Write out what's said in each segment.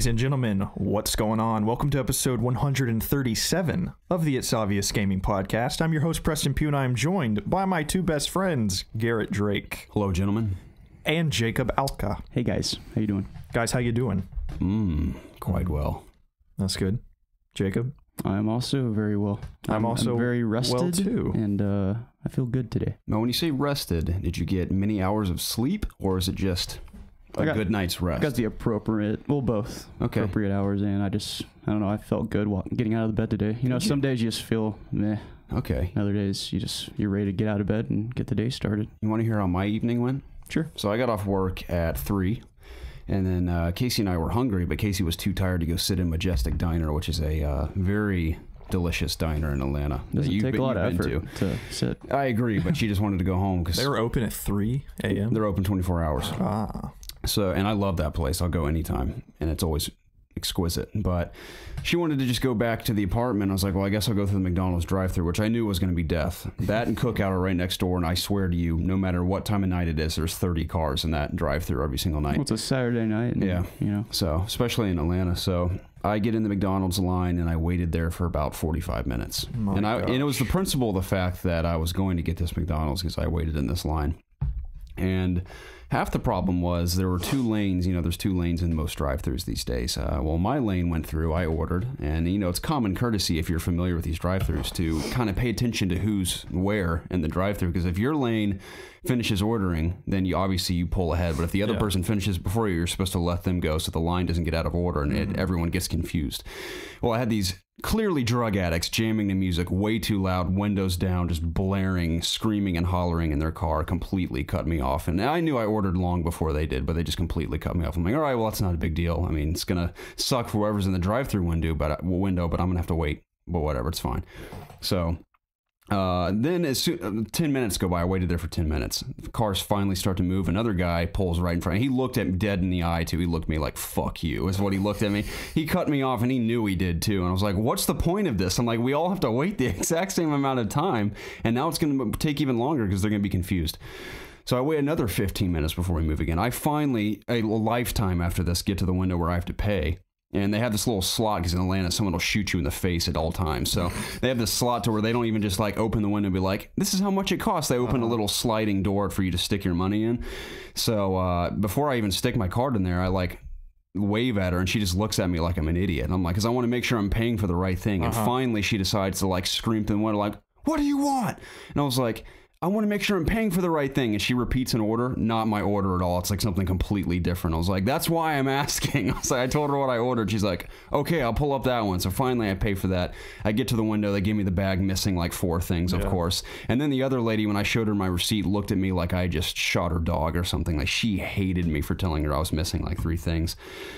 Ladies and gentlemen, what's going on? Welcome to episode 137 of the ItsObviousGaming podcast. I'm your host, Preston Pugh, and I'm joined by my two best friends, Garrett Drake. Hello, gentlemen. And Jacob Alka. Hey, guys. How you doing? Guys, how you doing? Quite well. That's good. Jacob? I'm also very well. I'm also very rested, well, too. And I feel good today. Now, when you say rested, did you get many hours of sleep, or is it just a good night's rest? I got the appropriate, well, both. Okay. Appropriate hours, and I don't know, I felt good getting out of the bed today. You know, some days you just feel meh. Okay. Other days you're ready to get out of bed and get the day started. You want to hear how my evening went? Sure. So I got off work at 3, and then Casey and I were hungry, but Casey was too tired to go sit in Majestic Diner, which is a very delicious diner in Atlanta. Doesn't take a lot of effort to sit. I agree, but she just wanted to go home because They were open at 3 a.m.? they're open 24 hours. Ah. So, and I love that place. I'll go anytime, and it's always exquisite. But she wanted to just go back to the apartment. I was like, well, I guess I'll go through the McDonald's drive-thru, which I knew was going to be death. That and Cookout are right next door, and I swear to you, no matter what time of night it is, there's 30 cars in that drive-thru every single night. Well, it's a Saturday night. And, Yeah. You know. So, especially in Atlanta. So I get in the McDonald's line, and I waited there for about 45 minutes. And it was the principle of the fact that I was going to get this McDonald's because I waited in this line. And half the problem was there were 2 lanes. You know, there's 2 lanes in most drive-thrus these days. Well, my lane went through. I ordered. And, you know, it's common courtesy if you're familiar with these drive-thrus to kind of pay attention to who's where in the drive-thru. Because if your lane finishes ordering, then you pull ahead. But if the other person finishes before you, you're supposed to let them go so the line doesn't get out of order and everyone gets confused. Well, I had these clearly drug addicts jamming the music way too loud, windows down, just blaring, screaming and hollering in their car, completely cut me off. And I knew I ordered long before they did, but they just completely cut me off. I'm like, all right, well, that's not a big deal. I mean, it's going to suck for whoever's in the drive-thru window, but I'm going to have to wait. But whatever, it's fine. So then as soon 10 minutes go by, I waited there for 10 minutes. The cars finally start to move. Another guy pulls right in front. He looked at me dead in the eye too. He looked at me like, fuck you, is what he looked at me. He cut me off and he knew he did too. And I was like, what's the point of this? I'm like, we all have to wait the exact same amount of time. And now it's going to take even longer because they're going to be confused. So I wait another 15 minutes before we move again. I finally, a lifetime after this, get to the window where I have to pay. And they have this little slot because in Atlanta, someone will shoot you in the face at all times. So they have this slot to where they don't even just like open the window and be like, this is how much it costs. They open a little sliding door for you to stick your money in. So before I even stick my card in there, I like wave at her and she just looks at me like I'm an idiot. And I'm like, because I want to make sure I'm paying for the right thing. And finally she decides to like scream through the window like, what do you want? And I was like, I want to make sure I'm paying for the right thing. And she repeats an order, not my order at all. It's like something completely different. I was like, that's why I'm asking. I told her what I ordered. She's like, okay, I'll pull up that one. So finally I pay for that. I get to the window. They give me the bag missing like 4 things, of course. And then the other lady, when I showed her my receipt, looked at me like I just shot her dog or something. Like she hated me for telling her I was missing like 3 things.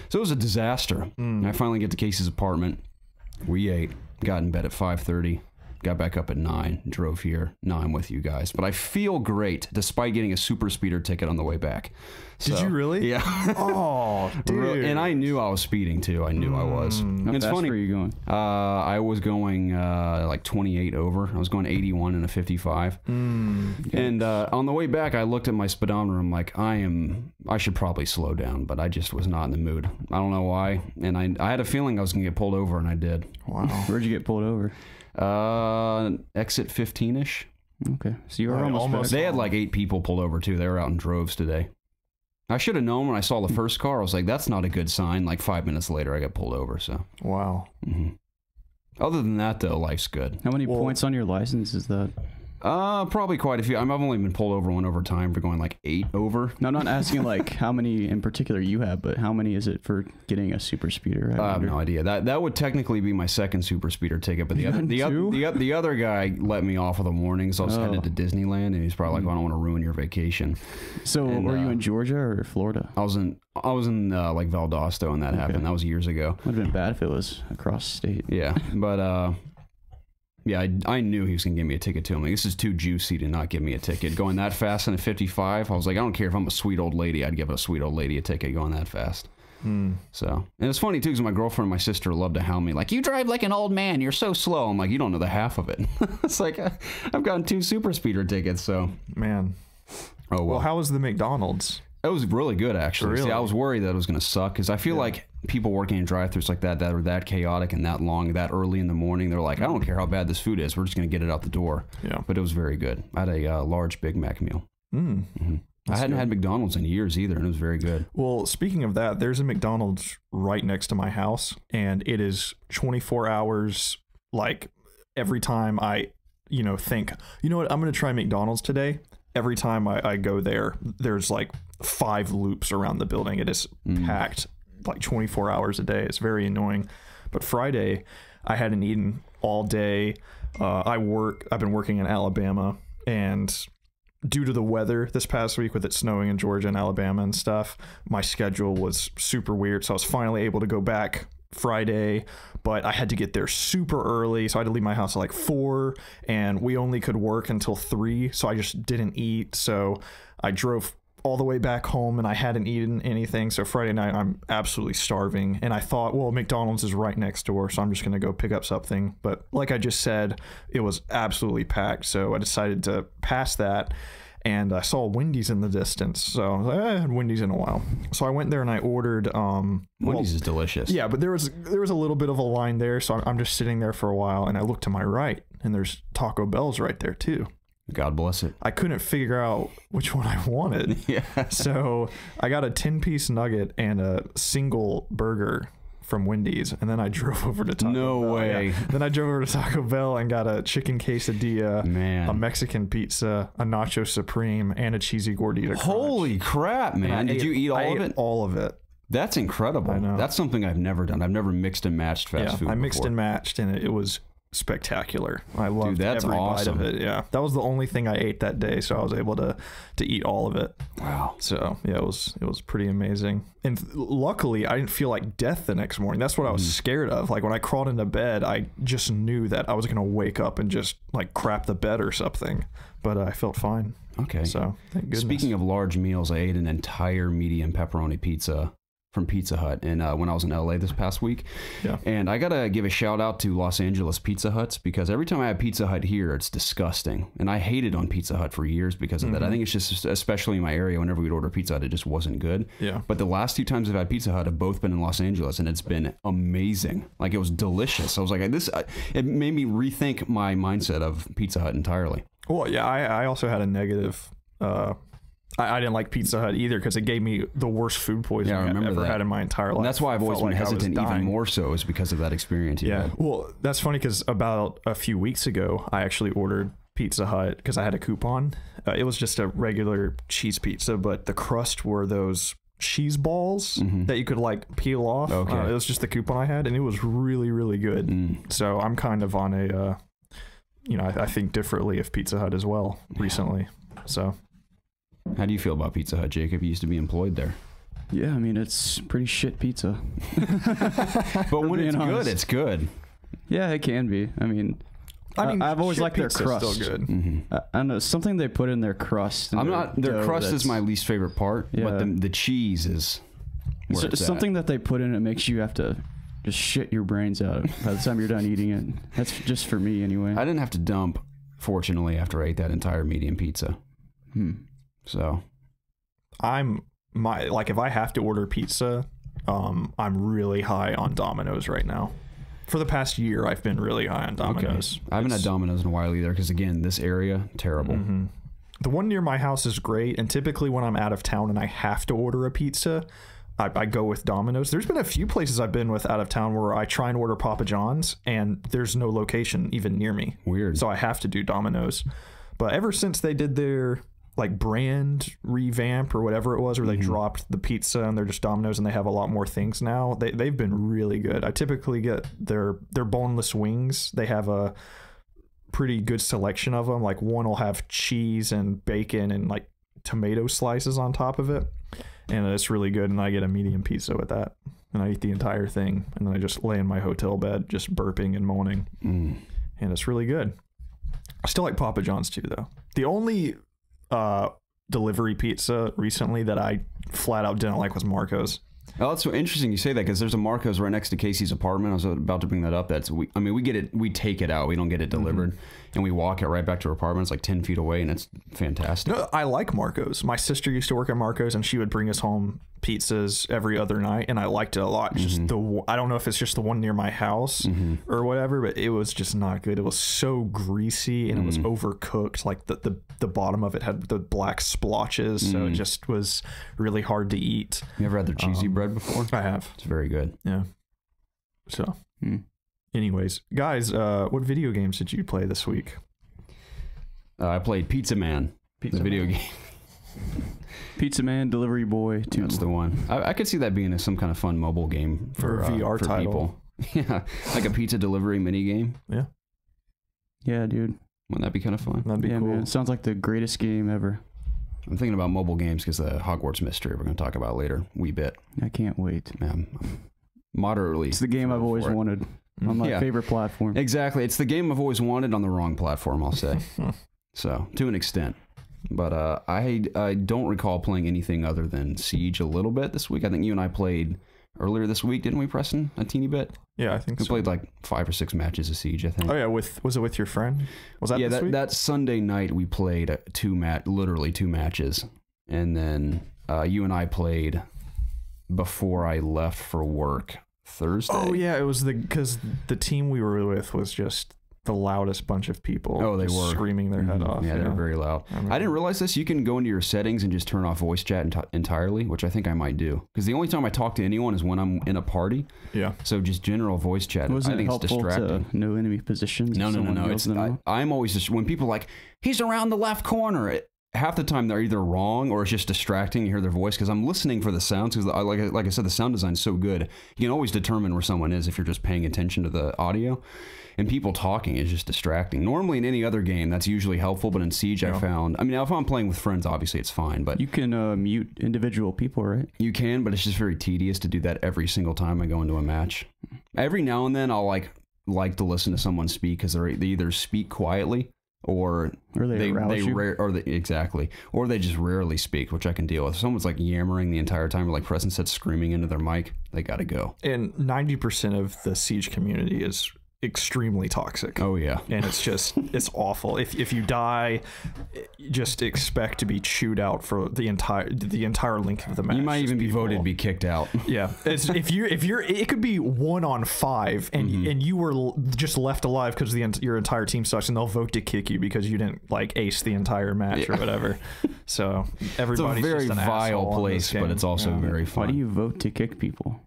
So it was a disaster. I finally get to Casey's apartment. We ate, got in bed at 5:30. Got back up at 9, drove here. Now I'm with you guys. But I feel great despite getting a super speeder ticket on the way back. So, Did you really? Yeah. Oh, dude. And I knew I was speeding too. I knew I was. How It's fast funny. were you going? I was going like 28 over. I was going 81 and a 55. And on the way back, I looked at my speedometer. I'm like, I should probably slow down, but I just was not in the mood. I don't know why. And I had a feeling I was going to get pulled over, and I did. Wow. Where'd you get pulled over? Exit 15-ish. Okay. So you were almost They had like 8 people pulled over too. They were out in droves today. I should have known when I saw the first car. I was like, that's not a good sign. Like 5 minutes later, I got pulled over. So. Wow. Other than that, though, life's good. How many points on your license is that? Probably quite a few. I've only been pulled over one over time for going like 8 over. No, I'm not asking like how many in particular you have, but how many is it for getting a super speeder? I have no idea. That would technically be my second super speeder ticket, but the other guy let me off with a warning, so I was headed to Disneyland, and he's probably like, well, I don't want to ruin your vacation. So were you in Georgia or Florida? I was in like Valdosta when that happened. That was years ago. Would have been bad if it was across state. Yeah, but yeah, I knew he was going to give me a ticket too. I'm like, this is too juicy to not give me a ticket. Going that fast in a 55, I was like, I don't care if I'm a sweet old lady. I'd give a sweet old lady a ticket going that fast. So, and it's funny too, because my girlfriend and my sister love to hound me, like, you drive like an old man. You're so slow. I'm like, you don't know the half of it. It's like, I've gotten 2 super speeder tickets, so. Man. Oh, Well, how was the McDonald's? It was really good, actually. Really? See, I was worried that it was going to suck, because I feel like people working in drive-thrus like that are that chaotic and that long, that early in the morning. They're like, I don't care how bad this food is. We're just going to get it out the door. Yeah. But it was very good. I had a large Big Mac meal. I hadn't had McDonald's in years either, and it was very good. Well, speaking of that, there's a McDonald's right next to my house, and it is 24 hours. Like every time I, think, you know what, I'm going to try McDonald's today. Every time I go there, there's like 5 loops around the building. It is packed like 24 hours a day. It's very annoying. But Friday, I hadn't eaten all day. I've been working in Alabama, and due to the weather this past week with it snowing in Georgia and Alabama and stuff, my schedule was super weird. So I was finally able to go back Friday, but I had to get there super early. So I had to leave my house at like 4, and we only could work until 3. So I just didn't eat. So I drove all the way back home, and I hadn't eaten anything. So Friday night, I'm absolutely starving. And I thought, well, McDonald's is right next door, so I'm just going to go pick up something. But like I just said, it was absolutely packed. So I decided to pass that, and I saw Wendy's in the distance. So I was like, I haven't had Wendy's in a while. So I went there and I ordered. Wendy's is delicious. Yeah, but there was a little bit of a line there. So I'm just sitting there for a while, and I look to my right, and there's Taco Bell's right there too. God bless it. I couldn't figure out which one I wanted. Yeah. So I got a 10-piece nugget and a single burger from Wendy's, and then I drove over to Taco Bell. No way. Yeah. Then I drove over to Taco Bell and got a chicken quesadilla, a Mexican pizza, a nacho supreme, and a cheesy gordita crunch. Holy crap, man. Did you eat all of it? All of it. That's incredible. I know. That's something I've never done. I've never mixed and matched fast food I mixed before. and matched, and it was spectacular. I loved that's every awesome. bite of it. Yeah, that was the only thing I ate that day, so I was able to eat all of it. Wow. So yeah, it was pretty amazing. And luckily, I didn't feel like death the next morning. That's what I was scared of. Like when I crawled into bed, I just knew that I was gonna wake up and just like crap the bed or something. But I felt fine. Okay. So thank goodness. Speaking of large meals, I ate an entire medium pepperoni pizza from Pizza Hut, and when I was in LA this past week. Yeah. And I gotta give a shout out to Los Angeles Pizza Huts, because every time I have Pizza Hut here, it's disgusting. And I hated on Pizza Hut for years because of that. I think it's just, especially in my area, whenever we'd order Pizza Hut, it just wasn't good. Yeah. But the last 2 times I've had Pizza Hut have both been in Los Angeles, and it's been amazing. Like, it was delicious. I was like, it made me rethink my mindset of Pizza Hut entirely. Well, yeah, I also had a negative. I didn't like Pizza Hut either because it gave me the worst food poisoning I've ever had in my entire life. And that's why I've always been hesitant even more so, is because of that experience. Yeah. Well, that's funny because about a few weeks ago, I actually ordered Pizza Hut because I had a coupon. It was just a regular cheese pizza, but the crust were those cheese balls that you could like peel off. Okay. It was just the coupon I had, and it was really, really good. So I'm kind of on a, I think differently of Pizza Hut as well recently. So. How do you feel about Pizza Hut, Jacob? You used to be employed there. Yeah, I mean, it's pretty shit pizza. But when it's good, it's good. Yeah, it can be. I mean I've always liked their crust. Still good. I don't know, something they put in their crust. Their crust is my least favorite part, but the cheese is where it's something that they put in it makes you have to just shit your brains out by the time you're done eating it. That's just for me anyway. I didn't have to dump, fortunately, after I ate that entire medium pizza. So if I have to order pizza, I'm really high on Domino's right now. For the past year, I've been really high on Domino's. Okay. I haven't had Domino's in a while either, because again, this area, terrible. The one near my house is great, and typically when I'm out of town and I have to order a pizza, I go with Domino's. There's been a few places I've been with out of town where I try and order Papa John's, and there's no location even near me. Weird. So I have to do Domino's. But ever since they did their like brand revamp or whatever it was, where they dropped the pizza and they're just Domino's and they have a lot more things now, they've been really good. I typically get their boneless wings. They have a pretty good selection of them. Like one will have cheese and bacon and like tomato slices on top of it, and it's really good. And I get a medium pizza with that, and I eat the entire thing, and then I just lay in my hotel bed just burping and moaning, and it's really good. I still like Papa John's too, though. The only delivery pizza recently that I flat out didn't like was Marco's. Oh, that's so interesting you say that, because there's a Marco's right next to Casey's apartment. I was about to bring that up. We get it, we take it out. We don't get it delivered, and we walk it right back to her apartment. It's like 10 feet away, and it's fantastic. No, I like Marco's. My sister used to work at Marco's, and she would bring us home pizzas every other night, and I liked it a lot. Just I don't know if it's just the one near my house or whatever, but it was just not good. It was so greasy, and it was overcooked. Like the bottom of it had the black splotches, so it just was really hard to eat. You ever had their cheesy bread before? I have. It's very good. Yeah. So, anyways, guys, what video games did you play this week? I played Pizza Man, the video game. Pizza Man, Delivery Boy 2. That's the one. I could see that being some kind of fun mobile game for a VR title. People. Yeah, like a pizza delivery mini game. Yeah. Yeah, dude. Wouldn't that be kind of fun? That'd be cool. Man, it sounds like the greatest game ever. I'm thinking about mobile games because the Hogwarts mystery we're going to talk about later, wee bit. I can't wait. I'm moderately. It's the game I've always wanted on my favorite platform. Exactly. It's the game I've always wanted on the wrong platform, I'll say. So, to an extent. But I don't recall playing anything other than Siege a little bit this week. I think you and I played earlier this week, didn't we, Preston? A teeny bit? Yeah, I think we so. played like 5 or 6 matches of Siege, I think. Oh, yeah. Was it with your friend? Was that this week? That Sunday night we played literally 2 matches. And then you and I played before I left for work Thursday. Oh, yeah. It was because the team we were with was just the loudest bunch of people. Oh, they were screaming their head off. Yeah, they were very loud. I didn't realize this. You can go into your settings and just turn off voice chat entirely, which I think I might do. Because the only time I talk to anyone is when I'm in a party. Yeah. So just general voice chat. Wasn't I think it it's helpful distracting. to know enemy positions? No. I'm always just, when people are like, he's around the left corner. Half the time they're either wrong or it's just distracting. You hear their voice because I'm listening for the sounds. Because like I said, the sound design is so good. You can always determine where someone is if you're just paying attention to the audio. And people talking is just distracting. Normally in any other game, that's usually helpful. But in Siege, I found... I mean, if I'm playing with friends, obviously it's fine. But you can mute individual people, right? You can, but it's just very tedious to do that every single time I go into a match. Every now and then, I'll like to listen to someone speak because they either speak quietly or they just rarely speak, which I can deal with. If someone's like yammering the entire time, or like Preston said, screaming into their mic, they got to go. And 90% of the Siege community is extremely toxic. Oh yeah. And it's awful. If you die, just expect to be chewed out for the entire length of the match. You might even be voted to be kicked out. Yeah. If you're it could be 1 on 5 and you were just left alive because your entire team sucks, and they'll vote to kick you because you didn't like ace the entire match or whatever. So everybody's it's a very just an vile place, but it's also very fun. Why do you vote to kick people?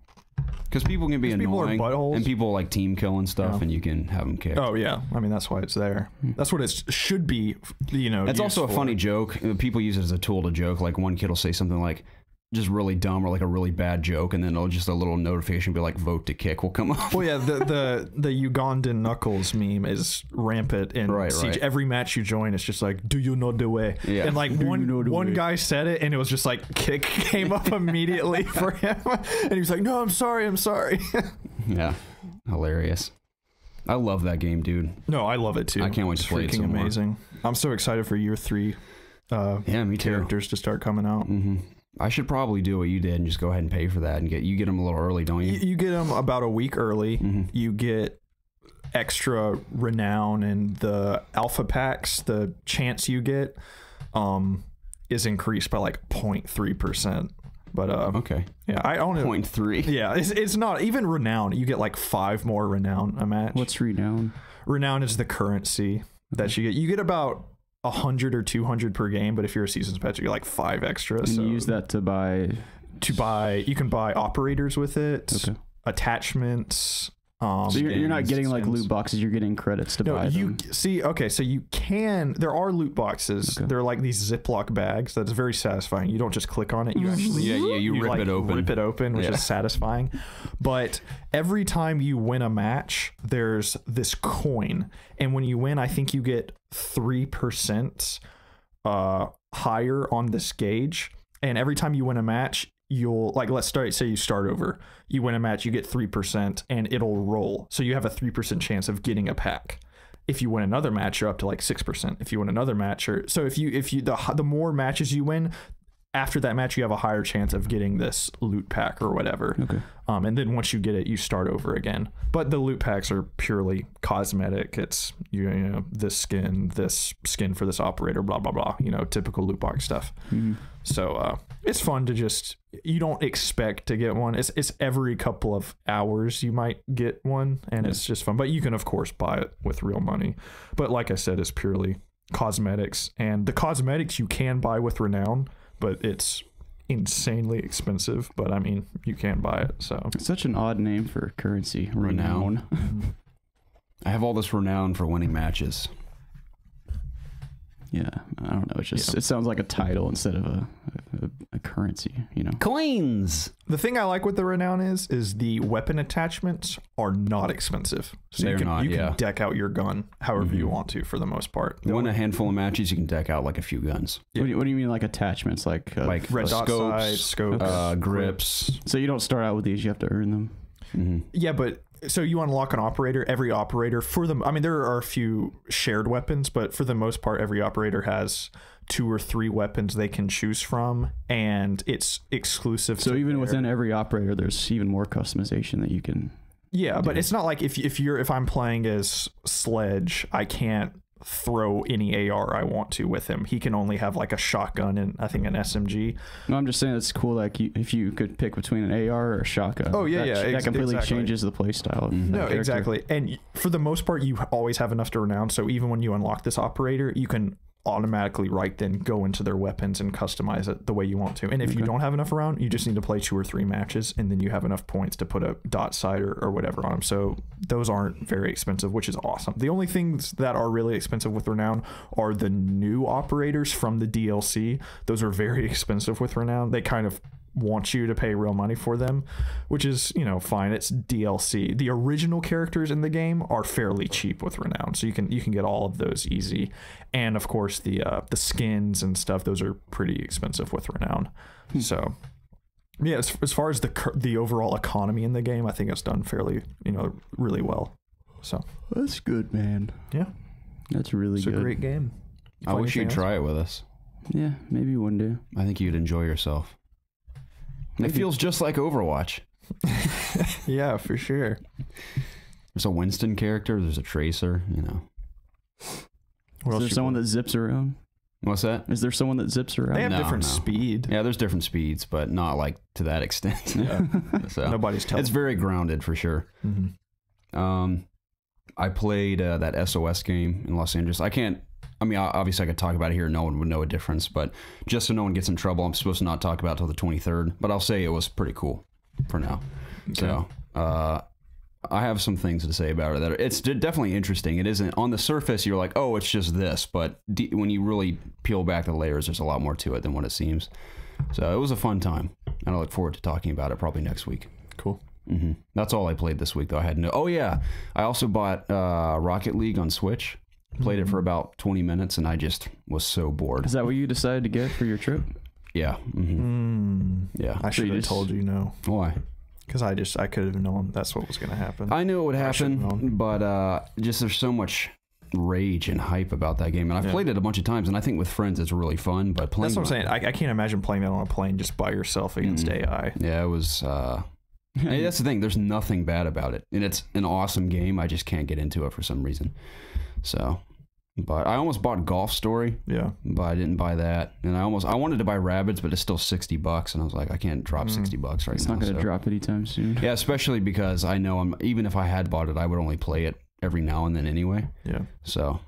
Because people can be annoying, and people like team kill and stuff, and you can have them kicked. Oh yeah, I mean that's why it's there. That's what it should be. It's also a funny joke. People use it as a tool to joke. Like one kid will say something like just really dumb or like a really bad joke, and then it'll just a little notification be like vote to kick will come up. Well, yeah, the Ugandan Knuckles meme is rampant in Siege. Right. Every match you join, it's just like, do you know the way? Yeah. And like one guy said it, and it was just like kick came up immediately for him, and he was like, no, I'm sorry. Yeah, hilarious. I love that game, dude. No, I love it too. I can't wait to play it some more. Amazing. I'm so excited for year 3. Yeah, me too. Characters to start coming out. I should probably do what you did and just go ahead and pay for that and get them a little early, don't you? You get them about a week early. You get extra renown, and the alpha packs, the chance you get is increased by like 0.3%. But okay, yeah, I own it. 0.3. Yeah, it's not even renown. You get like 5 more renown a match. What's renown? Renown is the currency that you get. You get about 100 or 200 per game, but if you're a season's pet, you get like 5 extra. And you use that to buy. You can buy operators with it. Okay. Attachments. So you're not getting like loot boxes, you're getting credits to buy them. So you can, there are loot boxes. Okay. They're like these Ziploc bags. That's very satisfying. You don't just click on it. You actually, you rip it open. Which is satisfying. But every time you win a match, there's this coin. And when you win, I think you get 3% higher on this gauge. And every time you win a match, you'll like, say you start over, you win a match, you get 3% and it'll roll. So you have a 3% chance of getting a pack. If you win another match, you're up to like 6%. If you win another match, the more matches you win, after that match, you have a higher chance of getting this loot pack or whatever. Okay. And then once you get it, you start over again. But the loot packs are purely cosmetic. It's, you know, this skin for this operator, blah, blah, blah, you know, typical loot box stuff. Mm-hmm. So it's fun to just, you don't expect to get one. It's every couple of hours you might get one, and it's just fun. But you can, of course, buy it with real money. But like I said, it's purely cosmetics. And the cosmetics you can buy with Renown, but it's insanely expensive. But I mean, you can buy it. So It's such an odd name for currency. Renown. I have all this renown for winning matches. Yeah, I don't know. It's just it sounds like a title instead of a currency, you know. Coins. the thing I like with the Renown is the weapon attachments are not expensive. So They're you can deck out your gun however you want to for the most part. Win a handful of matches, you can deck out like a few guns. Yeah. What do you mean like attachments? Like red dot scopes, grips. So you don't start out with these; you have to earn them. Mm-hmm. Yeah, but so you unlock an operator. Every operator for them. I mean, there are a few shared weapons, but for the most part, every operator has 2 or 3 weapons they can choose from, and it's exclusive. So even within every operator, there's even more customization that you can. Yeah, but it's not like if I'm playing as Sledge, I can't throw any AR I want to with him. He can only have like a shotgun and I think an SMG. No, I'm just saying it's cool. Like if you could pick between an AR or a shotgun. Oh yeah, that completely changes the play style. No, exactly. And for the most part, you always have enough to renown. So even when you unlock this operator, you can automatically then go into their weapons and customize it the way you want to. And if you don't have enough around, you just need to play 2 or 3 matches, and then you have enough points to put a dot sight or whatever on them. So those aren't very expensive, which is awesome. The only things that are really expensive with Renown are the new operators from the DLC. Those are very expensive with Renown. They kind of want you to pay real money for them, which is, fine. It's DLC. The original characters in the game are fairly cheap with Renown, so you can get all of those easy. And of course the skins and stuff, those are pretty expensive with Renown. So yeah, as far as the overall economy in the game, I think it's done fairly, really well. So that's good, man. Yeah, that's really good. It's a great game. I wish you'd try it with us. Yeah, maybe one day. I think you'd enjoy yourself. It feels just like Overwatch. Yeah, for sure. There's a Winston character. There's a Tracer. Is there someone that zips around? What's that? Is there someone that zips around? They have different speed. Yeah, there's different speeds, but not like to that extent. Yeah. So nobody's telling. It's very grounded for sure. Mm-hmm. I played that SOS game in Los Angeles. Obviously I could talk about it here. No one would know a difference, but just so no one gets in trouble, I'm supposed to not talk about it till the 23rd, but I'll say it was pretty cool for now. Okay. So, I have some things to say about it that it's definitely interesting. It isn't on the surface. You're like, oh, it's just this, but when you really peel back the layers, there's a lot more to it than what it seems. So it was a fun time, and I look forward to talking about it probably next week. Cool. Mm-hmm. That's all I played this week, though. I also bought Rocket League on Switch. Played it for about 20 minutes, and I just was so bored. Is that what you decided to get for your trip? Yeah. Mm-hmm. Yeah. I should have told you no. Why? Because I could have known that's what was going to happen. I knew it would happen, but just there's so much rage and hype about that game, and I've played it a bunch of times, and I think with friends it's really fun. But playing, that's what I'm saying. I can't imagine playing that on a plane just by yourself against AI. Yeah, it was. That's the thing. There's nothing bad about it, and it's an awesome game. I just can't get into it for some reason. So, but I almost bought Golf Story. Yeah. But I didn't buy that. And I wanted to buy Rabbids, but it's still $60. And I was like, I can't drop $60 right now. It's not going to drop anytime soon. Yeah, especially because I know even if I had bought it, I would only play it every now and then anyway. Yeah. So.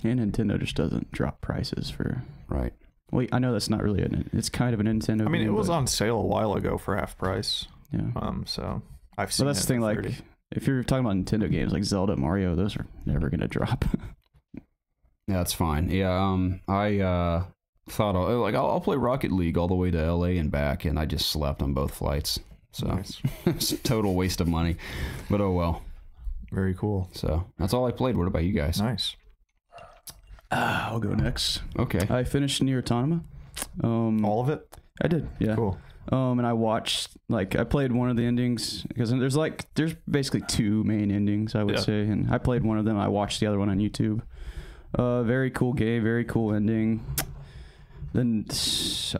And Nintendo just doesn't drop prices for. Right. Well, I know that's not really it's kind of a Nintendo. I mean, it was on sale a while ago for half price. Yeah. So I've seen. Well, that's the thing. Like, if you're talking about Nintendo games like Zelda, Mario, those are never going to drop. Yeah, that's fine. Yeah, I thought I'll play Rocket League all the way to LA and back, and I just slept on both flights. So nice. It's a total waste of money, but oh well. Very cool. So that's all I played. What about you guys? Nice. I'll go next. Okay. I finished Nier Automata. All of it? I did. Yeah. Cool. And I watched, I played one of the endings because there's basically 2 main endings, I would say. And I played one of them. I watched the other one on YouTube. Very cool game, very cool ending. then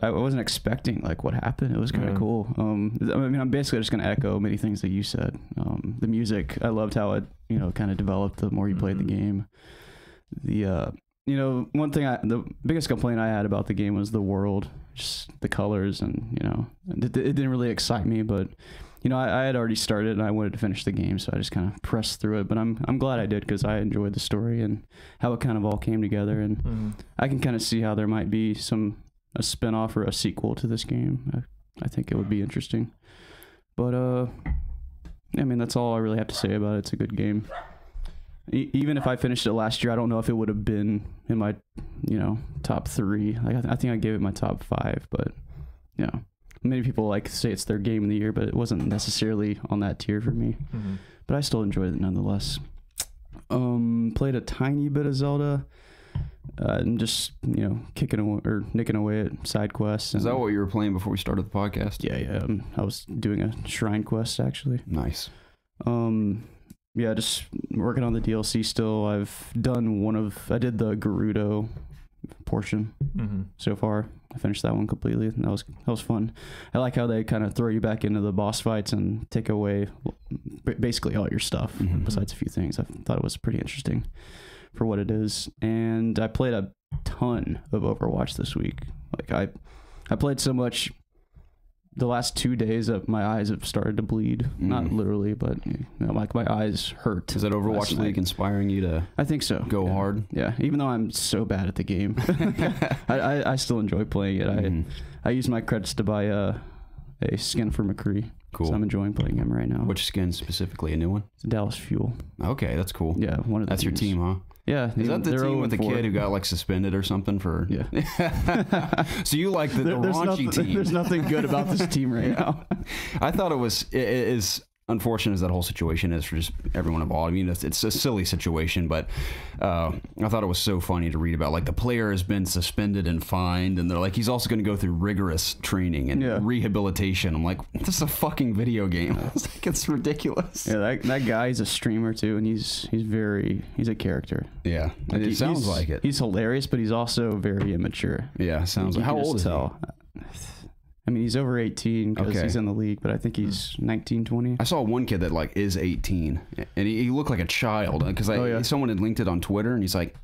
I wasn't expecting like what happened. It was kind of cool. I mean, I'm basically just gonna echo many things that you said. The music, I loved how it kind of developed the more you played the game. The one thing the biggest complaint I had about the game was the world, just the colors, and it didn't really excite me, but I had already started and I wanted to finish the game, so I just kind of pressed through it. But I'm glad I did, because I enjoyed the story and how it kind of all came together. And I can kind of see how there might be a spinoff or a sequel to this game. I think it would be interesting. But I mean, that's all I really have to say about it. It's a good game. Even if I finished it last year, I don't know if it would have been in my top 3. Like I think I gave it my top 5, but many people like to say it's their game of the year, but it wasn't necessarily on that tier for me. But I still enjoyed it nonetheless. Played a tiny bit of Zelda, and just kicking away or nicking away at side quests. Is that what you were playing before we started the podcast? Yeah. I was doing a shrine quest actually. Nice. Yeah, just working on the DLC still. I've done I did the Gerudo portion so far. I finished that one completely, and that was fun. I like how they kind of throw you back into the boss fights and take away basically all your stuff besides a few things. I thought it was pretty interesting for what it is. And I played a ton of Overwatch this week. Like I played so much. The last 2 days my eyes have started to bleed. Not literally, but like my eyes hurt. Is that Overwatch League inspiring you to? I think so. Go hard. Yeah, even though I'm so bad at the game, I still enjoy playing it. I use my credits to buy a skin for McCree. Cool. So I'm enjoying playing him right now. Which skin specifically? A new one? It's Dallas Fuel. Okay, that's cool. Yeah, one of the That's your team, huh? Yeah. Is that the team with the kid who got like suspended or something for? Yeah. So you like the raunchy team? There's nothing good about this team right now. I thought it is unfortunate as that whole situation is for just everyone involved. I mean, it's a silly situation, but I thought it was so funny to read about. Like the player has been suspended and fined, and they're like, he's also going to go through rigorous training and rehabilitation. I'm like, this is a fucking video game. It's ridiculous. Yeah, that guy's a streamer too, and he's a character. Yeah, like it sounds like it. He's hilarious, but he's also very immature. Yeah, sounds like. How old is he? I mean, he's over 18 because he's in the league, but I think he's 19, 20. I saw one kid that like is 18, and he looked like a child because someone had linked it on Twitter, and he's like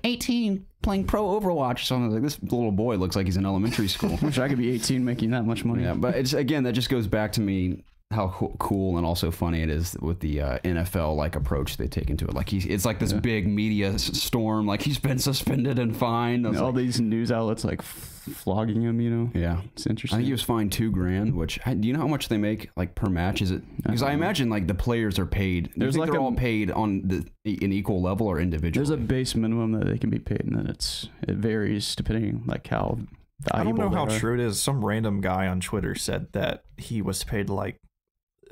18 playing pro Overwatch. So I was like, this little boy looks like he's in elementary school. Wish I could be 18 making that much money. Yeah, but it's again that just goes back to me how cool and also funny it is with the NFL like approach they take into it. Like it's like this big media storm. Like he's been suspended and fined. And all these news outlets like flogging him. Yeah, it's interesting. I think he was fined $2,000. Which do you know how much they make like per match? Is it because I imagine like the players are paid. They're all paid on an equal level or individually. There's a base minimum that they can be paid, and then it varies depending like how. I don't know how true it is. Some random guy on Twitter said that he was paid like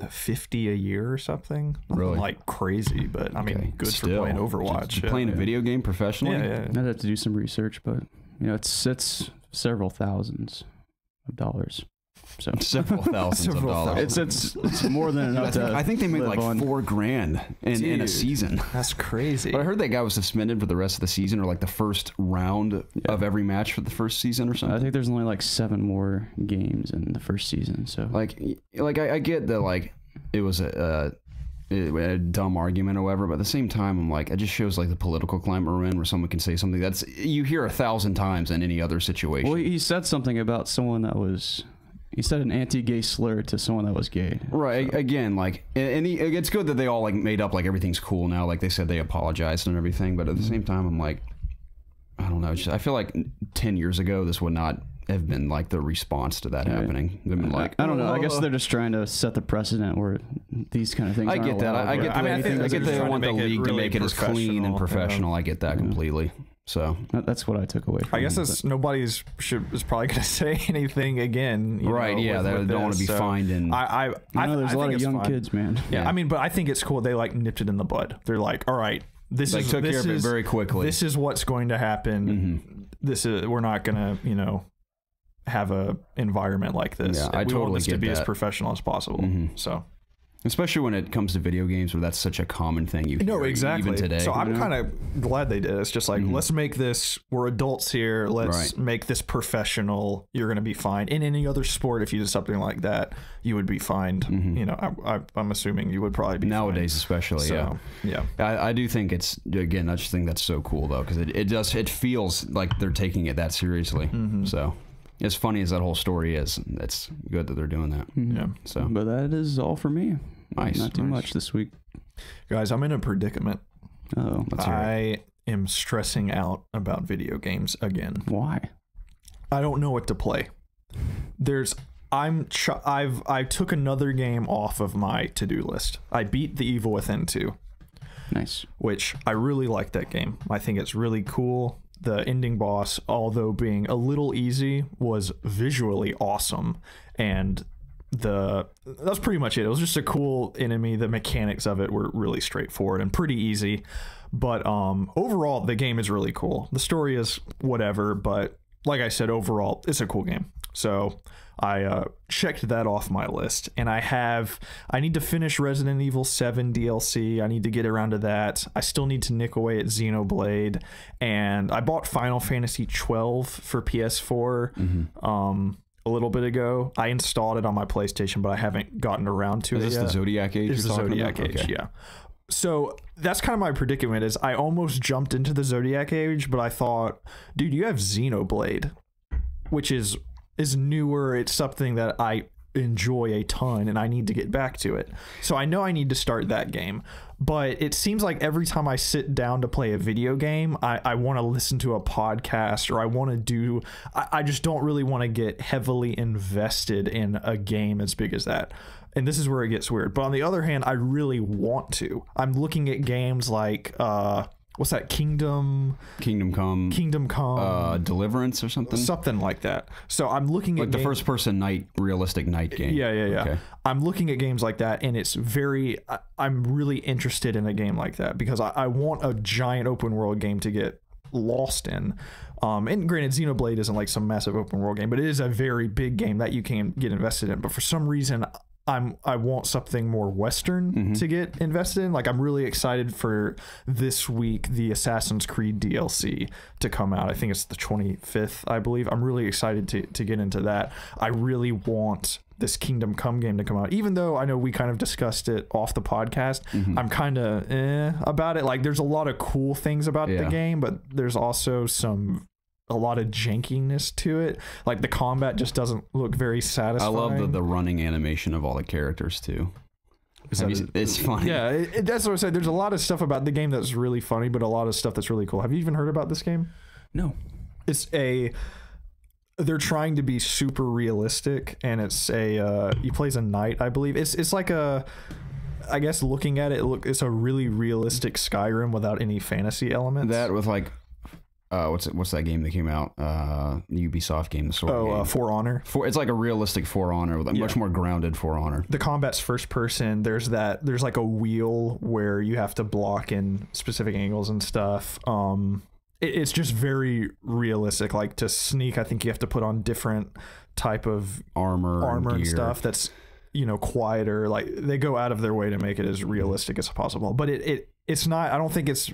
$50 a year or something. Really? Like crazy, but I mean, good for playing Overwatch. Playing a video game professionally? Yeah. I'd have to do some research, but it's several thousands of dollars. So several thousands of dollars. It's more than enough. I think they made like $4,000 in a season. That's crazy. But I heard that guy was suspended for the rest of the season, or like the first round of every match for the first season or something. I think there's only like 7 more games in the first season. So like I get that like it was a dumb argument or whatever, but at the same time I'm like, it just shows like the political climate we're in, where someone can say something that's you hear 1,000 times in any other situation. Well, he said something about someone that was. He said an anti-gay slur to someone that was gay. Right. So. Again, like, it's good that they all like made up like everything's cool now. Like they said they apologized and everything, but at the same time, I'm like, I don't know. I feel like 10 years ago, this would not have been like the response to that happening. They've been like, I don't know. I guess they're just trying to set the precedent where these kind of things. I get that. I get that. I get they want the league to make it as clean and professional. I get that completely. So that's what I took away from I guess nobody's is probably going to say anything again. Right, yeah. They don't want to be fined. And I know there's a lot of young kids, man. Yeah, I mean, but I think it's cool. They like nipped it in the bud. They're like, all right, this is took care of it very quickly. This is what's going to happen. We're not going to, have a environment like this. Yeah, I we totally want this get to be that. as professional as possible. So Especially when it comes to video games, where that's such a common thing you hear exactly. even today. So I'm kind of glad they did it. It's just like, let's make this, we're adults here, let's make this professional. You're going to be fine. In any other sport, if you did something like that, you would be fined. You know, I'm assuming you would probably be nowadays, fined. especially. So, yeah. I do think it's, again, I just think that's so cool though, because it feels like they're taking it that seriously. So as funny as that whole story is, it's good that they're doing that. Yeah. So, but that is all for me. Nice. Not too much this week. Guys, I'm in a predicament. Oh, I am stressing out about video games again. Why? I don't know what to play. I took another game off of my to-do list. I beat The Evil Within 2. Nice. Which I really like that game. I think it's really cool. The ending boss, although being a little easy, was visually awesome, and that's pretty much it. It was just a cool enemy. The mechanics of it were really straightforward and pretty easy, but overall the game is really cool. The story is whatever, but like I said, overall it's a cool game. So I checked that off my list, and I need to finish Resident Evil 7 DLC. I need to get around to that. I still need to nick away at Xenoblade, and I bought Final Fantasy 12 for PS4 a little bit ago. I installed it on my PlayStation, but I haven't gotten around to it yet. Is this the Zodiac Age? It's the Zodiac Age, okay. yeah. So that's kind of my predicament, is I almost jumped into the Zodiac Age, but I thought, dude, you have Xenoblade, which is newer. It's something that I enjoy a ton, and I need to get back to it. So I know I need to start that game, but it seems like every time I sit down to play a video game, I want to listen to a podcast, or I just don't really want to get heavily invested in a game as big as that. And this is where it gets weird. But on the other hand, I really want to. I'm looking at games like what's that? Kingdom Come, Deliverance or something like that. So I'm looking at the first person realistic night game. Yeah. Okay. I'm looking at games like that, and I'm really interested in a game like that, because I want a giant open world game to get lost in. And granted, Xenoblade isn't like some massive open world game, but it is a very big game that you can get invested in. But for some reason, I want something more Western to get invested in. Like, I'm really excited for this week, the Assassin's Creed DLC to come out. I think it's the 25th, I believe. I'm really excited to get into that. I really want this Kingdom Come game to come out, even though I know we kind of discussed it off the podcast. I'm kind of about it. Like, there's a lot of cool things about the game, but there's also a lot of jankiness to it. Like, the combat just doesn't look very satisfying. I love the running animation of all the characters too. It's funny. Yeah, that's what I said. There's a lot of stuff about the game that's really funny, but a lot of stuff that's really cool. Have you even heard about this game? No. They're trying to be super realistic, and you play as a knight, I believe. It's like I guess looking at it, it's a really realistic Skyrim without any fantasy elements. That with like what's that game that came out? Ubisoft game, the sword game. For Honor. It's like a realistic For Honor with a much more grounded For Honor. The combat's first person. There's like a wheel where you have to block in specific angles and stuff. It's just very realistic. Like, to sneak, I think you have to put on different type of armor and stuff that's, quieter. Like, they go out of their way to make it as realistic as possible. But it's not, I don't think it's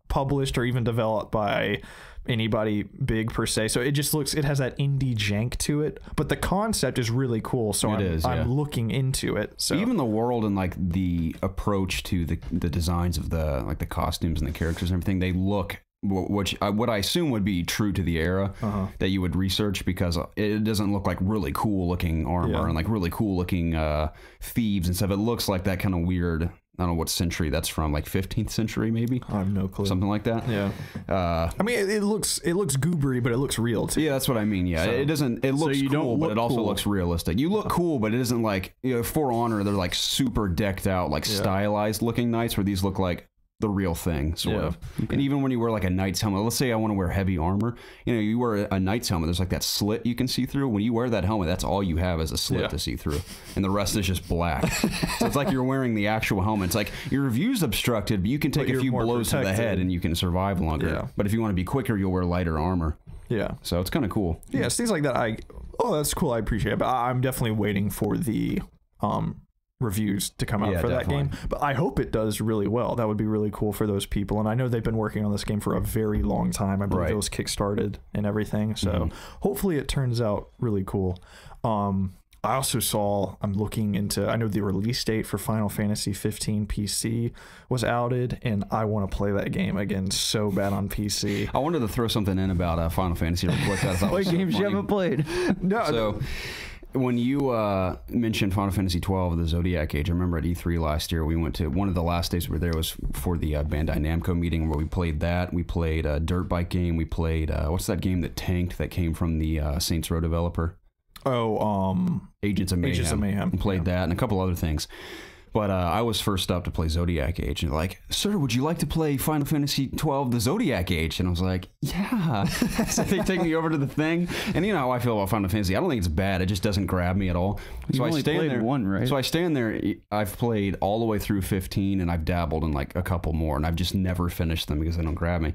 published or even developed by anybody big per se, so it has that indie jank to it, but the concept is really cool, so I'm looking into it. So even the world and like the approach to the designs of the costumes and the characters and everything, they look what I assume would be true to the era that you would research, because it doesn't look like really cool looking armor and like really cool looking thieves and stuff. It looks like that kind of weird, I don't know what century that's from, like 15th century maybe. I have no clue. Something like that. Yeah. I mean, it looks goobery, but it looks real too. Yeah, that's what I mean. Yeah, so, it looks cool, but it also looks realistic. You look cool, but it isn't like, For Honor, they're like super decked out, like stylized looking knights, where these look like the real thing, sort of. Okay. And even when you wear like a knight's helmet, let's say I want to wear heavy armor, you wear a knight's helmet, there's like that slit you can see through. When you wear that helmet, that's all you have is a slit to see through, and the rest is just black. So it's like you're wearing the actual helmet. It's like your view's obstructed, but you can take a few blows to the head and you can survive longer. Yeah. But if you want to be quicker, you'll wear lighter armor. Yeah. So it's kind of cool. Yeah, it's things like that. That's cool. I appreciate it, but I'm definitely waiting for the reviews to come out for that game, but I hope it does really well. That would be really cool for those people, and I know they've been working on this game for a very long time. I believe it was kickstarted and everything, so hopefully it turns out really cool. I also saw, I know the release date for Final Fantasy 15 PC was outed, and I want to play that game again so bad on PC. I wanted to throw something in about Final Fantasy real quick. What games you haven't played? No. So when you mentioned Final Fantasy 12, the Zodiac Age, I remember at E3 last year, we went to one of the last days we were there was for the Bandai Namco meeting where we played that. We played a dirt bike game. We played, what's that game that tanked that came from the Saints Row developer? Agents of Mayhem. We played that and a couple other things. But I was first up to play Zodiac Age, and like, sir, would you like to play Final Fantasy 12, the Zodiac Age? And I was like, yeah. So they take me over to the thing, and you know how I feel about Final Fantasy. I don't think it's bad. It just doesn't grab me at all. So I stand there. One, right? So I stand there. I've played all the way through 15, and I've dabbled in like a couple more, and I've just never finished them because they don't grab me.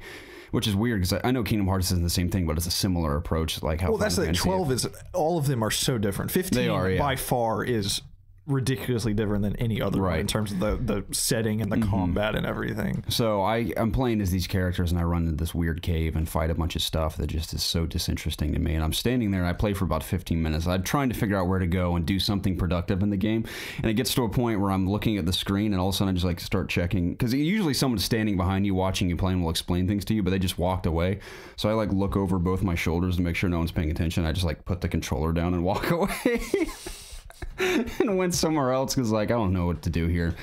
Which is weird because I know Kingdom Hearts isn't the same thing, but it's a similar approach. Like how that's the 12 is. All of them are so different. 15 by far is ridiculously different than any other one in terms of the setting and the combat and everything. So I'm playing as these characters, and I run into this weird cave and fight a bunch of stuff that just is so disinteresting to me. And I'm standing there and I play for about 15 minutes. I'm trying to figure out where to go and do something productive in the game. And it gets to a point where I'm looking at the screen, and all of a sudden I just like start checking, because usually someone standing behind you watching you playing will explain things to you, but they just walked away. So I like look over both my shoulders to make sure no one's paying attention. I just like put the controller down and walk away. And went somewhere else because like I don't know what to do here.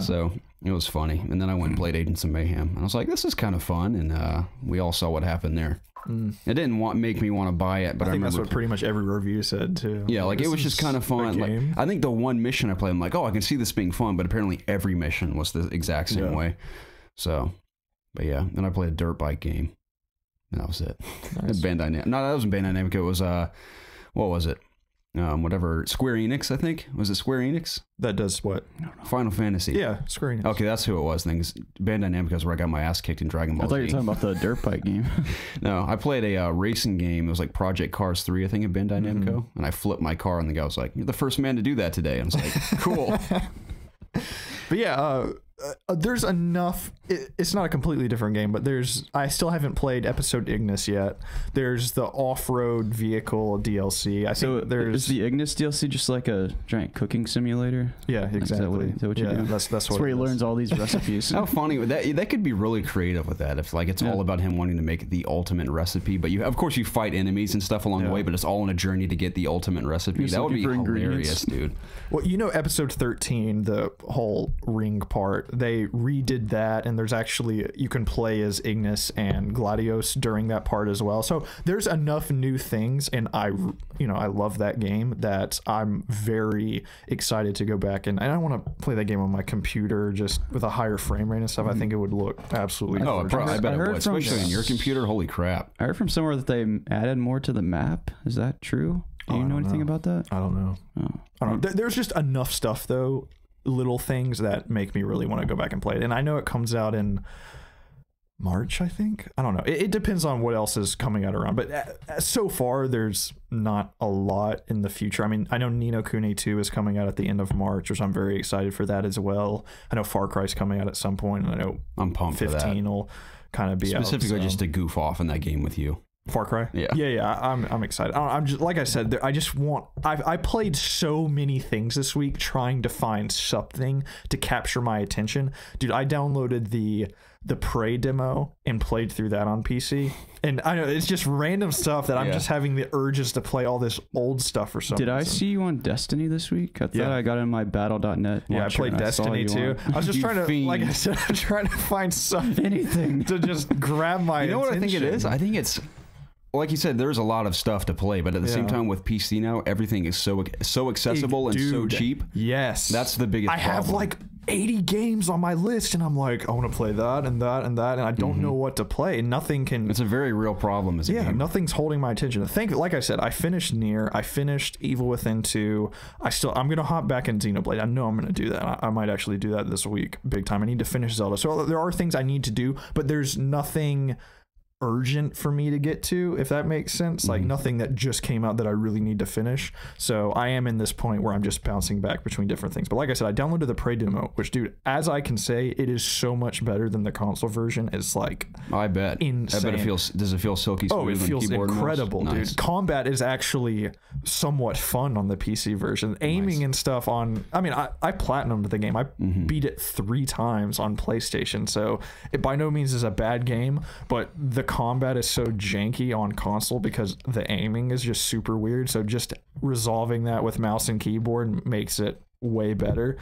So it was funny. And then I went and played Agents of Mayhem, and I was like, this is kind of fun. And we all saw what happened there. It didn't make me want to buy it, but I think that's what pretty much every review said too. Yeah, like it was just kind of fun. Like, I think the one mission I played, I'm like, oh, I can see this being fun, but apparently every mission was the exact same way. So, but yeah, then I played a dirt bike game, and that was it. Nice. Bandai Namco. No, that wasn't Bandai Namco. It was what was it? Whatever, Square Enix, I think. Was it Square Enix? That does what? Final Fantasy. Yeah, Square Enix. Okay, that's who it was. Things Bandai Namco is where I got my ass kicked in Dragon Ball Z. I thought you were talking about the dirt bike game. No, I played a racing game. It was like Project Cars 3, I think, at Bandai Namco. And I flipped my car, and the guy was like, you're the first man to do that today. And I was like, cool. But yeah, there's enough. It's not a completely different game, but I still haven't played Episode Ignis yet. There's the off-road vehicle DLC. I think is the Ignis DLC just like a giant cooking simulator? Yeah, exactly. Is that what you do? That's where he learns all these recipes. How funny would that could be really creative with that. If like it's all about him wanting to make the ultimate recipe, but of course you fight enemies and stuff along the way, but it's all in a journey to get the ultimate recipe. That would be hilarious, dude. Well, Episode 13, the whole ring part, they redid that, and there's actually, you can play as Ignis and Gladios during that part as well. So there's enough new things, and I love that game, that I'm very excited to go back, and I want to play that game on my computer just with a higher frame rate and stuff. I think it would look absolutely I bet it would, especially on your computer. Holy crap. I heard from somewhere that they added more to the map. Is that true? Do you know anything about that? I don't know. I don't know. There's just enough stuff, though, little things that make me really want to go back and play it. And I know it comes out in March, I think. I don't know. It depends on what else is coming out around. But so far, there's not a lot in the future. I mean, I know Ni no Kuni 2 is coming out at the end of March, which I'm very excited for that as well. I know Far Cry's coming out at some point, and I know I'm pumped 15 for that. Will kind of be specifically out, just to goof off in that game with you. Far Cry? Yeah. I'm excited. I'm just, like I said, I played so many things this week trying to find something to capture my attention. Dude, I downloaded the Prey demo and played through that on PC. And I know it's just random stuff that I'm just having the urges to play all this old stuff or something. Did I see you on Destiny this week? I thought I got in my battle.net. Yeah, I played Destiny too. I was just trying to, like I said, I'm trying to find something, anything to just grab my attention. You know what I think it is? I think it's, like you said, there's a lot of stuff to play, but at the same time with PC now, everything is so accessible and so cheap. Yes. That's the biggest problem. I have like 80 games on my list, and I'm like, I want to play that and that and that, and I don't know what to play. Nothing can... It's a very real problem as a game. Nothing's holding my attention. Like I said, I finished Nier. I finished Evil Within 2. I'm going to hop back in Xenoblade. I know I'm going to do that. I might actually do that this week big time. I need to finish Zelda. So there are things I need to do, but there's nothing urgent for me to get to, if that makes sense. Like nothing that just came out that I really need to finish. So I am in this point where I'm just bouncing back between different things. But like I said, I downloaded the Prey demo, which, dude, as I can say, it is so much better than the console version. It's like, I bet. Insane. I bet does it feel silky smooth? Oh, it feels incredible, dude. Nice. Combat is actually somewhat fun on the PC version. Aiming and stuff on, I mean, I platinumed the game. I beat it 3 times on PlayStation. So it by no means is a bad game, but the combat is so janky on console because the aiming is just super weird. So just resolving that with mouse and keyboard makes it way better.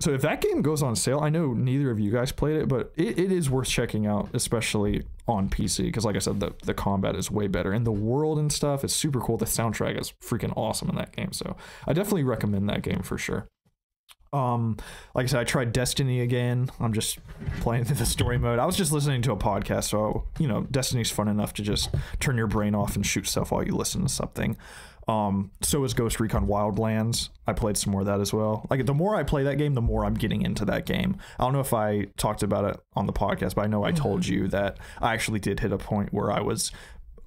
So if that game goes on sale, I know neither of you guys played it, but it is worth checking out, especially on PC, because like I said, the combat is way better, and the world and stuff is super cool. The soundtrack is freaking awesome in that game, so I definitely recommend that game for sure. Like I said, I tried Destiny again. I'm just playing through the story mode. I was just listening to a podcast, so you know, Destiny's fun enough to just turn your brain off and shoot stuff while you listen to something. So is Ghost Recon Wildlands. I played some more of that as well. Like, the more I play that game, the more I'm getting into that game. I don't know if I talked about it on the podcast, but I know I told you that I actually did hit a point where I was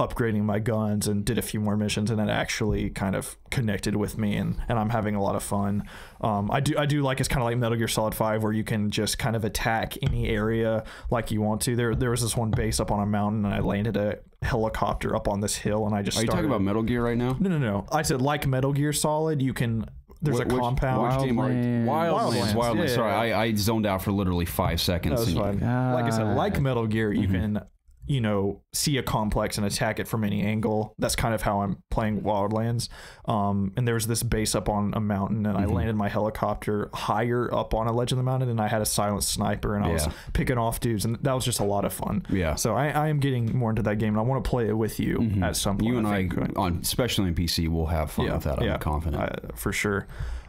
upgrading my guns and did a few more missions, and it actually kind of connected with me, and I'm having a lot of fun. I do like, it's kind of like Metal Gear Solid 5, where you can just kind of attack any area like you want to. There was this one base up on a mountain, and I landed a helicopter up on this hill, and I just started. Are you talking about Metal Gear right now? No. I said like Metal Gear Solid, you can. There's a compound. Wildlands. Yeah, sorry, I zoned out for literally 5 seconds. That was fine. Like I said, like Metal Gear, you can, you know, see a complex and attack it from any angle. That's kind of how I'm playing Wildlands. And there was this base up on a mountain, and I landed my helicopter higher up on a ledge of the mountain, and I had a silent sniper, and I was picking off dudes, and that was just a lot of fun. Yeah. So I am getting more into that game, and I want to play it with you at some point. You and I especially on PC, will have fun with that. I'm confident. For sure.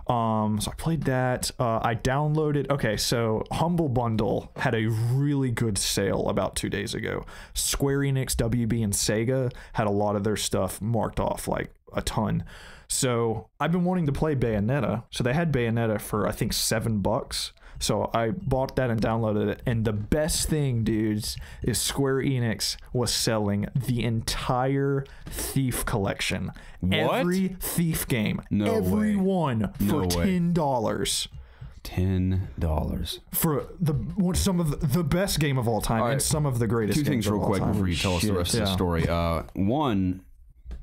So I played that. I downloaded. Okay, so Humble Bundle had a really good sale about 2 days ago. Square Enix, WB, and Sega had a lot of their stuff marked off, like a ton. So I've been wanting to play Bayonetta. So they had Bayonetta for, I think, $7. So I bought that and downloaded it. And the best thing, dudes, is Square Enix was selling the entire Thief collection. What? Every Thief game. No Every way. one for $10. $10 for some of the best game of all time, and some of the greatest. Two things real quick before you tell us the rest of the story. One,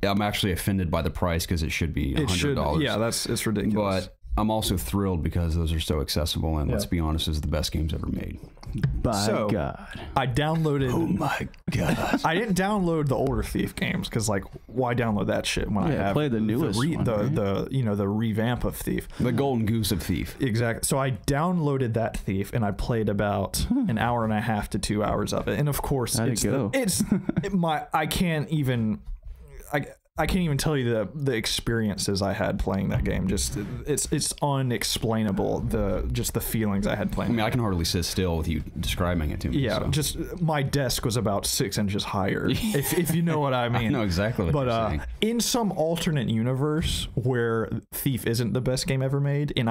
I'm actually offended by the price because it should be $100. Yeah, it's ridiculous. But I'm also thrilled because those are so accessible, and let's be honest, is the best games ever made. By God. I downloaded. Oh my God. I didn't download the older Thief games because, like, why download that shit when I have play the newest one, the revamp of Thief, the golden goose of Thief. Exactly. So I downloaded that Thief, and I played about an hour and a half to 2 hours of it, and of course, I can't even tell you the experiences I had playing that game. Just it's unexplainable, the feelings I had playing. I mean, I can hardly sit still with you describing it to me. Yeah, so. Just my desk was about 6 inches higher, if you know what I mean. I know exactly what you're saying. In some alternate universe where Thief isn't the best game ever made, and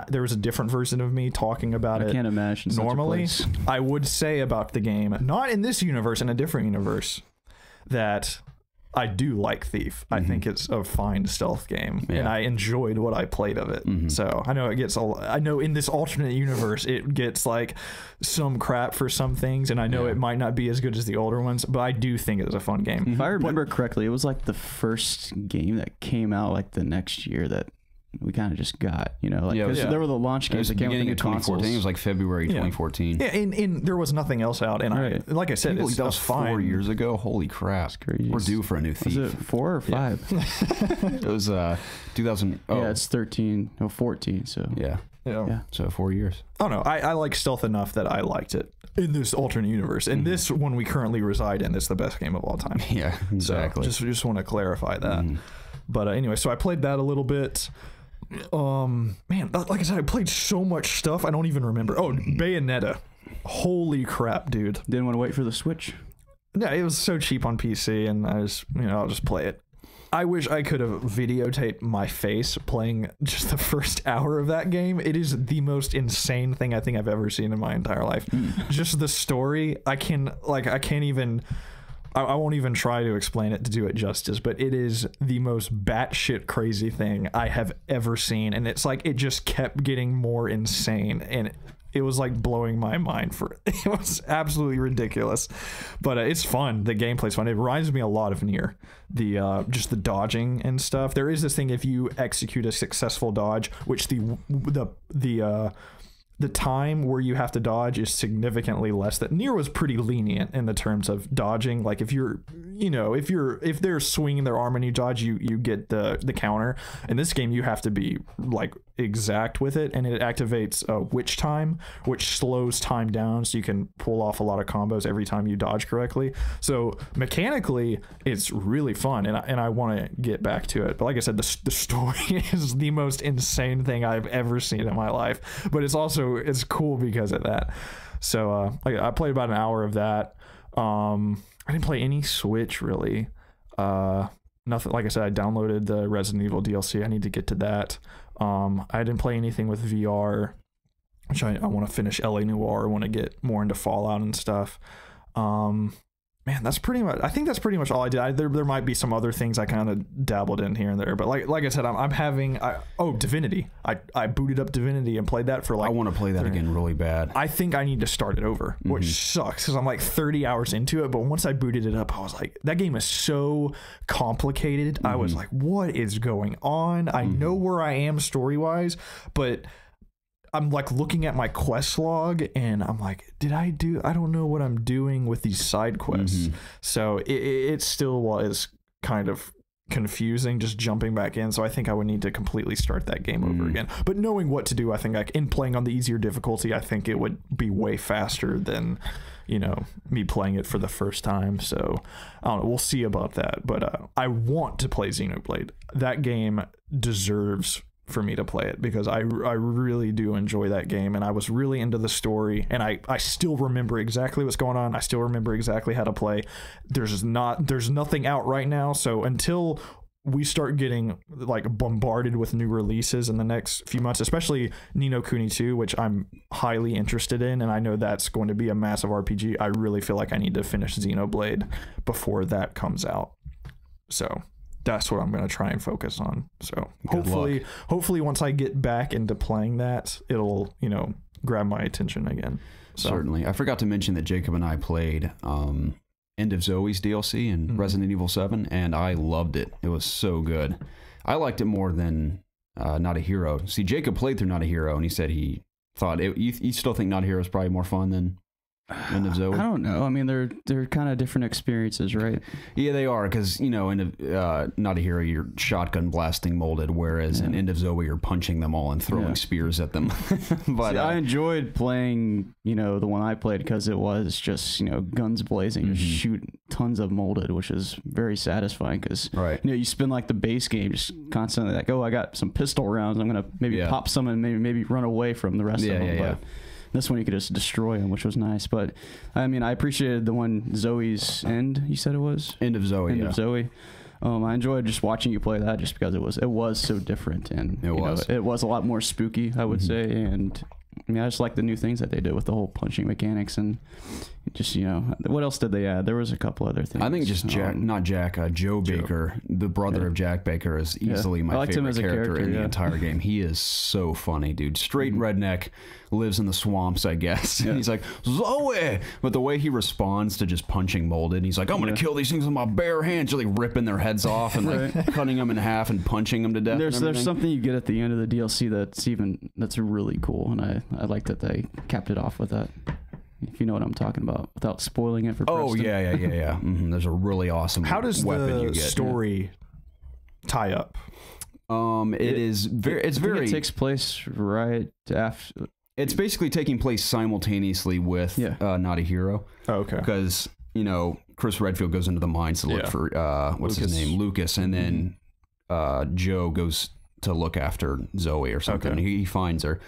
there was a different version of me talking about it. I can't imagine. Normally, I would say about the game, not in this universe, in a different universe, that I do like Thief. I think it's a fine stealth game, and I enjoyed what I played of it. So I know I know in this alternate universe it gets like some crap for some things, and I know it might not be as good as the older ones, but I do think it's a fun game. If I remember correctly, it was like the first game that came out like the next year that we kind of just got, you know, like there were the launch games that came out in 2014. It was like February 2014. Yeah, and there was nothing else out, and like I said, that was fine. 4 years ago. Holy crap! That's crazy. We're due for a new Thief. Was it 4 or 5? It was 2000. Yeah, it's 13. No, 14. So yeah. So 4 years. Oh no, I like stealth enough that I liked it in this alternate universe, and this one we currently reside in is the best game of all time. Yeah, exactly. So just want to clarify that. But anyway, so I played that a little bit. Man, like I said, I played so much stuff I don't even remember. Oh, Bayonetta. Holy crap, dude. Didn't want to wait for the Switch. Yeah, it was so cheap on PC, and I'll just play it. I wish I could have videotaped my face playing just the first hour of that game. It is the most insane thing I think I've ever seen in my entire life. Just the story, I won't even try to explain it to do it justice, but it is the most batshit crazy thing I have ever seen. And it's like, it just kept getting more insane. And it was like blowing my mind it was absolutely ridiculous, but it's fun. The gameplay's fun. It reminds me a lot of Nier, just the dodging and stuff. There is this thing, if you execute a successful dodge, which the time where you have to dodge is significantly less. That Nier was pretty lenient in the terms of dodging. Like if they're swinging their arm and you dodge, you get the counter. In this game, you have to be like exact with it, and it activates witch time, which slows time down, so you can pull off a lot of combos every time you dodge correctly. So mechanically, it's really fun, and I want to get back to it. But like I said, the story is the most insane thing I've ever seen in my life. But it's cool because of that. So I played about an hour of that. I didn't play any Switch really. Nothing. Like I said, I downloaded the Resident Evil DLC. I need to get to that. I didn't play anything with VR, which I want to finish LA Noire. I want to get more into Fallout and stuff. Man, that's pretty much. I think that's pretty much all I did. There might be some other things I kind of dabbled in here and there, but like I said, I'm having. Divinity. I booted up Divinity and played that for like. I want to play that again really bad. I think I need to start it over, which sucks because I'm like 30 hours into it. But once I booted it up, I was like, that game is so complicated. I was like, what is going on? I know where I am story wise, but I'm like looking at my quest log and I'm like, I don't know what I'm doing with these side quests. So it still is kind of confusing just jumping back in. So I think I would need to completely start that game over again. But knowing what to do, I think in playing on the easier difficulty, I think it would be way faster than, me playing it for the first time. So I don't know. We'll see about that. But I want to play Xenoblade. That game deserves for me to play it because I really do enjoy that game, and I was really into the story, and I still remember exactly what's going on. I still remember exactly how to play. There's nothing out right now, so until we start getting like bombarded with new releases in the next few months, especially Ni no Kuni 2, which I'm highly interested in, and I know that's going to be a massive RPG. I really feel like I need to finish Xenoblade before that comes out. So that's what I'm going to try and focus on. So hopefully once I get back into playing that, it'll, grab my attention again. So. Certainly. I forgot to mention that Jacob and I played End of Zoe's DLC in Resident Evil 7, and I loved it. It was so good. I liked it more than Not a Hero. See, Jacob played through Not a Hero, and he said he thought you still think Not a Hero is probably more fun than End of Zoe? I don't know. I mean, they're kind of different experiences, right? Yeah, they are, because in Not a Hero, you're shotgun blasting molded, whereas in End of Zoe, you're punching them all and throwing spears at them. But see, I enjoyed playing, the one I played because it was just guns blazing, just shoot tons of molded, which is very satisfying because you spend like the base game just constantly like, oh, I got some pistol rounds, I'm gonna maybe pop some and maybe run away from the rest of them. But this one you could just destroy them, which was nice. But I mean, I appreciated the one Zoe's End. You said it was End of Zoe. End of Zoe. I enjoyed just watching you play that, just because it was so different, and it was a lot more spooky, I would say. And I mean, I just like the new things that they did with the whole punching mechanics, and just what else did they add? There was a couple other things. I think just Joe Baker, the brother of Jack Baker, is easily my favorite character in the entire game. He is so funny, dude. Straight redneck, lives in the swamps, I guess. And he's like, Zoe! But the way he responds to just punching molded, he's like, I'm going to kill these things with my bare hands. You're like ripping their heads off and like cutting them in half and punching them to death. There's something you get at the end of the DLC that's really cool, and I like that they capped it off with that. If you know what I'm talking about, without spoiling it for Preston. Yeah. There's a really awesome How does weapon the you get. Story tie up? It takes place right after. It's basically taking place simultaneously with Not a Hero. Oh, okay. Because, Chris Redfield goes into the mines to look for, what's his name? Lucas. And then Joe goes to look after Zoe or something. Okay. He finds her.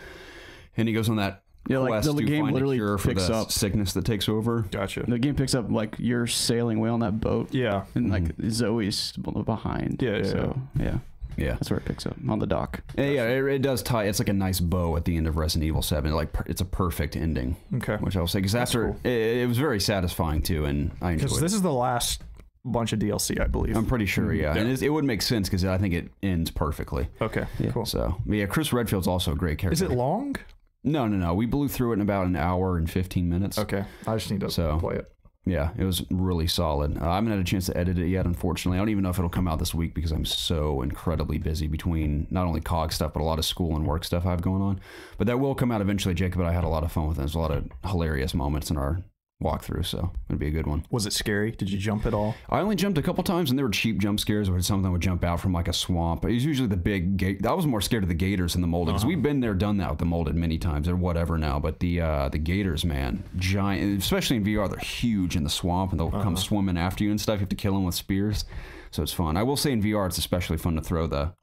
And he goes on that Yeah, like quest the to game find literally a cure for picks the up. sickness that takes over. Gotcha. The game picks up like you're sailing away on that boat. Yeah. And like Zoe's behind. Yeah, So yeah. Yeah. That's where it picks up on the dock. Yeah, it does tie. It's like a nice bow at the end of Resident Evil 7. Like it's a perfect ending. Okay. Which I will say, because after cool. it was very satisfying too, and I enjoyed Because it. this is the last bunch of DLC, I believe. I'm pretty sure, yeah. And it would make sense because I think it ends perfectly. Okay. Yeah. Cool. So, but yeah, Chris Redfield's also a great character. Is it long? No. We blew through it in about an hour and 15 minutes. Okay. I just need to play it. Yeah, it was really solid. I haven't had a chance to edit it yet, unfortunately. I don't even know if it'll come out this week because I'm so incredibly busy between not only COG stuff, but a lot of school and work stuff I have going on. But that will come out eventually. Jacob and I had a lot of fun with it. There's a lot of hilarious moments in our walkthrough, so it'd be a good one. Was it scary? Did you jump at all? I only jumped a couple times, and they were cheap jump scares where something would jump out from like a swamp. It was usually the big gate. I was more scared of the gators than the molded, because we've been there, done that with the molded many times or whatever now. But the gators, man, giant, especially in VR, they're huge in the swamp, and they'll come swimming after you and stuff. You have to kill them with spears, so it's fun. I will say in VR, it's especially fun to throw the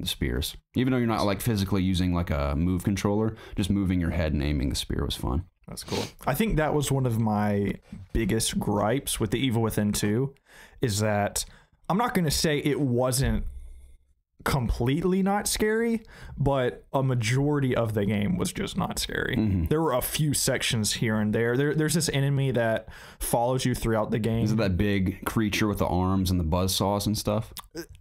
spears, even though you're not like physically using like a move controller. Just moving your head and aiming the spear was fun. That's cool. I think that was one of my biggest gripes with the Evil Within 2 is that I'm not going to say it wasn't completely not scary, but a majority of the game was just not scary. There were a few sections here and there. There's this enemy that follows you throughout the game. Is it that big creature with the arms and the buzzsaws and stuff?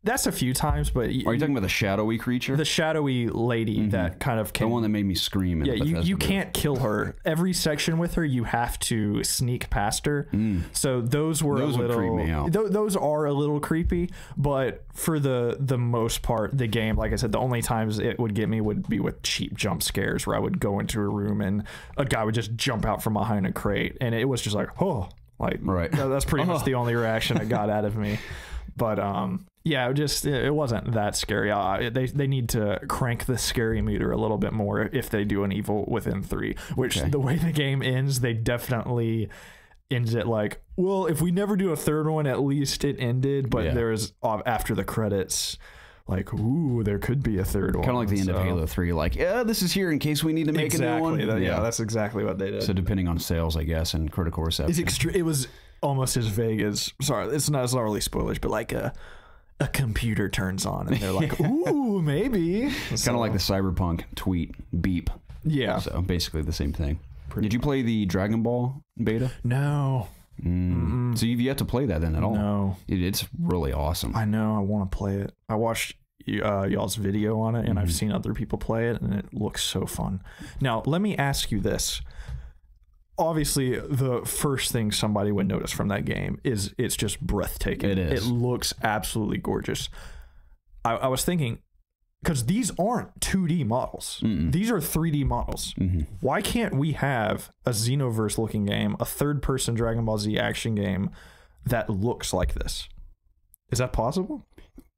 That's a few times, but... Are you talking about the shadowy creature? The shadowy lady that kind of came... The one that made me scream. Yeah, you can't kill her. Every section with her, you have to sneak past her. So those were a little... would creep me out. Those are a little creepy, but for the most part, the game, like I said, the only times it would get me would be with cheap jump scares where I would go into a room and a guy would just jump out from behind a crate, and it was just like, oh, like right. That's pretty much the only reaction it got out of me. But yeah, it wasn't that scary. They need to crank the scary meter a little bit more if they do an Evil Within 3, which the way the game ends, they definitely ends it like, well, if we never do a third one, at least it ended. But there's after the credits, like, ooh, there could be a third one. Kind of like the end of Halo 3, like, yeah, this is here in case we need to make a new one. Yeah, that's exactly what they did. So depending on sales, I guess, and critical reception. It was almost as vague as, sorry, it's not really spoilers, but like a computer turns on and they're like, ooh, maybe. It's kind of like the Cyberpunk tweet beep. Yeah. So basically the same thing. Did you play the Dragon Ball beta? No. So you've yet to play that then at all? No. It's really awesome. I know. I want to play it. I watched y'all's video on it, and I've seen other people play it, and it looks so fun. Now, let me ask you this. Obviously, the first thing somebody would notice from that game is it's just breathtaking. It is. It looks absolutely gorgeous. I was thinking, because these aren't 2D models. These are 3D models. Why can't we have a Xenoverse looking game, a third-person Dragon Ball Z action game that looks like this? Is that possible?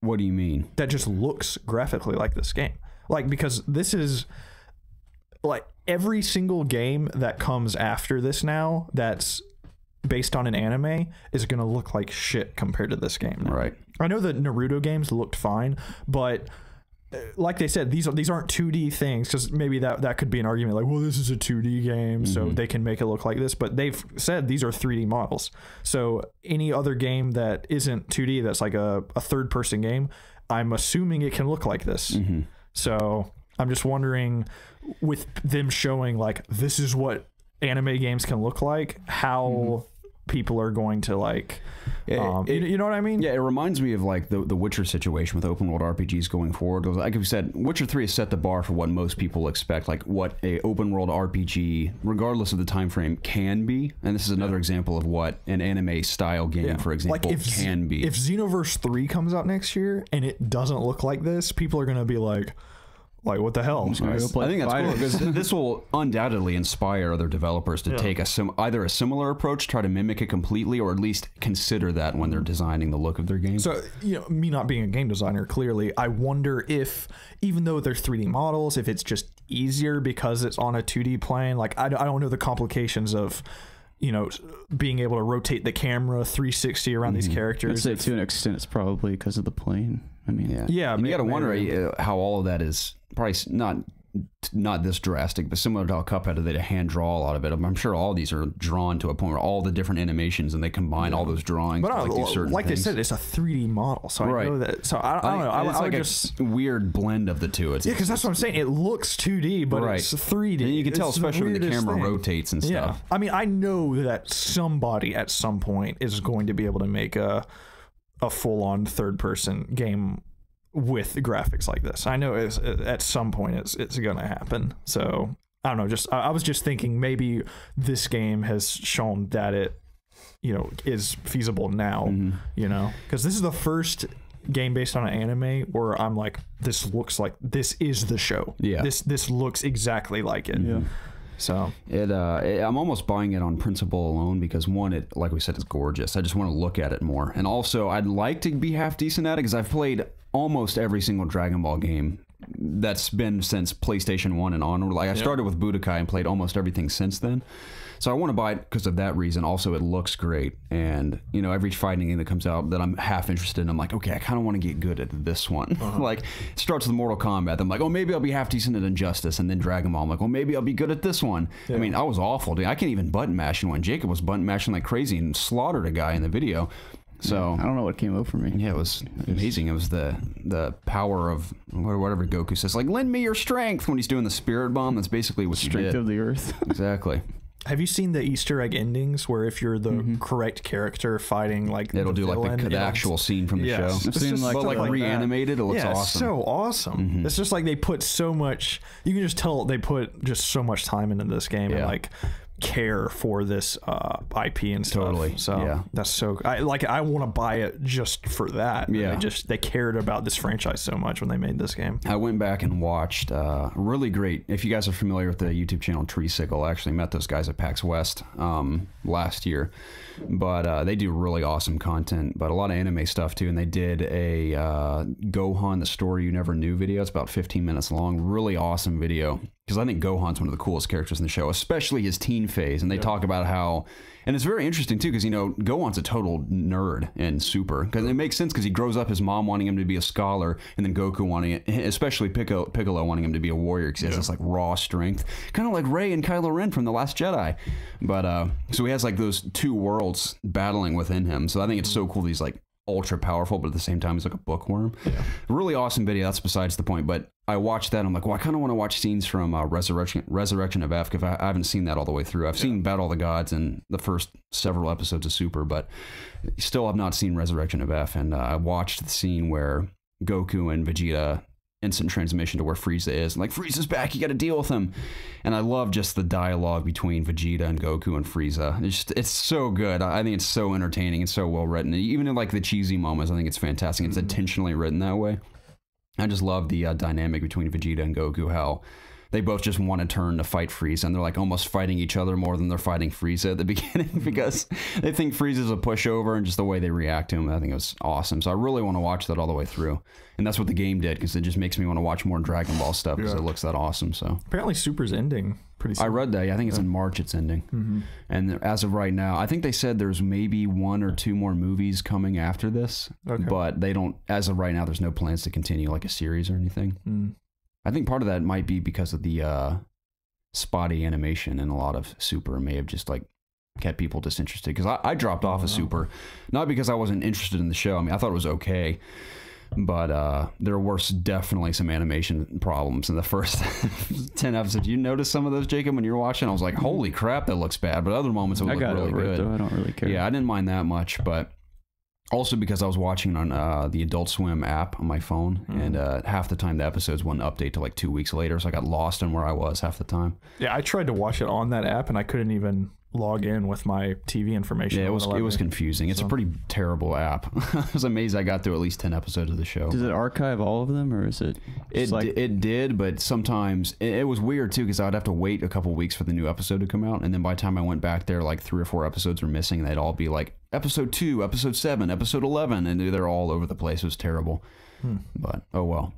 What do you mean? That just looks graphically like this game. Like, because this is... like, every single game that comes after this now that's based on an anime is going to look like shit compared to this game now. Right. I know the Naruto games looked fine, but... like they said, these aren't 2D things, because maybe that could be an argument like, well, this is a 2D game, so they can make it look like this, but they've said these are 3D models. So any other game that isn't 2D, that's like a third person game, I'm assuming it can look like this. So I'm just wondering, with them showing like this is what anime games can look like, how people are going to like you know what I mean? Yeah, it reminds me of like the Witcher situation with open world RPGs going forward. Like you said, Witcher 3 has set the bar for what most people expect, like what a open world RPG, regardless of the time frame, can be. And this is another example of what an anime style game, for example, like can be. If Xenoverse 3 comes out next year and it doesn't look like this, people are going to be like, what the hell? I think that's cool, because this will undoubtedly inspire other developers to take either a similar approach, try to mimic it completely, or at least consider that when they're designing the look of their game. So, me not being a game designer, clearly, I wonder if, even though they're 3D models, if it's just easier because it's on a 2D plane. Like, I don't know the complications of, being able to rotate the camera 360 around these characters. I'd say to an extent it's probably because of the plane. I mean, you got to wonder how all of that is probably not not this drastic, but similar to how Cuphead, they hand draw a lot of it. I'm sure all these are drawn to a point where all the different animations and they combine all those drawings. But to, do certain like things. they said, it's a 3D model, so I know that. So I don't know. It's I like would just a weird blend of the two. Yeah, because that's what I'm saying. It looks 2D, but it's 3D. And you can tell, it's especially when the camera rotates and stuff. Yeah. I mean, I know that somebody at some point is going to be able to make a full-on third-person game with graphics like this. I know at some point it's going to happen. So I don't know. I was just thinking maybe this game has shown that it, is feasible now. Because this is the first game based on an anime where I'm like, this is the show. Yeah. This looks exactly like it. Yeah. So I'm almost buying it on principle alone because one, it, like we said, it's gorgeous. I just want to look at it more, and also I'd like to be half decent at it because I've played almost every single Dragon Ball game that's been since PlayStation 1 and onward. Like I started with Budokai and played almost everything since then. So I want to buy it because of that reason. Also, it looks great, and every fighting game that comes out that I'm half interested in, I'm like, okay, I kind of want to get good at this one. Like it starts with Mortal Kombat. I'm like, oh, maybe I'll be half decent at Injustice, and then Dragon Ball. I'm like, well, maybe I'll be good at this one. I mean, I was awful, dude. I can't even button mash in one. Jacob was button mashing like crazy and slaughtered a guy in the video. So I don't know what came up for me. Yeah, it was amazing. It was the power of whatever Goku says, like, lend me your strength when he's doing the spirit bomb. That's basically what Strength of the earth. Exactly. Have you seen the Easter egg endings where if you're the correct character fighting it'll do villain, like the actual scene from the show. I've seen like reanimated. It looks awesome. It's so awesome. It's just like they put so much. You can just tell they put just so much time into this game and like care for this IP and stuff. Totally. So that's so. I want to buy it just for that. Yeah. They cared about this franchise so much when they made this game. I went back and watched really great. If you guys are familiar with the YouTube channel Treesicle, I actually met those guys at PAX West last year. But they do really awesome content, but a lot of anime stuff too. And they did a Gohan, the Story You Never Knew video. It's about 15 minutes long. Really awesome video. Because I think Gohan's one of the coolest characters in the show, especially his teen phase. And they talk about how, and it's very interesting too, because Gohan's a total nerd in Super. Because it makes sense because he grows up his mom wanting him to be a scholar, and then Goku wanting it, especially Piccolo wanting him to be a warrior because he has this like raw strength, kind of like Rey and Kylo Ren from The Last Jedi. But so he has like those two worlds battling within him. So I think it's so cool that he's like ultra powerful, but at the same time he's like a bookworm. Really awesome video. That's besides the point. But I watched that. I'm like, well, I kind of want to watch scenes from Resurrection of F because I haven't seen that all the way through. I've seen Battle of the Gods and the first several episodes of Super, but still have not seen Resurrection of F. And I watched the scene where Goku and Vegeta instant transmission to where Frieza is. I'm like, Frieza's back. You got to deal with him. And I love just the dialogue between Vegeta and Goku and Frieza. It's so good. I think it's so entertaining. It's so well written. And even in like the cheesy moments, I think it's fantastic. It's intentionally written that way. I just love the dynamic between Vegeta and Goku, how they both just want to turn to fight Frieza, and they're like almost fighting each other more than they're fighting Frieza at the beginning because they think Frieza's a pushover, and just the way they react to him, I think it was awesome. So I really want to watch that all the way through, and that's what the game did because it just makes me want to watch more Dragon Ball stuff because it looks that awesome. So apparently Super's ending pretty soon. I read that. I think it's in March it's ending. And as of right now, I think they said there's maybe 1 or 2 more movies coming after this, but they don't, as of right now, there's no plans to continue like a series or anything. I think part of that might be because of the spotty animation, and a lot of Super may have just like kept people disinterested because I dropped off of Super, not because I wasn't interested in the show. I mean, I thought it was okay, but there were definitely some animation problems in the first 10 episodes. You notice some of those, Jacob, when you were watching? I was like, holy crap, that looks bad. But other moments it looked really good. Though. I don't really care. Yeah, I didn't mind that much, but also because I was watching on the Adult Swim app on my phone, and half the time the episodes wouldn't update till like 2 weeks later, so I got lost in where I was half the time. Yeah, I tried to watch it on that app, and I couldn't even log in with my TV information. Yeah, it was confusing. It's a pretty terrible app. I was amazed I got through at least 10 episodes of the show. Does it archive all of them, or is it? It did, but sometimes it was weird too because I'd have to wait a couple weeks for the new episode to come out, and then by the time I went back there, like 3 or 4 episodes were missing. And they'd all be like episode 2, episode 7, episode 11, and they're all over the place. It was terrible. But oh well.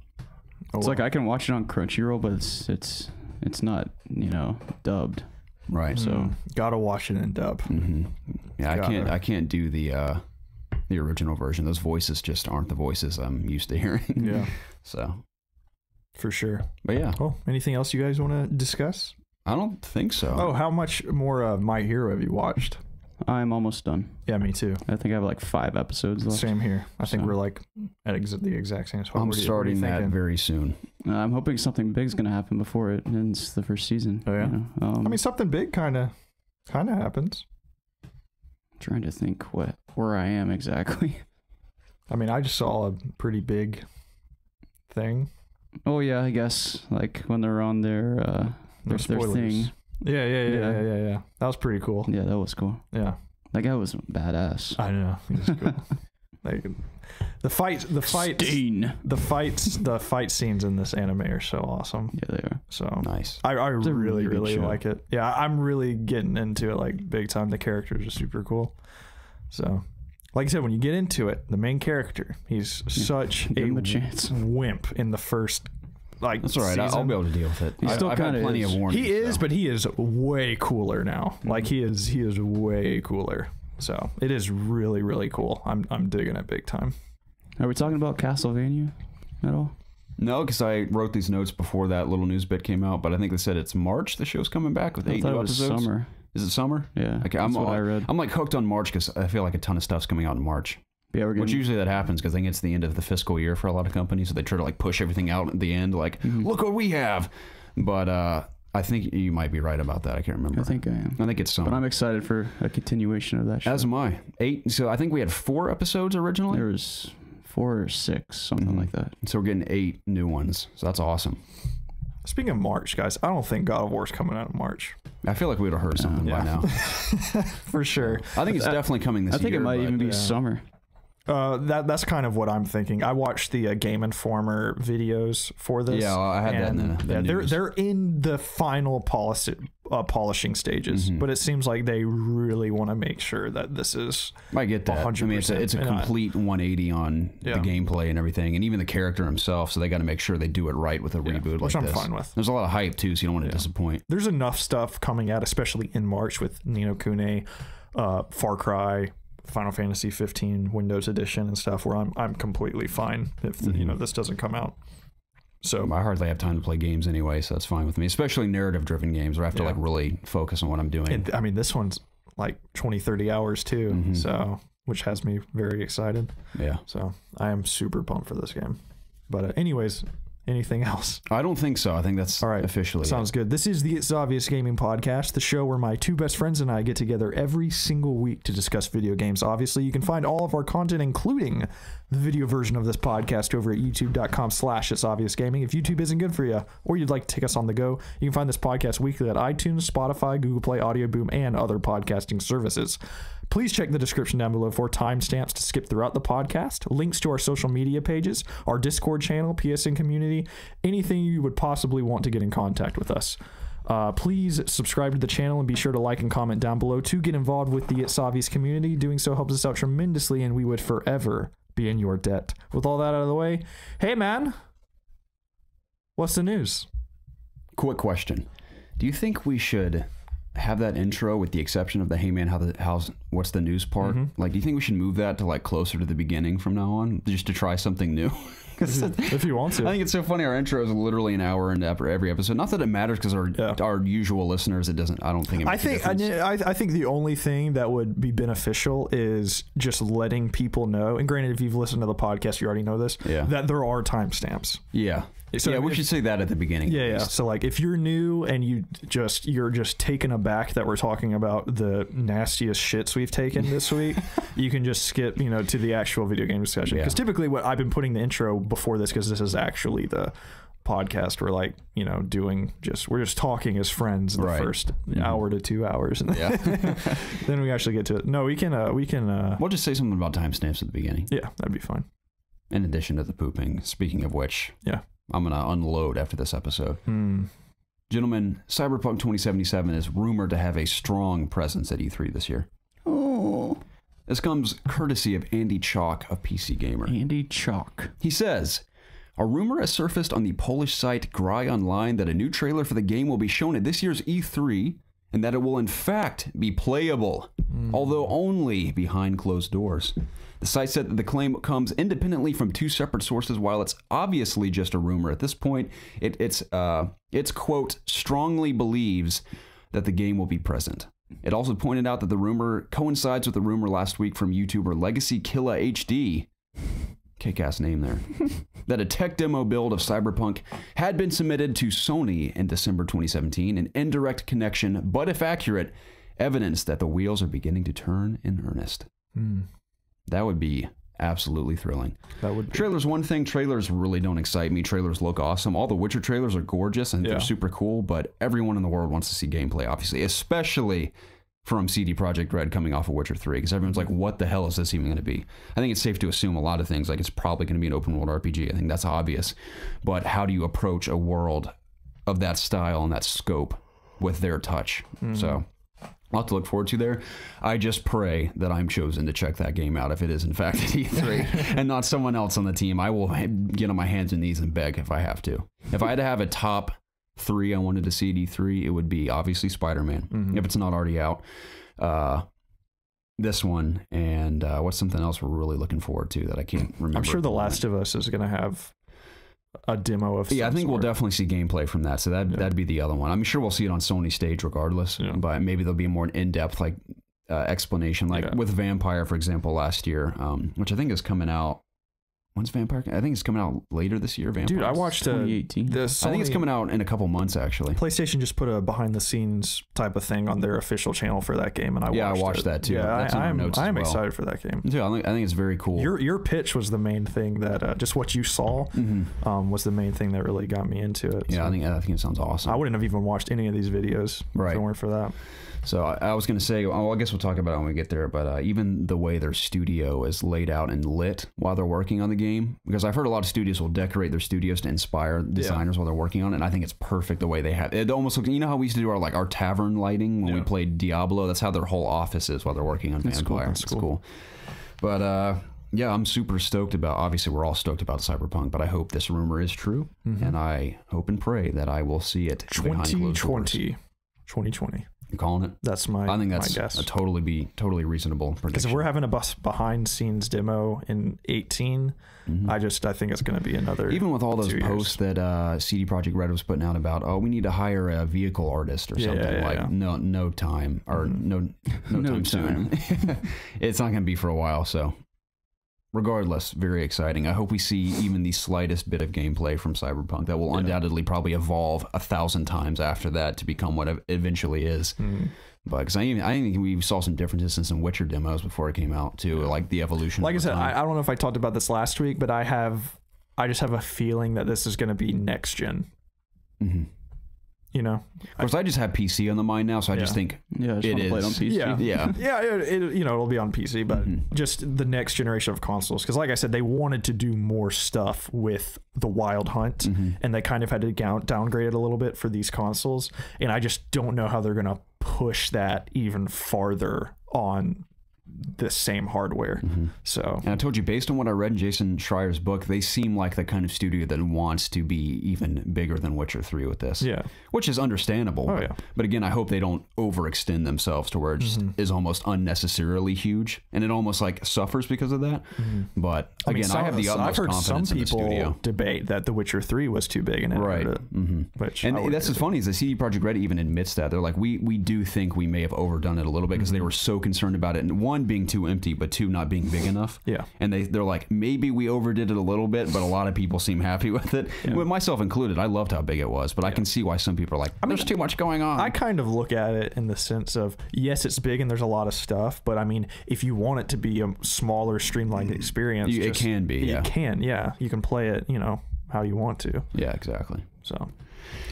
It's like I can watch it on Crunchyroll, but it's not dubbed. Right. So gotta watch it in dub. Yeah, I can't do the original version. Those voices just aren't the voices I'm used to hearing. Yeah. So For sure. But yeah. Well, anything else you guys want to discuss? I don't think so. Oh, how much more of My Hero have you watched? I'm almost done. Yeah, me too. I think I have like 5 episodes left. Same here. I think we're like at the exact same spot. I'm starting that very soon. I'm hoping something big's going to happen before it ends the first season. Oh, yeah? You know? I mean, something big kind of happens. Trying to think where I am exactly. I mean, I just saw a pretty big thing. Oh, yeah, I guess. Like when they're on their thing. Yeah. That was pretty cool. Yeah, that was cool. Yeah. That guy was badass. I know. He was cool. Like, the fight scenes in this anime are so awesome. Yeah, they are. So nice. I really like it. Yeah, I'm really getting into it like big time. The characters are super cool. So, like I said, when you get into it, the main character, he's such a chance. Wimp in the first. Like, that's all right. I'll be able to deal with it. I've had plenty of warnings. He is, but he is way cooler now. Like he is way cooler. So it is really, really cool. I'm digging it big time. Are we talking about Castlevania at all? No, because I wrote these notes before that little news bit came out, but I think they said it's March. The show's coming back with 8 new episodes. Summer. Is it summer? Yeah. Okay, that's what I read. I'm like hooked on March because I feel like a ton of stuff's coming out in March. Yeah, which usually that happens because I think it's the end of the fiscal year for a lot of companies, so they try to like push everything out at the end, like look what we have. But I think you might be right about that. I can't remember. I think I am. I think it's summer. But I'm excited for a continuation of that show. As am I. 8. So I think we had 4 episodes originally. There was 4 or 6, something like that. So we're getting 8 new ones. So that's awesome. Speaking of March, guys, I don't think God of War's coming out in March. I feel like we would have heard something by now. For sure. I think it's definitely coming this year. I think it might even be summer. That's kind of what I'm thinking. I watched the Game Informer videos for this. Yeah, I had that in the news. They're in the final polishing stages, but it seems like they really want to make sure that this is. I get that. 100%. I mean, it's a complete 180 on the gameplay and everything, and even the character himself. So they got to make sure they do it right with a reboot like this. Which I'm fine with. There's a lot of hype too, so you don't want to disappoint. There's enough stuff coming out, especially in March with Ni no Kuni, Far Cry, Final Fantasy 15 Windows Edition and stuff, where I'm completely fine if this doesn't come out. So I hardly have time to play games anyway, so that's fine with me, especially narrative driven games where I have to like really focus on what I'm doing. And, I mean, this one's like 20-30 hours too, so which has me very excited. Yeah. So I am super pumped for this game. But anyways, anything else? I don't think so. I think that's all right. Officially. Sounds good. This is the It's Obvious Gaming Podcast, the show where my 2 best friends and I get together every single week to discuss video games. Obviously, you can find all of our content, including the video version of this podcast, over at youtube.com/ItsObviousGaming. If YouTube isn't good for you, or you'd like to take us on the go, you can find this podcast weekly at iTunes, Spotify, Google Play, Audio Boom, and other podcasting services. Please check the description down below for timestamps to skip throughout the podcast, links to our social media pages, our Discord channel, PSN community, anything you would possibly want to get in contact with us. Please subscribe to the channel and be sure to like and comment down below to get involved with the It's Obvious community. Doing so helps us out tremendously, and we would forever be in your debt. With all that out of the way, hey man, what's the news? Quick question. Do you think we should have that intro with the exception of the hey man, what's the news part? Like, do you think we should move that to like closer to the beginning from now on, just to try something new? If you want to. I think it's so funny. Our intro is literally an hour into every episode. Not that it matters because our usual listeners, it doesn't. I don't think it makes a difference. I think the only thing that would be beneficial is just letting people know. And granted, if you've listened to the podcast, you already know this. That there are timestamps. Yeah. So we should say that at the beginning. Yeah. So like, if you're new and you're just taken aback that we're talking about the nastiest shits we've taken this week, you can just skip, to the actual video game discussion. Because typically, what I've been putting the intro before this, because this is actually the podcast we're like, we're just talking as friends in the first hour to 2 hours, and then we actually get to it. No, we can. We'll just say something about timestamps at the beginning. Yeah, that'd be fine. In addition to the pooping. Speaking of which, I'm going to unload after this episode. Gentlemen, Cyberpunk 2077 is rumored to have a strong presence at E3 this year. Oh. This comes courtesy of Andy Chalk of PC Gamer. Andy Chalk. He says, a rumor has surfaced on the Polish site Gry Online that a new trailer for the game will be shown at this year's E3 and that it will in fact be playable. although only behind closed doors. The site said that the claim comes independently from 2 separate sources. While it's obviously just a rumor at this point, it's quote, strongly believes that the game will be present. It also pointed out that the rumor coincides with the rumor last week from YouTuber Legacy Killa HD, kick-ass name there, that a tech demo build of Cyberpunk had been submitted to Sony in December 2017, an indirect connection, but if accurate, evidence that the wheels are beginning to turn in earnest. That would be absolutely thrilling. That would be. Trailers, one thing, trailers really don't excite me. Trailers look awesome. All the Witcher trailers are gorgeous and they're super cool, but everyone in the world wants to see gameplay, obviously, especially from CD Projekt Red coming off of Witcher 3, because everyone's like, what the hell is this even going to be? I think it's safe to assume a lot of things, like it's probably going to be an open world RPG. I think that's obvious. But how do you approach a world of that style and that scope with their touch? So a lot to look forward to there. I just pray that I'm chosen to check that game out if it is in fact at E3 and not someone else on the team. I will get on my hands and knees and beg if I have to. If I had to have a top 3 I wanted to see at E3, it would be obviously Spider-Man, if it's not already out. This one, and what's something else we're really looking forward to that I can't remember. I'm sure The Last of Us is going to have a demo of I think we'll definitely see gameplay from that, so that'd be the other one. I'm sure we'll see it on Sony stage regardless, but maybe there'll be a more in-depth like explanation, like with Vampire, for example, last year, which I think is coming out. When's Vampire? I think it's coming out later this year. Vampire. Dude, I watched 2018. I think it's coming out in a couple months, actually. PlayStation just put a behind-the-scenes type of thing on their official channel for that game, and I watched that too. Yeah, I'm excited for that game. Yeah, I think it's very cool. Your pitch was the main thing that just what you saw was the main thing that really got me into it. Yeah, so. I think it sounds awesome. I wouldn't have even watched any of these videos if it weren't for that. So I was going to say, well, I guess we'll talk about it when we get there, but even the way their studio is laid out and lit while they're working on the game, because I've heard a lot of studios will decorate their studios to inspire designers while they're working on it, and I think it's perfect the way they have it. It almost looks, you know how we used to do our tavern lighting when we played Diablo? That's how their whole office is while they're working on Vampire. That's cool. But yeah, I'm super stoked about, obviously we're all stoked about Cyberpunk, but I hope this rumor is true, and I hope and pray that I will see it 2020. I'm calling it. That's my I think that's my guess. A totally reasonable prediction. Because if we're having a behind scenes demo in 18, I think it's going to be another. Even with all those posts that CD Projekt Red was putting out about, we need to hire a vehicle artist or something no time or no time soon. It's not going to be for a while. So regardless, very exciting. I hope we see even the slightest bit of gameplay from Cyberpunk that will undoubtedly probably evolve 1,000 times after that to become what it eventually is. But because I think we saw some differences in some Witcher demos before it came out too, like the evolution. Like I said, I don't know if I talked about this last week, but I just have a feeling that this is going to be next gen. You know, of course, I just have PC on the mind now, so I just think it is. Play it on PC. It'll be on PC, but just the next generation of consoles. Because, like I said, they wanted to do more stuff with the Wild Hunt, and they kind of had to downgrade it a little bit for these consoles. And I just don't know how they're going to push that even farther on the same hardware. So, and I told you, based on what I read in Jason Schreier's book, they seem like the kind of studio that wants to be even bigger than Witcher 3 with this. Yeah, which is understandable. But again, I hope they don't overextend themselves to where it just is almost unnecessarily huge, and it almost like suffers because of that. But again, I have the utmost confidence in the studio. I've heard some people debate that The Witcher 3 was too big, and which and that's what's funny is the CD Projekt Red even admits that. They're like, we do think we may have overdone it a little bit because they were so concerned about it, and one, being too empty, but two, not being big enough. And they're like, maybe we overdid it a little bit, but a lot of people seem happy with it, with myself included. I loved how big it was, but I can see why some people are like, there's too much going on. I kind of look at it in the sense of, yes, it's big and there's a lot of stuff, but I mean, if you want it to be a smaller, streamlined experience, it can be. It can, you can play it, how you want to. Yeah, exactly. So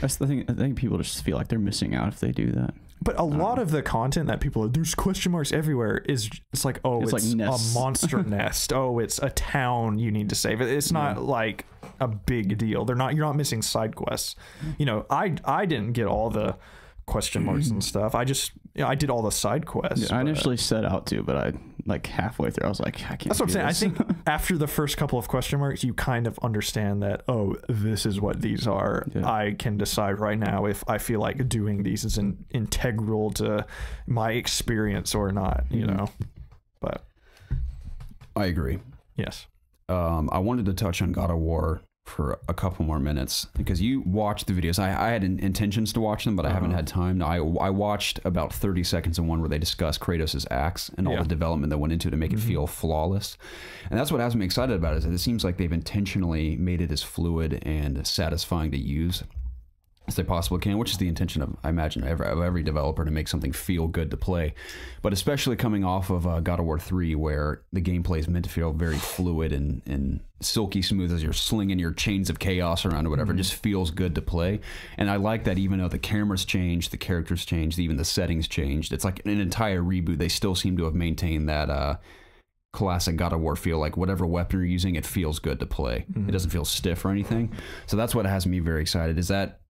that's the thing. I think people just feel like they're missing out if they do that. But a lot of the content that people are, there's question marks everywhere, it's like, it's like a monster nest. Oh, it's a town you need to save. It's not like a big deal. You're not missing side quests. I didn't get all the question marks and stuff. I did all the side quests. I initially set out to, but like halfway through, I was like, I can't. That's what I'm saying. this. I think after the first couple of question marks, you kind of understand that, oh, this is what these are. Yeah. I can decide right now if I feel like doing these is integral to my experience or not, you know. But I agree. yes. I wanted to touch on God of War for a couple more minutes because you watched the videos. I had intentions to watch them, but I haven't had time. I watched about 30 seconds of one where they discuss Kratos' axe and all the development that went into it to make it feel flawless. And that's what has me excited about it, is that it seems like they've intentionally made it as fluid and satisfying to use as they possibly can, which is the intention of, I imagine, of every developer, to make something feel good to play. But especially coming off of God of War 3, where the gameplay is meant to feel very fluid and silky smooth as you're slinging your chains of chaos around or whatever. It just feels good to play. And I like that even though the cameras changed, the characters changed, even the settings changed, it's like an entire reboot. They still seem to have maintained that classic God of War feel. Like whatever weapon you're using, it feels good to play. It doesn't feel stiff or anything. So that's what has me very excited, is that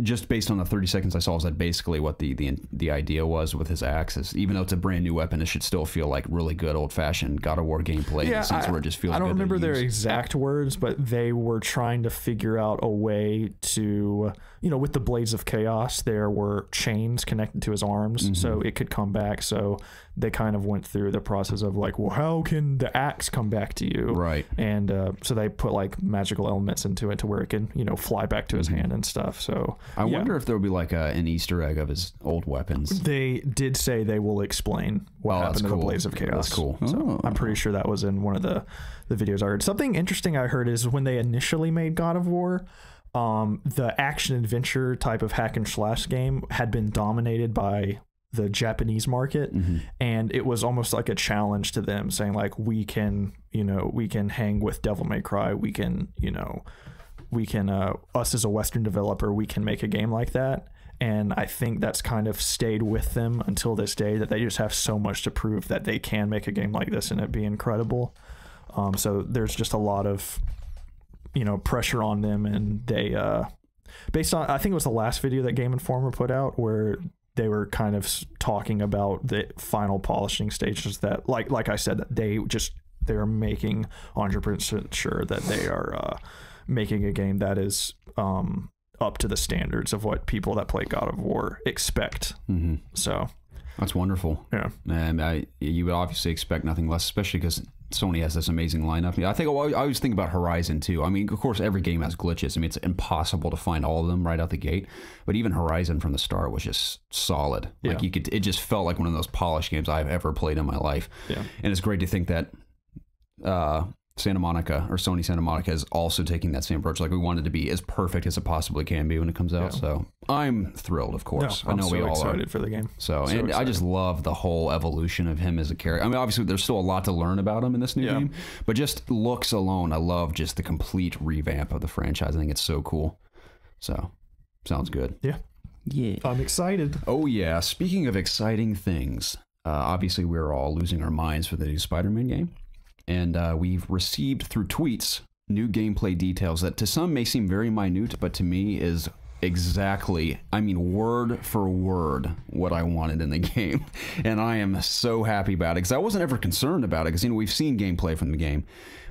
just based on the 30 seconds I saw, is that basically what the idea was with his axe. Is even though it's a brand new weapon, it should still feel like really good old fashioned God of War gameplay. In the sense where it just feels good. I don't remember their use. exact words, but they were trying to figure out a way to, you know, with the Blades of Chaos, there were chains connected to his arms, so it could come back. So they kind of went through the process of like, well, how can the axe come back to you? Right. And so they put like magical elements into it to where it can, you know, fly back to his hand and stuff. So I wonder if there would be like an Easter egg of his old weapons. they did say they will explain what happened to the Blades of Chaos. That's cool. So I'm pretty sure that was in one of the videos I heard. Something interesting I heard is when they initially made God of War, the action adventure type of hack and slash game had been dominated by the Japanese market, and it was almost like a challenge to them, saying like, we can hang with Devil May Cry, we can us as a Western developer, we can make a game like that. And I think that's kind of stayed with them until this day, that they just have so much to prove that they can make a game like this and it be incredible. So there's just a lot of, you know, pressure on them, and they based on, I think it was the last video that Game Informer put out where they were kind of talking about the final polishing stages, that like I said, that they're making 100% sure that they are making a game that is up to the standards of what people that play God of War expect. So that's wonderful. Yeah. And you would obviously expect nothing less, especially because Sony has this amazing lineup. I think I always think about Horizon too. I mean, of course, every game has glitches. I mean, it's impossible to find all of them right out the gate. But even Horizon from the start was just solid. Yeah. Like it just felt like one of those polished games I've ever played in my life. Yeah. And it's great to think that Santa Monica, or Sony Santa Monica, is also taking that same approach. Like, we want it to be as perfect as it possibly can be when it comes out. Yeah. So I'm thrilled, of course. No, I know we all excited are. for the game. So and I just love the whole evolution of him as a character. I mean, obviously, there's still a lot to learn about him in this new game, but just looks alone, I love just the complete revamp of the franchise. I think it's so cool. So, sounds good. Yeah. Yeah. I'm excited. Oh, yeah. Speaking of exciting things, obviously, we're all losing our minds for the new Spider-Man game. And we've received through tweets new gameplay details that to some may seem very minute, but to me is exactly, I mean, word for word what I wanted in the game. And I am so happy about it, because I wasn't ever concerned about it, because, you know, we've seen gameplay from the game.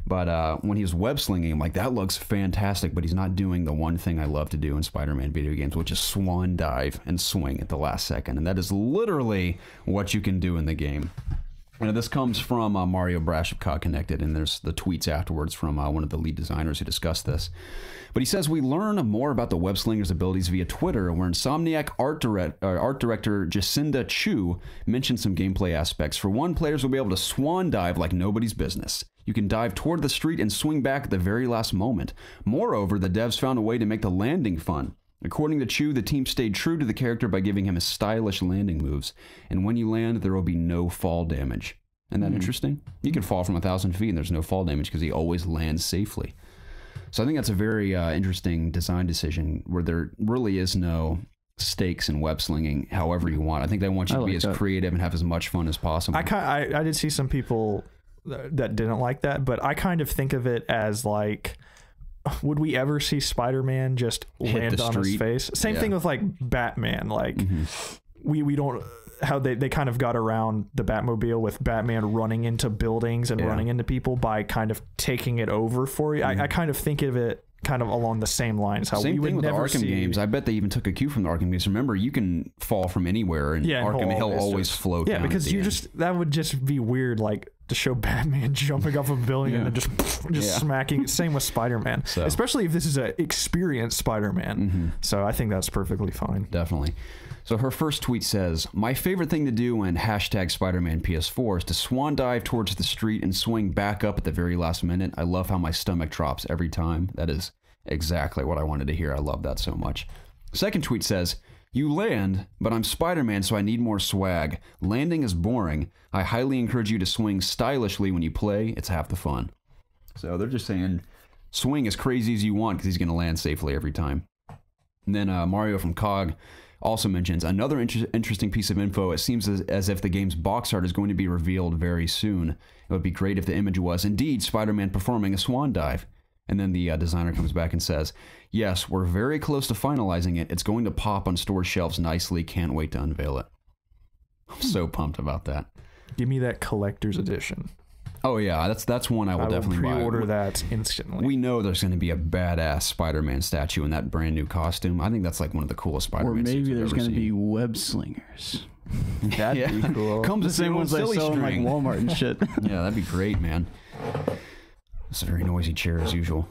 But when he was web slinging, I'm like, that looks fantastic, but he's not doing the one thing I love to do in Spider-Man video games, which is swan dive and swing at the last second. And that is literally what you can do in the game. And this comes from Mario Brash of COD Connected, and there's the tweets afterwards from one of the lead designers who discussed this. But he says, we learn more about the web-slinger's abilities via Twitter, where Insomniac art director Jacinda Chu mentioned some gameplay aspects. For one, players will be able to swan dive like nobody's business. You can dive toward the street and swing back at the very last moment. Moreover, the devs found a way to make the landing fun. According to Chu, the team stayed true to the character by giving him his stylish landing moves. And when you land, there will be no fall damage. Isn't that interesting? You can fall from 1,000 feet and there's no fall damage because he always lands safely. So I think that's a very interesting design decision, where there really is no stakes in web slinging however you want. I think they want you to be as creative and have as much fun as possible. I did see some people that didn't like that, but I kind of think of it as like, would we ever see Spider-Man just land on his face? Same thing with like Batman. Like we don't how they kind of got around the Batmobile with Batman running into buildings and running into people by kind of taking it over for you. I kind of think of it kind of along the same lines. How Same we thing would with the never Arkham games. I bet they even took a cue from the Arkham games. Remember, you can fall from anywhere, and Arkham Hill always float down. Yeah, because you that would just be weird, like to show Batman jumping off a building and then just smacking. Same with Spider-Man, especially if this is a experienced Spider-Man. So I think that's perfectly fine. Definitely. So her first tweet says, "My favorite thing to do when hashtag Spider-Man PS4 is to swan dive towards the street and swing back up at the very last minute. I love how my stomach drops every time." That is exactly what I wanted to hear. I love that so much. Second tweet says, "You land, but I'm Spider-Man, so I need more swag. Landing is boring. I highly encourage you to swing stylishly when you play. It's half the fun." So they're just saying swing as crazy as you want because he's going to land safely every time. And then Mario from COG also mentions another interesting piece of info. It seems as if the game's box art is going to be revealed very soon. It would be great if the image was indeed Spider-Man performing a swan dive. And then the designer comes back and says, "Yes, we're very close to finalizing it. It's going to pop on store shelves nicely. Can't wait to unveil it." I'm so pumped about that. Give me that collector's edition. Oh yeah, that's one I will definitely buy. Pre-order that instantly. We know there's going to be a badass Spider-Man statue in that brand new costume. I think that's like one of the coolest Spider-Man. Or maybe there's going to be web slingers. That'd be cool. Comes the with same ones I sell in like Walmart and shit. Yeah, that'd be great, man. It's a very noisy chair as usual.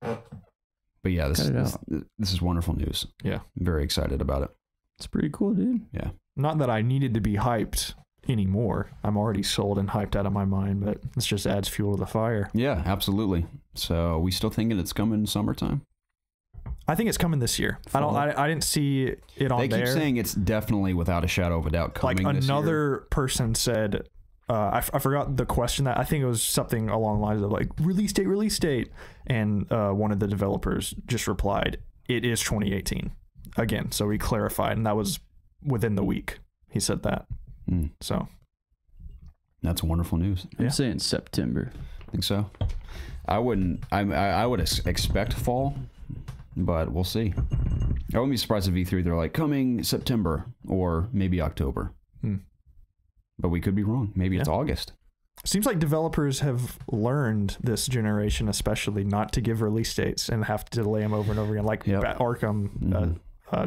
But yeah, this is wonderful news. Yeah, I'm very excited about it. It's pretty cool, dude. Yeah. Not that I needed to be hyped anymore. I'm already sold and hyped out of my mind, but this just adds fuel to the fire. Yeah, absolutely. So we still thinking it's coming summertime? I think it's coming this year. I didn't see it on there. They keep saying it's definitely without a shadow of a doubt coming like this year. Another person said, I forgot the question. That I think it was something along the lines of like release date. And one of the developers just replied, "It is 2018 again." So we clarified, and that was within the week. He said that. So that's wonderful news. I'm saying September. I think so. I would expect fall, but we'll see. I wouldn't be surprised if E3 they're like coming September or maybe October. But we could be wrong. Maybe it's August. Seems like developers have learned this generation, especially, not to give release dates and have to delay them over and over again. Like Arkham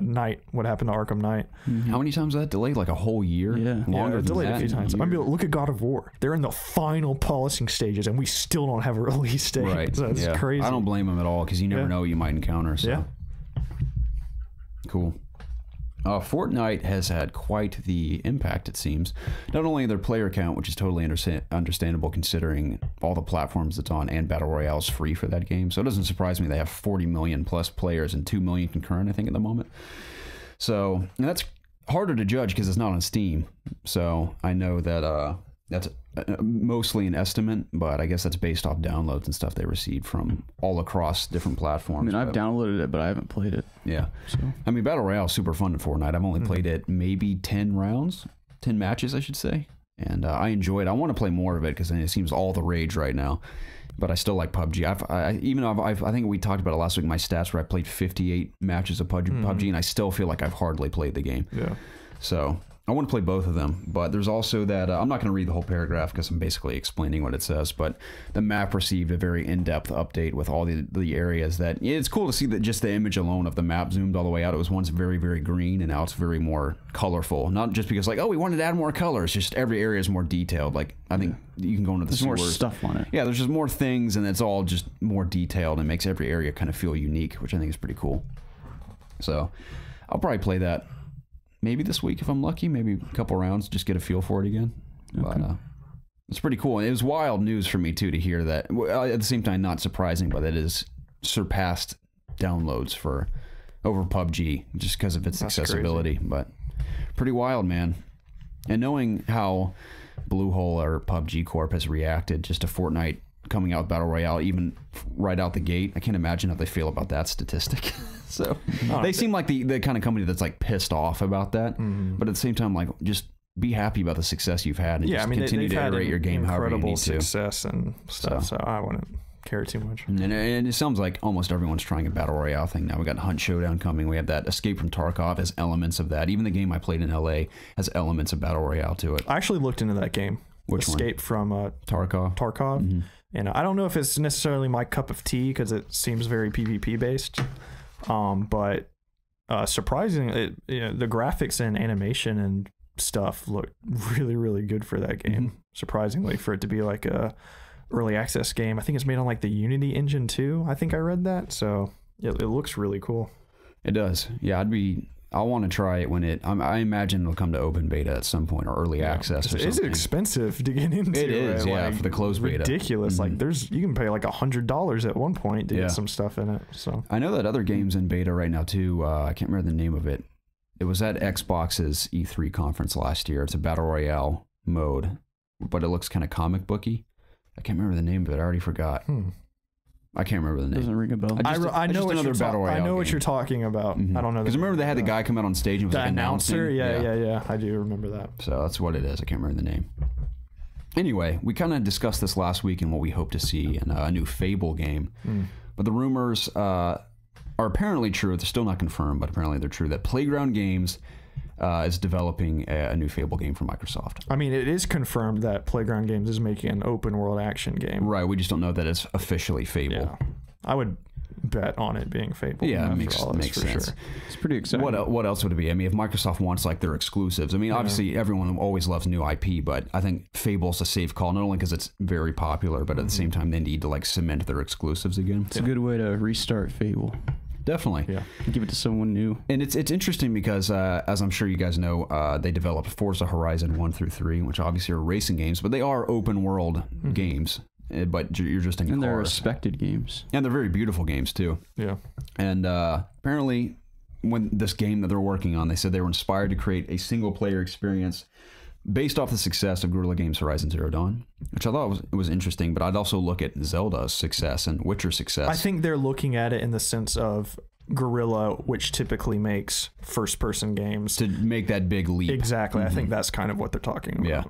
Knight. What happened to Arkham Knight? How many times was that delayed? Like a whole year? Longer than delayed that? A few times. I mean, look at God of War. They're in the final polishing stages, and we still don't have a release date. Right. So it's crazy. I don't blame them at all because you never know what you might encounter. So. Yeah. Cool. Fortnite has had quite the impact, it seems. Not only their player count, which is totally understandable considering all the platforms it's on, and Battle Royale is free for that game. So it doesn't surprise me they have 40 million plus players and 2 million concurrent, I think, at the moment. So that's harder to judge because it's not on Steam. So I know that that's mostly an estimate, but I guess that's based off downloads and stuff they received from all across different platforms. I mean, I've downloaded it, but I haven't played it. Yeah. So I mean, Battle Royale is super fun in Fortnite. I've only played it maybe 10 matches, I should say. And I enjoy it. I want to play more of it because it seems all the rage right now. But I still like PUBG. I think we talked about it last week, my stats where I played 58 matches of PUBG, and I still feel like I've hardly played the game. Yeah. So I want to play both of them, but there's also that I'm not going to read the whole paragraph because I'm basically explaining what it says, but the map received a very in-depth update with all the areas that it's cool to see that just the image alone of the map zoomed all the way out. It was once very, very green, and now it's very more colorful. Not just because like, oh, we wanted to add more colors, just every area is more detailed. Like I think you can go into the there's more stuff on it. Yeah, there's just more things, and it's all just more detailed and makes every area kind of feel unique, which I think is pretty cool. So I'll probably play that maybe this week if I'm lucky, maybe a couple rounds, just get a feel for it again. Okay. But it's pretty cool. And it was wild news for me too to hear that. At the same time, not surprising, but it has surpassed downloads for over PUBG just because of its accessibility. Crazy. But pretty wild, man. And knowing how Bluehole or PUBG Corp has reacted just to Fortnite coming out with Battle Royale, even right out the gate, I can't imagine how they feel about that statistic. So they seem like the kind of company that's like pissed off about that, but at the same time, like just be happy about the success you've had and just continue to iterate your game however you need to. Success and stuff. So I wouldn't care too much. And it sounds like almost everyone's trying a battle royale thing now. We got Hunt Showdown coming. We have that Escape from Tarkov has elements of that. Even the game I played in LA has elements of battle royale to it. I actually looked into that game. Which Escape one? from Tarkov. Tarkov. And I don't know if it's necessarily my cup of tea because it seems very PvP based. But surprisingly, the graphics and animation and stuff look really, really good for that game. Surprisingly, for it to be like a early access game. I think it's made on like the Unity engine too. I think I read that. So it looks really cool. It does. Yeah, I want to try it when I imagine it'll come to open beta at some point or early access or something. It's expensive to get into. It is, yeah, like, for the closed beta. Ridiculous. Like you can pay like $100 at one point to get some stuff in it. So I know that other games in beta right now too. I can't remember the name of it. It was at Xbox's E3 conference last year. It's a battle royale mode, but it looks kind of comic booky. I can't remember the name of it. I already forgot. I can't remember the name. Doesn't ring a bell. I know what you're talking about. I don't know. Because remember they had the guy come out on stage and was the like announcer. announcing? Yeah. I do remember that. So that's what it is. I can't remember the name. Anyway, we kind of discussed this last week and what we hope to see in a new Fable game. But the rumors are apparently true. They're still not confirmed, but apparently they're true that Playground Games is developing a new Fable game for Microsoft. I mean, it is confirmed that Playground Games is making an open world action game. Right. We just don't know that it's officially Fable. Yeah. I would bet on it being Fable. Yeah, it makes sense. Sure. It's pretty exciting. What else would it be? I mean, if Microsoft wants like their exclusives, I mean, obviously everyone always loves new IP, but I think Fable's a safe call, not only because it's very popular, but at the same time they need to like cement their exclusives again. It's a good way to restart Fable. Definitely. Yeah. Give it to someone new. And it's interesting because, as I'm sure you guys know, they developed Forza Horizon 1 through 3, which obviously are racing games, but they are open world games. But you're just in cars. And they're respected games. And they're very beautiful games, too. Yeah. And apparently, when this game that they're working on, they said they were inspired to create a single-player experience based off the success of Guerrilla Games' Horizon Zero Dawn, which I thought was interesting, but I'd also look at Zelda's success and Witcher's success. I think they're looking at it in the sense of Guerrilla, which typically makes first-person games. To make that big leap. Exactly. I think that's kind of what they're talking about. Yeah.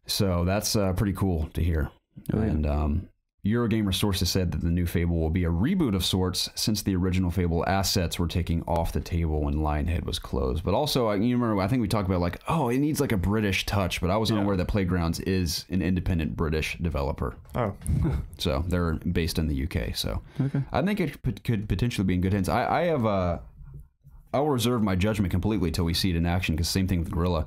So that's pretty cool to hear. Oh, yeah. And Eurogamer sources said that the new Fable will be a reboot of sorts since the original Fable assets were taken off the table when Lionhead was closed. But also, you remember, I think we talked about like, oh, it needs like a British touch, but I was unaware that Playgrounds is an independent British developer. Oh, so they're based in the UK. So I think it could potentially be in good hands. I will reserve my judgment completely till we see it in action, because same thing with Guerrilla.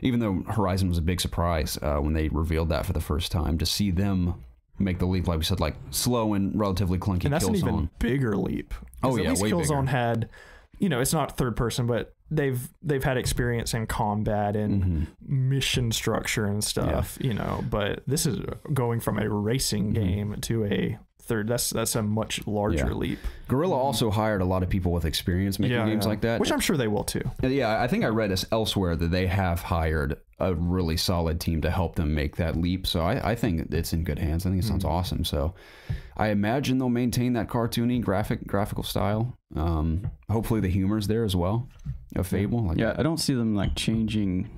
Even though Horizon was a big surprise when they revealed that for the first time, to see them make the leap, like we said, like slow and relatively clunky. And that's Killzone. An even bigger leap. Oh yeah, at least way Killzone bigger. had, it's not third person, but they've had experience in combat and mission structure and stuff. But this is going from a racing game to a third. That's a much larger leap. Guerrilla also hired a lot of people with experience making games like that, which I'm sure they will too. Yeah, I think I read elsewhere that they have hired a really solid team to help them make that leap. So I think it's in good hands. I think it sounds awesome. So I imagine they'll maintain that cartoony graphical style. Hopefully the humor's there as well of Fable. I don't see them like changing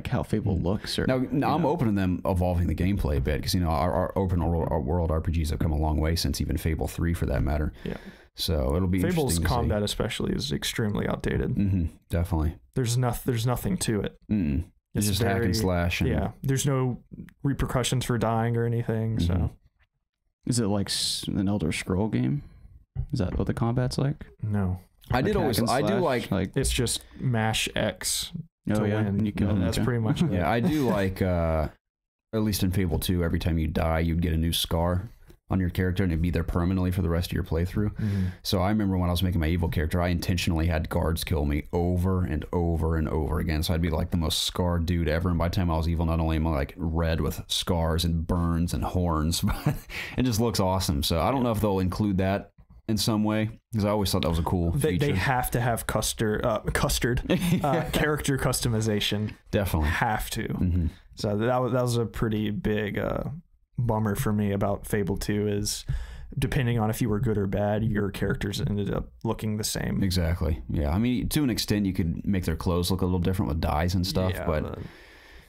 how Fable looks. Or now I'm open to them evolving the gameplay a bit, because our open world RPGs have come a long way since even Fable 3 for that matter. Yeah. So it'll be Fable's interesting to combat see. Especially is extremely outdated. Definitely. There's nothing to it. It's just hack and slash. And there's no repercussions for dying or anything. So is it like an Elder Scroll game? Is that what the combat's like? No. I do like it's just mash X. Oh yeah, win. and you can, that's pretty much it. Yeah, I do like at least in Fable 2, every time you die, you'd get a new scar on your character, and it'd be there permanently for the rest of your playthrough. So I remember when I was making my evil character, I intentionally had guards kill me over and over and over again. So I'd be like the most scarred dude ever. And by the time I was evil, not only am I like red with scars and burns and horns, but it just looks awesome. So I don't know if they'll include that in some way, because I always thought that was a cool feature. They have to have character customization. Definitely have to. So that was a pretty big bummer for me about Fable 2, is depending on if you were good or bad, your characters ended up looking the same. Exactly. Yeah, I mean, to an extent you could make their clothes look a little different with dyes and stuff, but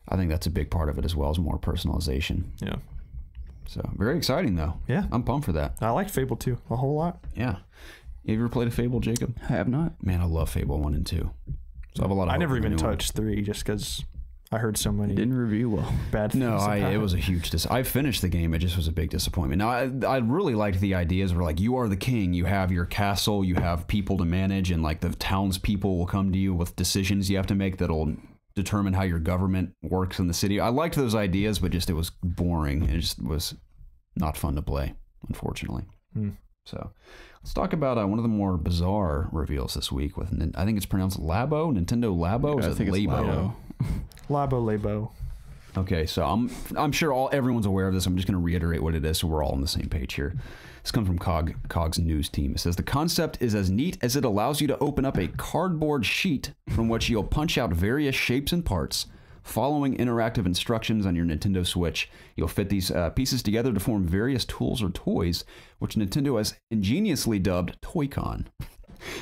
I think that's a big part of it as well, as more personalization. Yeah. So very exciting though. Yeah. I'm pumped for that. I liked Fable 2 a whole lot. Yeah. You ever played a Fable, Jacob? I have not. Man, I love Fable 1 and 2. So I have a lot of I never hope for the even new one. touched 3 just because I heard so many Didn't review well. bad things. No, about it was a huge I finished the game. It just was a big disappointment. Now, I really liked the ideas where, like, you are the king. You have your castle. You have people to manage. And, like, the townspeople will come to you with decisions you have to make that'll determine how your government works in the city. I liked those ideas, but just it was boring. It just was not fun to play, unfortunately. So let's talk about one of the more bizarre reveals this week with, I think it's pronounced Labo, Nintendo Labo, or is it Labo? Labo. Okay, so I'm sure everyone's aware of this. I'm just going to reiterate what it is so we're all on the same page here. This comes from COG's news team. It says, the concept is as neat as it allows you to open up a cardboard sheet from which you'll punch out various shapes and parts. Following interactive instructions on your Nintendo Switch, you'll fit these pieces together to form various tools or toys, which Nintendo has ingeniously dubbed Toy-Con.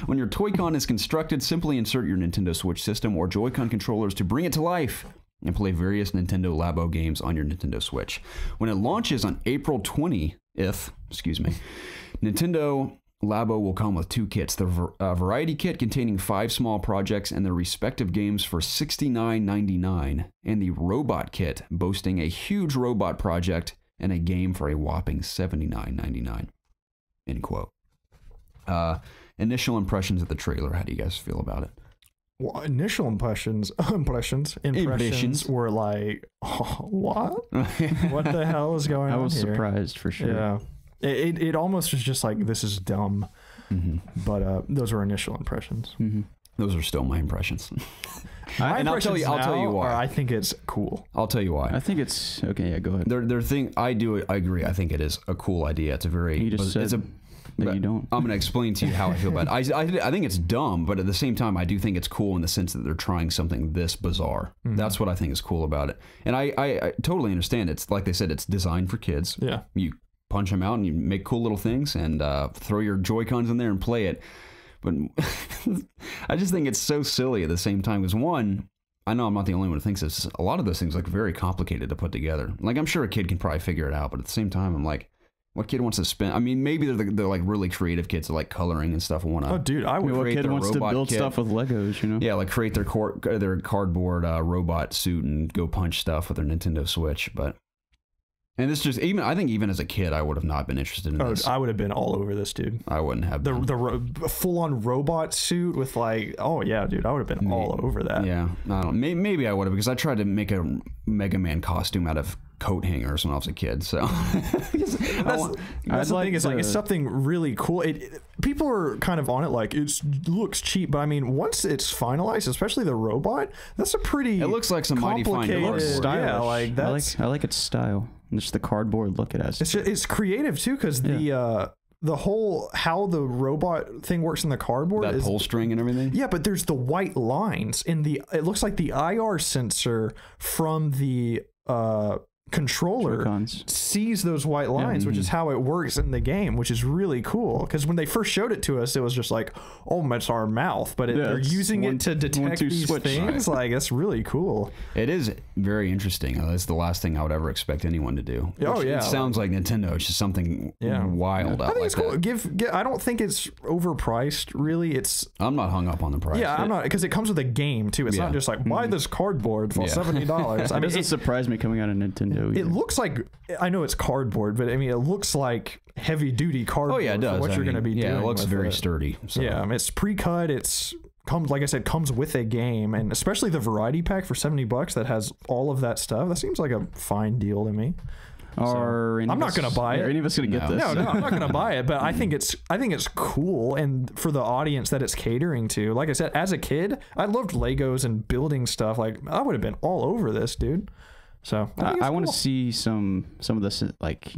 When your Toy-Con is constructed, simply insert your Nintendo Switch system or Joy-Con controllers to bring it to life and play various Nintendo Labo games on your Nintendo Switch. When it launches on April 20th, Nintendo Labo will come with 2 kits, the Variety Kit containing 5 small projects and their respective games for $69.99, and the Robot Kit boasting a huge robot project and a game for a whopping $79.99. End quote. Initial impressions of the trailer. How do you guys feel about it? Well, initial impressions were like, oh, what? What the hell is going on? I was here? surprised for sure. Yeah. It almost was just like, this is dumb. But those were initial impressions. Those are still my impressions. I'll tell you why. I think it's cool. I'll tell you why. I think it's okay. Yeah, go ahead. I agree. I think it is a cool idea. It's a very. You just said that you don't. I'm going to explain to you how I feel about it. I think it's dumb, but at the same time, I do think it's cool in the sense that they're trying something this bizarre. That's what I think is cool about it. And I totally understand. It's like they said, it's designed for kids. Yeah. You punch them out and you make cool little things and throw your Joy-Cons in there and play it. But I just think it's so silly at the same time because one, I know I'm not the only one who thinks this. A lot of those things look very complicated to put together. Like I'm sure a kid can probably figure it out, but at the same time, I'm like, what kid wants to spend? I mean, maybe they're like really creative kids that like coloring and stuff and want to. Oh, dude, I would. What create kid their wants to robot build kit. stuff with Legos? You know. Yeah, like create their cardboard robot suit and go punch stuff with their Nintendo Switch, but. And this just I think even as a kid, I would have not been interested in this. I would have been all over this, dude. I wouldn't have been. The full-on robot suit with like, oh yeah, dude, I would have been all over that. Yeah, I don't. Maybe I would have because I tried to make a Mega Man costume out of coat hangers when I was a kid. So that's the thing. Is like it's something really cool. People are kind of on it like it looks cheap, but I mean, once it's finalized, especially the robot, that's a pretty. It looks like some mighty fine cardboard. Yeah, like that's. I like its style. Just the cardboard look it has. It's creative too because the whole how the robot thing works in the cardboard that pull string and everything. Yeah, but there's the white lines in it looks like the IR sensor from the controller Joy-Cons. sees those white lines, which is how it works in the game, which is really cool. Because when they first showed it to us, it was just like, oh, it's our mouth, but they're using it to detect these things. Like that's really cool. It is very interesting. That's the last thing I would ever expect anyone to do. Oh yeah, it sounds like Nintendo. It's just something wild. I think it's cool. I don't think it's overpriced. Really, I'm not hung up on the price. Yeah, I'm not because it comes with a game too. It's not just like buy this cardboard for $70. I mean, it doesn't surprise me coming out of Nintendo. It looks like, I know it's cardboard, but I mean, it looks like heavy duty cardboard. Oh yeah, it does. For what you're going to be doing. Yeah, it looks very sturdy. So. Yeah, I mean, it's pre-cut. Like I said, comes with a game, and especially the variety pack for $70 that has all of that stuff. That seems like a fine deal to me. I'm not going to buy it. Are any of us going to get this? No, I'm not going to buy it. But I think it's cool, and for the audience that it's catering to. Like I said, as a kid, I loved Legos and building stuff. Like I would have been all over this, dude. So I want to see some of this, like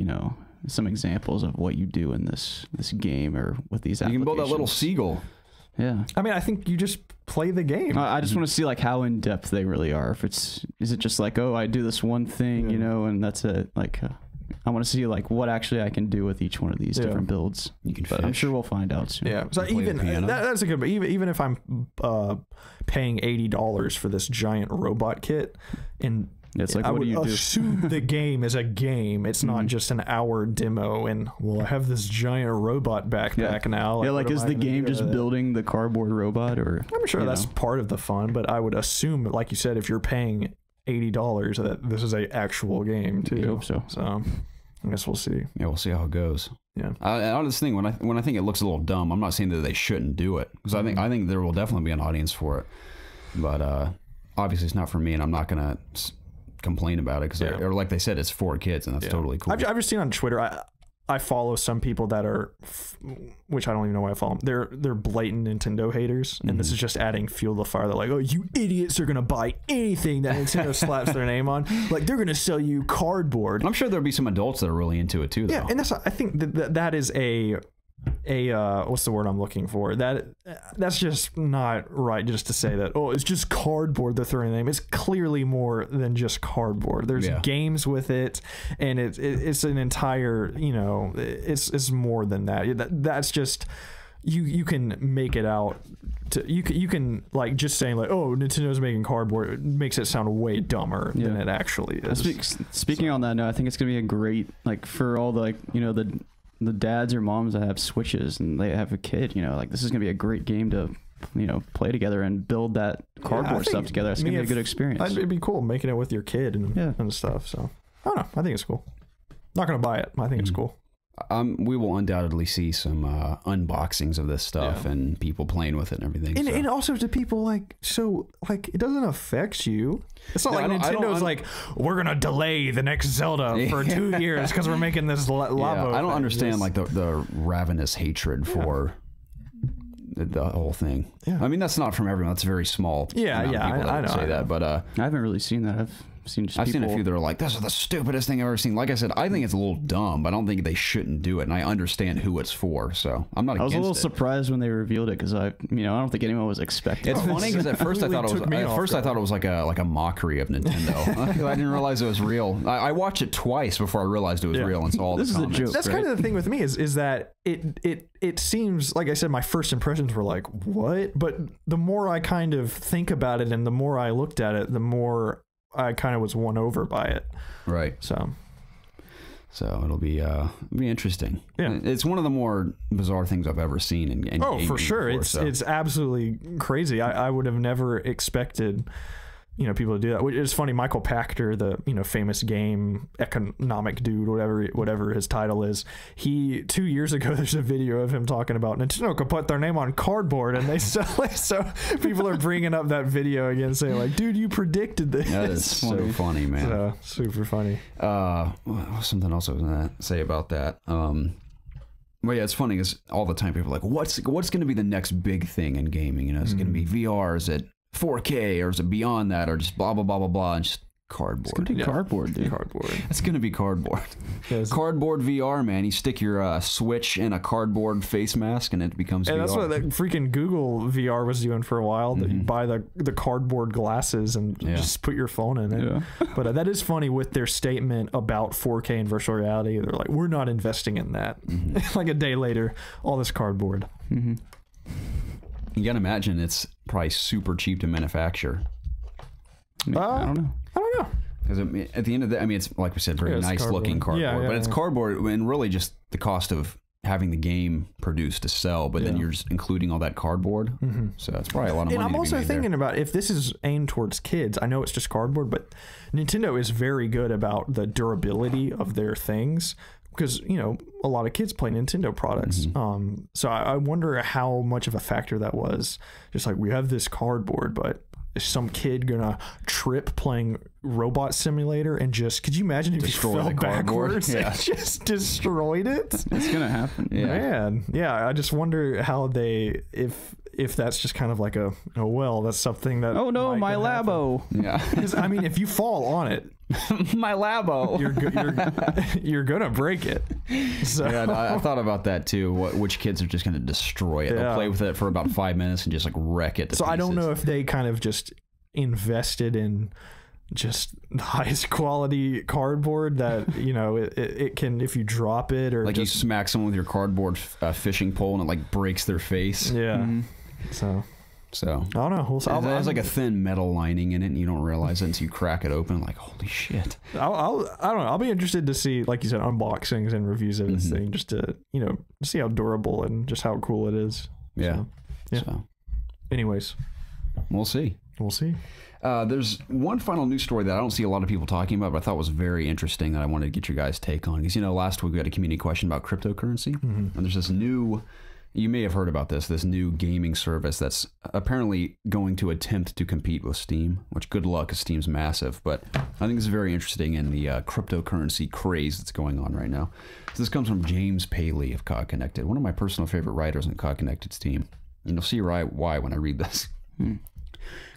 some examples of what you do in this game or with these. You can build that little seagull. Yeah. I mean, I think you just play the game. I just want to see like how in depth they really are. If is it just like, oh, I do this one thing, and that's it. Like, I want to see like what actually I can do with each one of these different builds. But I'm sure we'll find out soon. Yeah. So that's a good. Even if I'm paying $80 for this giant robot kit, and It's like, I what would do you do? assume the game is a game. It's not just an hour demo. And well, I have this giant robot backpack now. Yeah, like what is am I the gonna game do just with it? building the cardboard robot, or I'm sure that's part of the fun, but I would assume, like you said, if you're paying $80, that this is a actual game too. I hope so. So I guess we'll see. Yeah, we'll see how it goes. Yeah. On this thing, when I think it looks a little dumb, I'm not saying that they shouldn't do it, because I think there will definitely be an audience for it, but obviously it's not for me, and I'm not gonna complain about it because, or like they said, it's for kids, and that's totally cool. I've just seen on Twitter. I follow some people that are, which I don't even know why I follow them. They're blatant Nintendo haters, and this is just adding fuel to the fire. They're like, "Oh, you idiots are gonna buy anything that Nintendo slaps their name on. Like they're gonna sell you cardboard." I'm sure there'll be some adults that are really into it too, though. Yeah, and I think that is a what's the word I'm looking for? That's just not right. Just to say that, oh, it's just cardboard they're throwing the name. It's clearly more than just cardboard. There's games with it, and it's an entire, it's more than that. That's just you can make it out. You can like just saying like, oh, Nintendo's making cardboard, it makes it sound way dumber than it actually is. Speaking on that note, I think it's gonna be a great, like, for all the the dads or moms that have Switches and they have a kid, like this is gonna be a great game to play together and build that cardboard stuff together. It's gonna be a good experience. It'd be cool making it with your kid and stuff. So I don't know, I think it's cool. Not gonna buy it, I think it's cool. We will undoubtedly see some unboxings of this stuff and people playing with it and everything. And also to people it doesn't affect you. It's not like Nintendo's like, we're going to delay the next Zelda for 2 years because we're making this Labo. I don't understand like the ravenous hatred for the whole thing. Yeah. I mean, that's not from everyone. That's very small. Yeah, I know. Say that, but I haven't really seen that. I've seen a few that are like, this is the stupidest thing I've ever seen. Like I said, I think it's a little dumb, but I don't think they shouldn't do it, and I understand who it's for, so I'm not against it. I was a little surprised when they revealed it because I don't think anyone was expecting it. It's funny because at first I thought it was like a mockery of Nintendo. I didn't realize it was real. I watched it twice before I realized it was real and saw all the comments. Joke, that's kind of the thing with me is that it seems, like I said, my first impressions were like, what? But the more I kind of think about it and the more I looked at it, the more I kind of was won over by it. Right. So it'll be interesting. Yeah. It's one of the more bizarre things I've ever seen in gaming for sure. Before, it's absolutely crazy. I would have never expected people to do that. Which is funny. Michael Pachter, the famous game economic dude, whatever his title is, 2 years ago there's a video of him talking about Nintendo could put their name on cardboard and they sell it. So people are bringing up that video again, saying like, dude, you predicted this. That is so funny, man. So, super funny. Something else I was gonna say about that. Well, yeah, it's funny because all the time people are like, what's going to be the next big thing in gaming? Is it going to be VR? Is it 4K, or is it beyond that, or just blah blah blah blah blah, and just cardboard? It's gonna be cardboard, dude. Cardboard. It's gonna be cardboard. Cardboard VR, man. You stick your Switch in a cardboard face mask, and it becomes VR. And that's what that freaking Google VR was doing for a while. That you buy the cardboard glasses and just put your phone in it. Yeah. But that is funny with their statement about 4K and virtual reality. They're like, we're not investing in that. Like a day later, all this cardboard. You gotta imagine it's probably super cheap to manufacture. I don't know. Because at the end of the day, it's like we said, very nice looking cardboard. But it's cardboard, and really just the cost of having the game produced to sell. But then you're just including all that cardboard. So that's probably a lot of money. And I'm also thinking about, if this is aimed towards kids, I know it's just cardboard, but Nintendo is very good about the durability of their things. Because, a lot of kids play Nintendo products. So I wonder how much of a factor that was. Just like, we have this cardboard, but is some kid going to trip playing Robot Simulator and just, could you imagine if destroy he fell the cardboard backwards and just destroyed it? It's going to happen. Man, I just wonder how if that's just kind of like that's something that... Oh no, my Labo. Yeah. Because, if you fall on it, my Labo, you're gonna break it. So. Yeah, I thought about that too. Which kids are just gonna destroy it? They'll play with it for about 5 minutes and just like wreck it. So pieces. I don't know if they kind of just invested in just the highest quality cardboard that it can, if you drop it, or like you smack someone with your cardboard fishing pole and it like breaks their face. Yeah. So So I don't know. it has like a thin metal lining in it, and you don't realize it until you crack it open. Like, holy shit! I don't know. I'll be interested to see, like you said, unboxings and reviews of this thing, just to see how durable and just how cool it is. Yeah. So. Anyways, we'll see. There's one final news story that I don't see a lot of people talking about, but I thought was very interesting that I wanted to get your guys' take on. Because, last week we had a community question about cryptocurrency. And there's this new, you may have heard about this new gaming service that's apparently going to attempt to compete with Steam, which good luck, because Steam's massive. But I think it's very interesting in the cryptocurrency craze that's going on right now. So this comes from James Paley of COD Connected, one of my personal favorite writers in COD Connected's team. And you'll see why when I read this.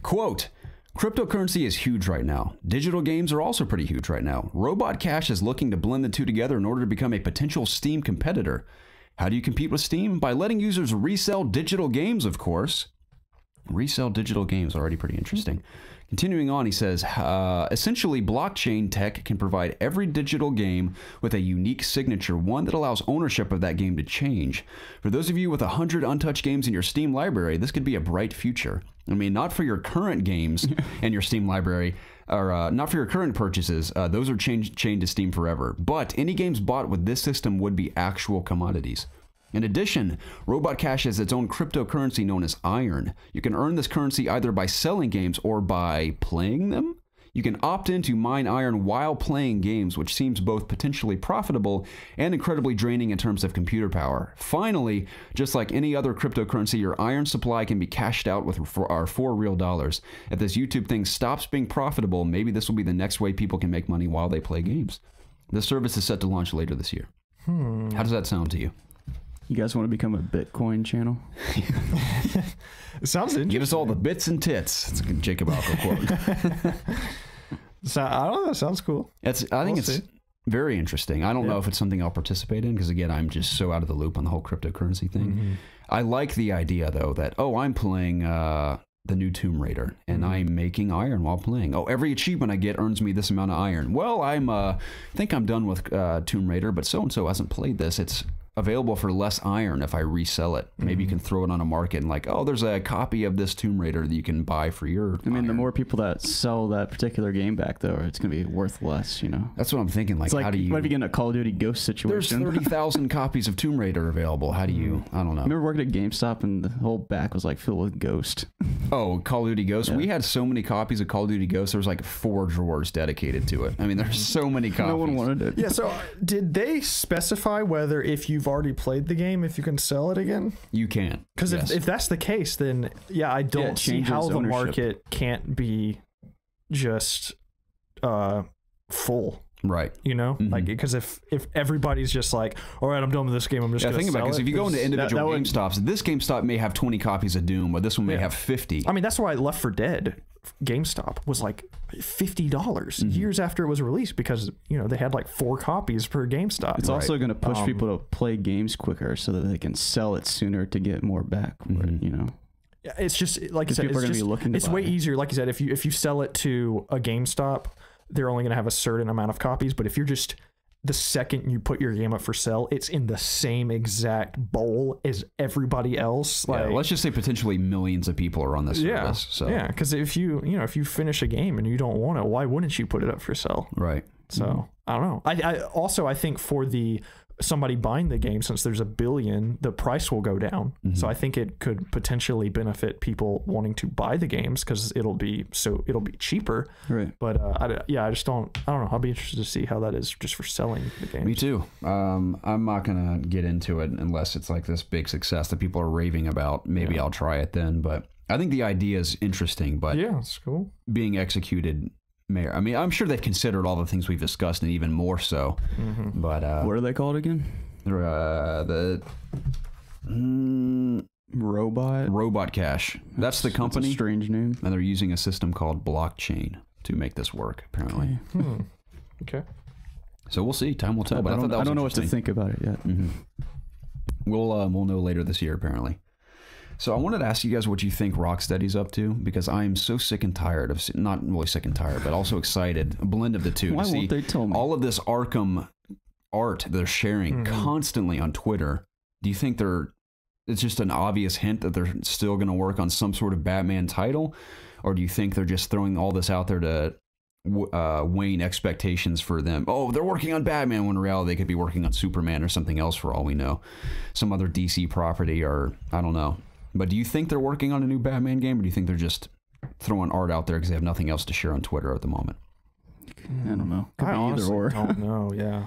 Quote, cryptocurrency is huge right now. Digital games are also pretty huge right now. Robot Cash is looking to blend the two together in order to become a potential Steam competitor. How do you compete with Steam? By letting users resell digital games, of course. Resell digital games, already pretty interesting. Continuing on, he says, essentially, blockchain tech can provide every digital game with a unique signature, one that allows ownership of that game to change. For those of you with 100 untouched games in your Steam library, this could be a bright future. I mean, not for your current games in your Steam library, or not for your current purchases. Those are chained to Steam forever. But any games bought with this system would be actual commodities. In addition, Robot Cash has its own cryptocurrency known as Iron. You can earn this currency either by selling games or by playing them. You can opt in to mine Iron while playing games, which seems both potentially profitable and incredibly draining in terms of computer power. Finally, just like any other cryptocurrency, your Iron supply can be cashed out with our $4 real. If this YouTube thing stops being profitable, maybe this will be the next way people can make money while they play games. This service is set to launch later this year. How does that sound to you? You guys want to become a Bitcoin channel? It sounds interesting. Give us all the bits and tits. It's a good Jacob Alco quote. So, I don't know. That sounds cool. I think it's very interesting. I don't know if it's something I'll participate in because, again, I'm just so out of the loop on the whole cryptocurrency thing. I like the idea, though, that, I'm playing the new Tomb Raider and I'm making Iron while playing. Every achievement I get earns me this amount of Iron. Well, I think I'm done with Tomb Raider, but so-and-so hasn't played this. It's available for less Iron if I resell it. Maybe you can throw it on a market and there's a copy of this Tomb Raider that you can buy for your Iron. The more people that sell that particular game back, though, it's going to be worth less, That's what I'm thinking. It's how do you... What if you get in a Call of Duty Ghost situation? There's 30,000 copies of Tomb Raider available. How do you... I don't know. I remember working at GameStop and the whole back was filled with Ghost. Oh, Call of Duty Ghost? Yeah. We had so many copies of Call of Duty Ghost, there was 4 drawers dedicated to it. I mean, there's so many copies. No one wanted it. Yeah, so did they specify whether if you've already played the game, if you can sell it again? You can. Because if that's the case, then I don't see how the market can't be just full. Right. Because if everybody's just all right, I'm done with this game, I'm just going to sell it. Think about it, because if you go into individual GameStops, this GameStop may have 20 copies of Doom, but this one may have 50. I mean, that's why Left 4 Dead GameStop was $50 years after it was released, because they had 4 copies per GameStop. It's also going to push people to play games quicker so that they can sell it sooner to get more back. Yeah, it's just like you said, it's way easier. Like you said, if you sell it to a GameStop, they're only going to have a certain amount of copies. But if you're just, the second you put your game up for sale, it's in the same exact bowl as everybody else. Let's just say potentially millions of people are on this service. So. Yeah, because if you finish a game and you don't want it, why wouldn't you put it up for sale? Right. So I don't know. I think for somebody buying the game, since there's 1 billion, the price will go down. So I think it could potentially benefit people wanting to buy the games because it'll be cheaper. Right. But I don't know. I'll be interested to see how that is just for selling the game. Me too. I'm not gonna get into it unless it's this big success that people are raving about. Maybe I'll try it then. But I think the idea is interesting. But yeah, it's cool. Being executed. I mean, I'm sure they've considered all the things we've discussed and even more so. But what are they called again? Robot Cash. That's the company. That's a strange name. And they're using a system called blockchain to make this work, apparently. Okay. So we'll see. Time will tell. But I don't know what to think about it yet. We'll know later this year, apparently. So I wanted to ask you guys what you think Rocksteady's up to, because I am so sick and tired of, not really sick and tired, but also excited, a blend of the two. Why won't they tell me? All of this Arkham art they're sharing constantly on Twitter. Do you think it's just an obvious hint that they're still going to work on some sort of Batman title? Or do you think they're just throwing all this out there to wane expectations for them? Oh, they're working on Batman, when in reality they could be working on Superman or something else for all we know. Some other DC property, or I don't know. But do you think they're working on a new Batman game, or do you think they're just throwing art out there because they have nothing else to share on Twitter at the moment? I don't know. Could I be either honestly or. don't know. Yeah.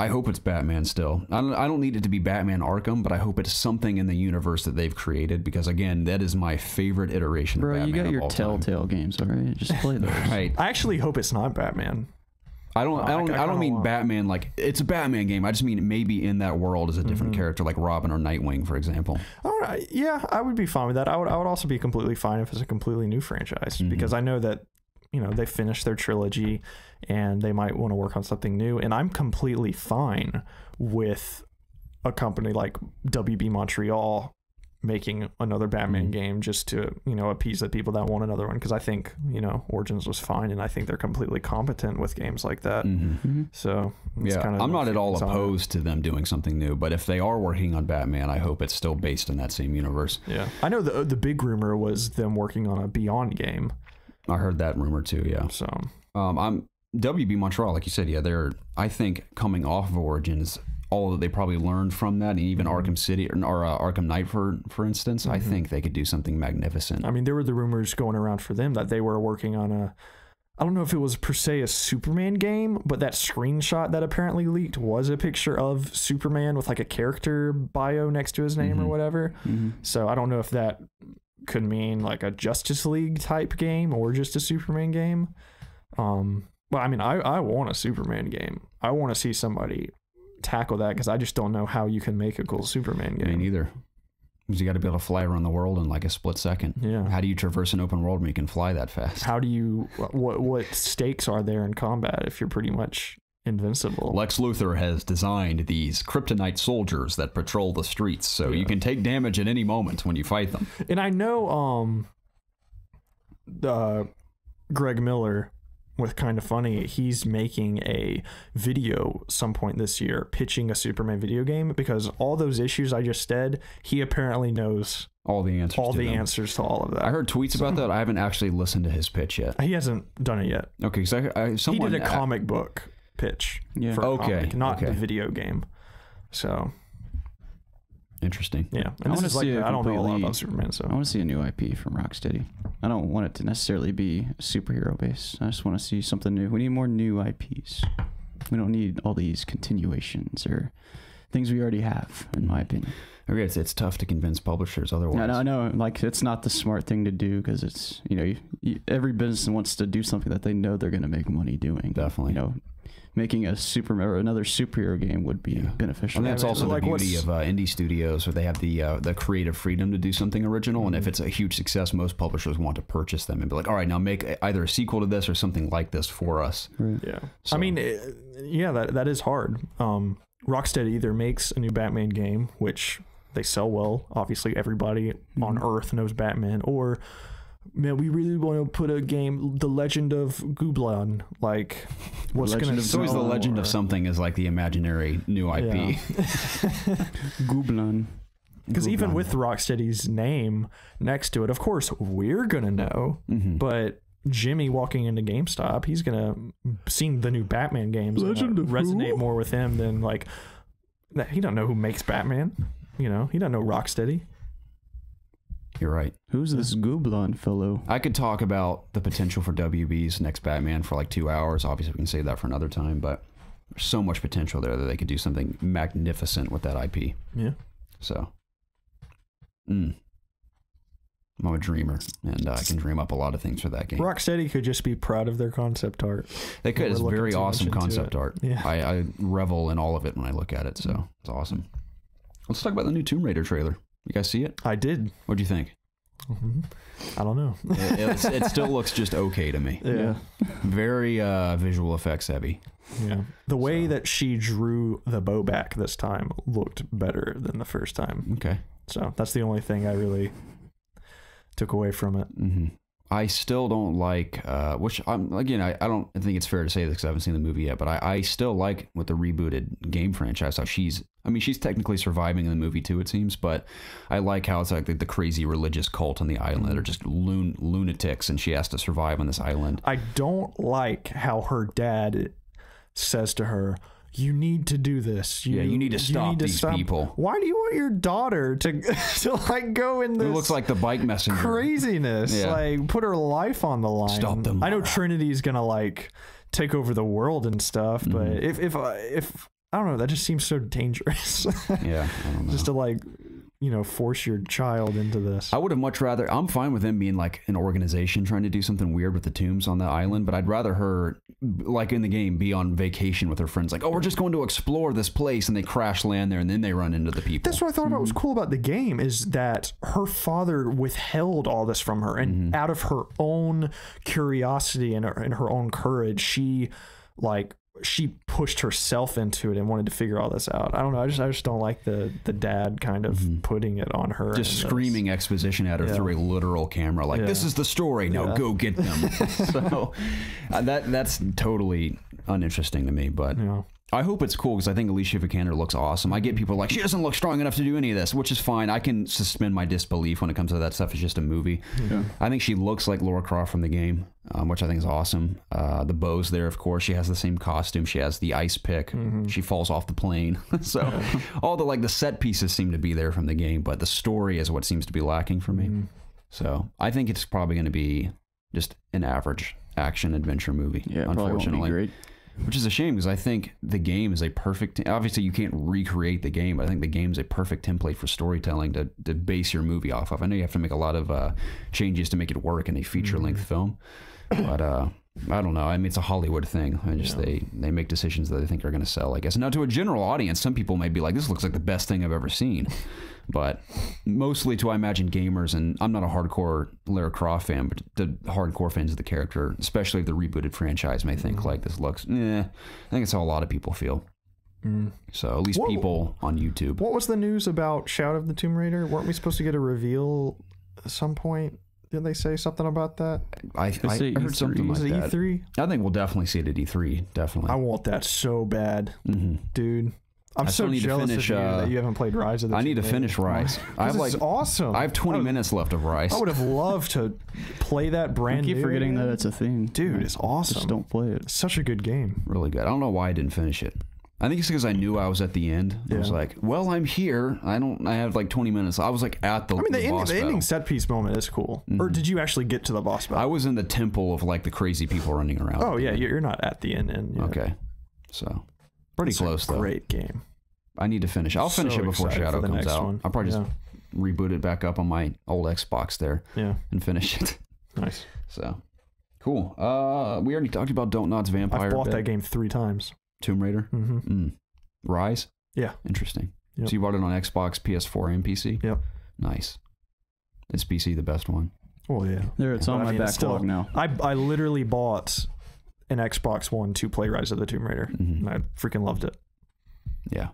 I hope it's Batman still. I don't need it to be Batman Arkham, but I hope it's something in the universe that they've created, because again, that is my favorite iteration Bro, of Batman. you got your of all time. Telltale games, all right? Just play those. Right. I actually hope it's not Batman. I don't mean Batman like it's a Batman game. I just mean maybe in that world as a different character, like Robin or Nightwing, for example. All right. Yeah, I would be fine with that. I would also be completely fine if it's a completely new franchise, because I know that, you know, they finished their trilogy and they might want to work on something new. And I'm completely fine with a company like WB Montreal making another Batman game just to, you know, appease the people that want another one. Because I think, you know, Origins was fine, and I think they're completely competent with games like that. So it's kind of, I'm not at all opposed to them doing something new, but if they are working on Batman, I hope it's still based in that same universe. Yeah, I know the big rumor was them working on a Beyond game. I heard that rumor too. Yeah. So I'm WB Montreal, like you said. Yeah, they're, I think, coming off of Origins, all that they probably learned from that, and even Arkham City or Arkham Knight, for instance, I think they could do something magnificent. I mean, there were the rumors going around for them that they were working on a, I don't know if it was per se a Superman game, but that screenshot that apparently leaked was a picture of Superman with like a character bio next to his name or whatever. So I don't know if that could mean like a Justice League type game or just a Superman game. Well, I mean, I want a Superman game. I want to see somebody tackle that, because I just don't know how you can make a cool Superman game. Me neither. Because you got to be able to fly around the world in like a split second. Yeah. How do you traverse an open world when you can fly that fast? How do you, what stakes are there in combat if you're pretty much invincible? Lex Luthor has designed these kryptonite soldiers that patrol the streets, so you can take damage at any moment when you fight them. And I know Greg Miller with Kinda Funny, he's making a video some point this year pitching a Superman video game, because all those issues I just said, he apparently knows all the answers to all of that. I heard tweets about that. I haven't actually listened to his pitch yet. He hasn't done it yet. Okay, because he did a comic book pitch for a comic, not the video game. So interesting. Yeah, and this is like, I don't know a lot about Superman, so I want to see a new IP from Rocksteady. I don't want it to necessarily be superhero based. I just want to see something new. We need more new IPs. We don't need all these continuations or things we already have, in my opinion. Okay, it's tough to convince publishers otherwise. No, like it's not the smart thing to do, because it's, you know, every business wants to do something that they know they're going to make money doing. Definitely. You know, making a Superman or another superhero game would be beneficial. And that's also the beauty of indie studios, where they have the creative freedom to do something original. And if it's a huge success, most publishers want to purchase them and be like, all right, now make either a sequel to this or something like this for us. Right. Yeah. So, I mean, yeah, that is hard. Rocksteady either makes a new Batman game, which they sell well. Obviously, everybody on Earth knows Batman. Or, man, we really want to put a game, The Legend of Gublon. Like, what's going to... It's always the legend of something is like the imaginary new IP. Yeah. Gublon. Because even with Rocksteady's name next to it, of course, we're going to know. But Jimmy walking into GameStop, he's going to... Seeing the new Batman games resonate more with him than, like... He don't know who makes Batman. You know, he doesn't know Rocksteady. You're right. Who's this Gublon fellow? I could talk about the potential for WB's next Batman for like 2 hours. Obviously, we can save that for another time, but there's so much potential there that they could do something magnificent with that IP. Yeah. So, I'm a dreamer, and I can dream up a lot of things for that game. Rocksteady could just be proud of their concept art. They could. It's very awesome concept art. Yeah. I revel in all of it when I look at it, so it's awesome. Let's talk about the new Tomb Raider trailer. You guys see it? I did. What'd you think? I don't know. It still looks just okay to me. Yeah. Very visual effects heavy. Yeah. The way that she drew the bow back this time looked better than the first time. Okay. So that's the only thing I really took away from it. I still don't like, which again, I don't think it's fair to say this because I haven't seen the movie yet, but I still like with the rebooted game franchise how she's technically surviving in the movie too, it seems, but I like how it's like the crazy religious cult on the island that are just lunatics and she has to survive on this island. I don't like how her dad says to her, you need to do this. You need to stop these people. Why do you want your daughter to like go in this? It looks like the bike messenger craziness. Yeah. Like put her life on the line. Stop them. I know Trinity's gonna like take over the world and stuff, but if I don't know, that just seems so dangerous. Yeah, I don't know. Just to like, force your child into this. I would have much rather, I'm fine with them being like an organization trying to do something weird with the tombs on the island, but I'd rather her, like in the game, be on vacation with her friends. Like, oh, we're just going to explore this place, and they crash land there, and then they run into the people. That's what I thought about was cool about the game, is that her father withheld all this from her, and out of her own curiosity and her own courage, she pushed herself into it and wanted to figure all this out. I don't know. I just don't like the dad kind of putting it on her. Just screaming exposition at her through a literal camera. Like, this is the story. Now go get them. So that's totally uninteresting to me, but I hope it's cool because I think Alicia Vikander looks awesome. I get people like, she doesn't look strong enough to do any of this, which is fine. I can suspend my disbelief when it comes to that stuff. It's just a movie. Yeah. I think she looks like Lara Croft from the game, which I think is awesome. The bow's there, of course. She has the same costume. She has the ice pick. She falls off the plane. So all the set pieces seem to be there from the game, but the story is what seems to be lacking for me. So I think it's probably going to be just an average action adventure movie. Yeah, unfortunately. Probably won't be great. Which is a shame because I think the game is a perfect... Obviously, you can't recreate the game, but I think the game is a perfect template for storytelling to base your movie off of. I know you have to make a lot of changes to make it work in a feature-length film, but I don't know. I mean, it's a Hollywood thing. They make decisions that they think are going to sell, I guess. Now, to a general audience, some people may be like, this looks like the best thing I've ever seen. But mostly to, I imagine, gamers, and I'm not a hardcore Lara Croft fan, but the hardcore fans of the character, especially the rebooted franchise, may think like this looks, I think it's how a lot of people feel. So at least people on YouTube. What was the news about Shout of the Tomb Raider? Weren't we supposed to get a reveal at some point? Did they say something about that? I heard something like that. Was it E3? I think we'll definitely see it at E3, definitely. I want that so bad, dude. I'm so jealous of you that you haven't played Rise of the Tomb Raider. I need to finish Rise. It's awesome. I have 20 minutes left of Rise. I would have loved to play that brand new. I keep forgetting that it's a thing. Dude, it's awesome. Just don't play it. It's such a good game. Really good. I don't know why I didn't finish it. I think it's because I knew I was at the end. I was like, well, I'm here. I have like 20 minutes. I was like at the boss battle. The ending set piece moment is cool. Or did you actually get to the boss battle? I was in the temple of like the crazy people running around. Oh, yeah. You're not at the end. Yet. Okay. So, pretty close though. Great game. I need to finish. I'll finish it before Shadow comes out. I'll probably just reboot it back up on my old Xbox there and finish it. Nice. So, cool. We already talked about Don't Nod's Vampire. I've bought that game 3 times. Tomb Raider? Rise? Yeah. Interesting. Yep. So you bought it on Xbox, PS4, and PC? Yep. Nice. Is PC the best one? Oh, yeah. It's on my backlog now. I literally bought an Xbox One to play Rise of the Tomb Raider. And I freaking loved it. Yeah.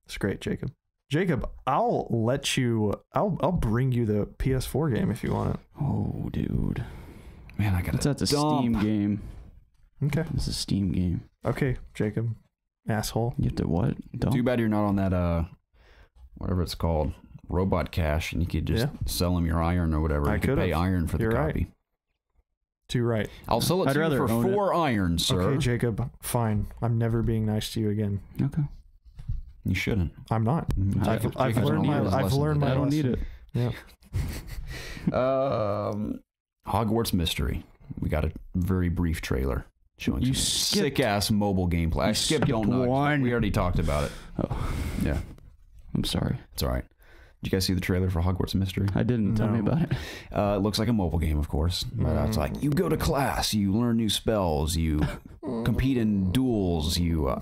It's great, Jacob. Jacob, I'll bring you the PS4 game if you want it. Oh, dude. Man, I got That's a Steam game. Okay. It's a Steam game. Okay, Jacob. Asshole. You have to what? Dump? Too bad you're not on that, whatever it's called, Robot Cash, and you could just sell them your iron or whatever. You could pay iron for the copy. Too right. I'll sell it to you for 4 irons, sir. Okay, Jacob. Fine. I'm never being nice to you again. Okay. You shouldn't. I'm not. I've learned my lesson. I don't need it. Yeah. Hogwarts Mystery. We got a very brief trailer showing you sick ass mobile gameplay. I skipped one. We already talked about it. Oh. Yeah. I'm sorry. It's all right. Did you guys see the trailer for Hogwarts Mystery? I didn't. Tell me about it. It looks like a mobile game, of course. But it's like you go to class, you learn new spells, you compete in duels. The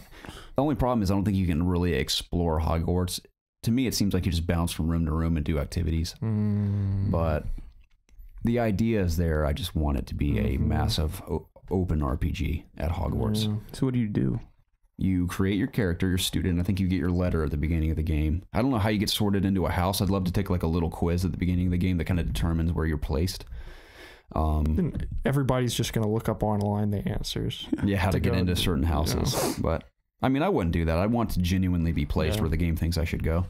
only problem is I don't think you can really explore Hogwarts. To me, it seems like you just bounce from room to room and do activities. But the idea is there. I just want it to be a massive open RPG at Hogwarts. So what do? You create your character, your student. I think you get your letter at the beginning of the game. I don't know how you get sorted into a house. I'd love to take like a little quiz at the beginning of the game that kind of determines where you're placed. Everybody's just going to look up online the answers. Yeah, how to get into certain houses. You know. But I mean, I wouldn't do that. I want to genuinely be placed where the game thinks I should go.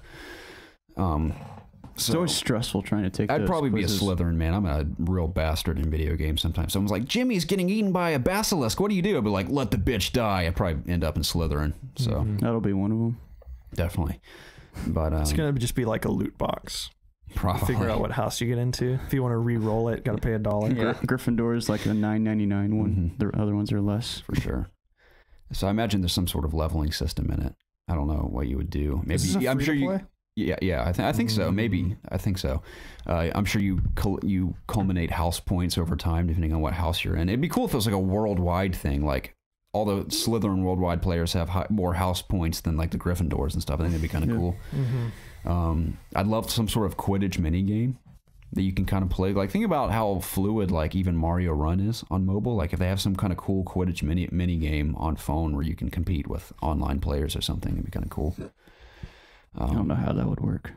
It's always stressful trying to take I'd those probably quizzes. be a Slytherin, man. I'm a real bastard in video games sometimes. Someone's like, Jimmy's getting eaten by a basilisk. What do you do? I'd be like, let the bitch die. I'd probably end up in Slytherin. So That'll be one of them. Definitely. But it's going to just be like a loot box. Probably. Figure out what house you get into. If you want to re-roll it, got to pay $1. Yeah. Gryffindor is like a $9.99 one. The other ones are less. For sure. So I imagine there's some sort of leveling system in it. I don't know what you would do. Maybe I'm sure you. Yeah. I think so. Maybe I think so. I'm sure you culminate house points over time depending on what house you're in. It'd be cool if it was like a worldwide thing. Like all the Slytherin worldwide players have more house points than like the Gryffindors and stuff. I think that'd be kind of cool. I'd love some sort of Quidditch mini game that you can kind of play. Like think about how fluid like even Mario Run is on mobile. Like if they have some kind of cool Quidditch mini game on phone where you can compete with online players or something, it'd be kind of cool. I don't know how that would work.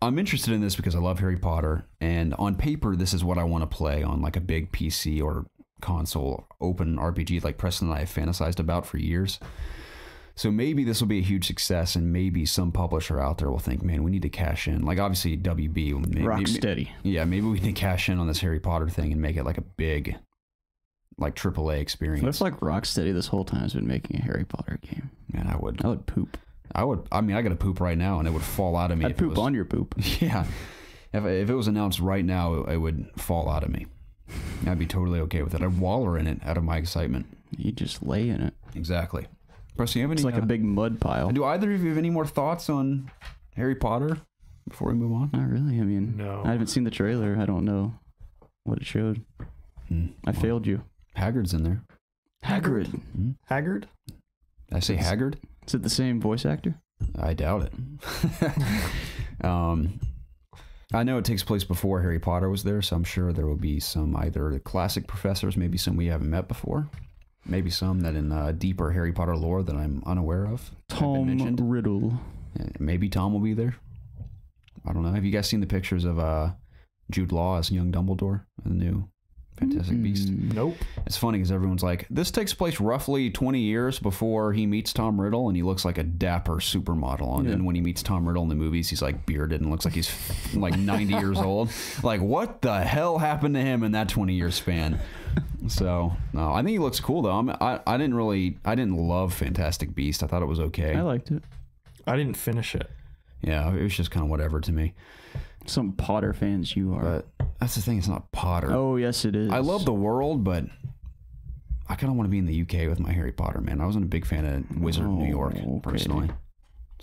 I'm interested in this because I love Harry Potter, and on paper this is what I want to play on like a big PC or console open RPG like Preston and I have fantasized about for years. So maybe this will be a huge success, and maybe some publisher out there will think, man, we need to cash in. Like obviously WB. Rocksteady. Maybe we need to cash in on this Harry Potter thing and make it like a big, like AAA experience. What if like Rocksteady this whole time has been making a Harry Potter game? Man, I would poop. I mean, I got to poop right now, and it would fall out of me. I'd poop on your poop. Yeah. If it was announced right now, it would fall out of me. I'd be totally okay with it. I'd waller in it out of my excitement. You just lay in it. Exactly. Preston, you have any, it's like a big mud pile. Do either of you have any more thoughts on Harry Potter before we move on? Not really. I mean, no. I haven't seen the trailer. I don't know what it showed. I failed you. Haggard's in there. Hagrid. Haggard? Did I say Haggard? Is it the same voice actor? I doubt it. I know it takes place before Harry Potter was there, so I'm sure there will be some either classic professors, maybe some we haven't met before, maybe some that in deeper Harry Potter lore that I'm unaware of. Tom Riddle. Maybe Tom will be there. I don't know. Have you guys seen the pictures of Jude Law as young Dumbledore in the new Fantastic Beasts? Nope. It's funny because everyone's like, this takes place roughly 20 years before he meets Tom Riddle, and he looks like a dapper supermodel. And then when he meets Tom Riddle in the movies, he's like bearded and looks like he's like 90 years old. Like, what the hell happened to him in that 20-year span? So, no, I think he looks cool though. I didn't love Fantastic Beast. I thought it was okay. I liked it. I didn't finish it. Yeah, it was just kind of whatever to me. Some Potter fans you are. But that's the thing, it's not Potter. Oh, yes it is. I love the world, but I kind of want to be in the UK with my Harry Potter, man. I wasn't a big fan of Wizard New York, personally.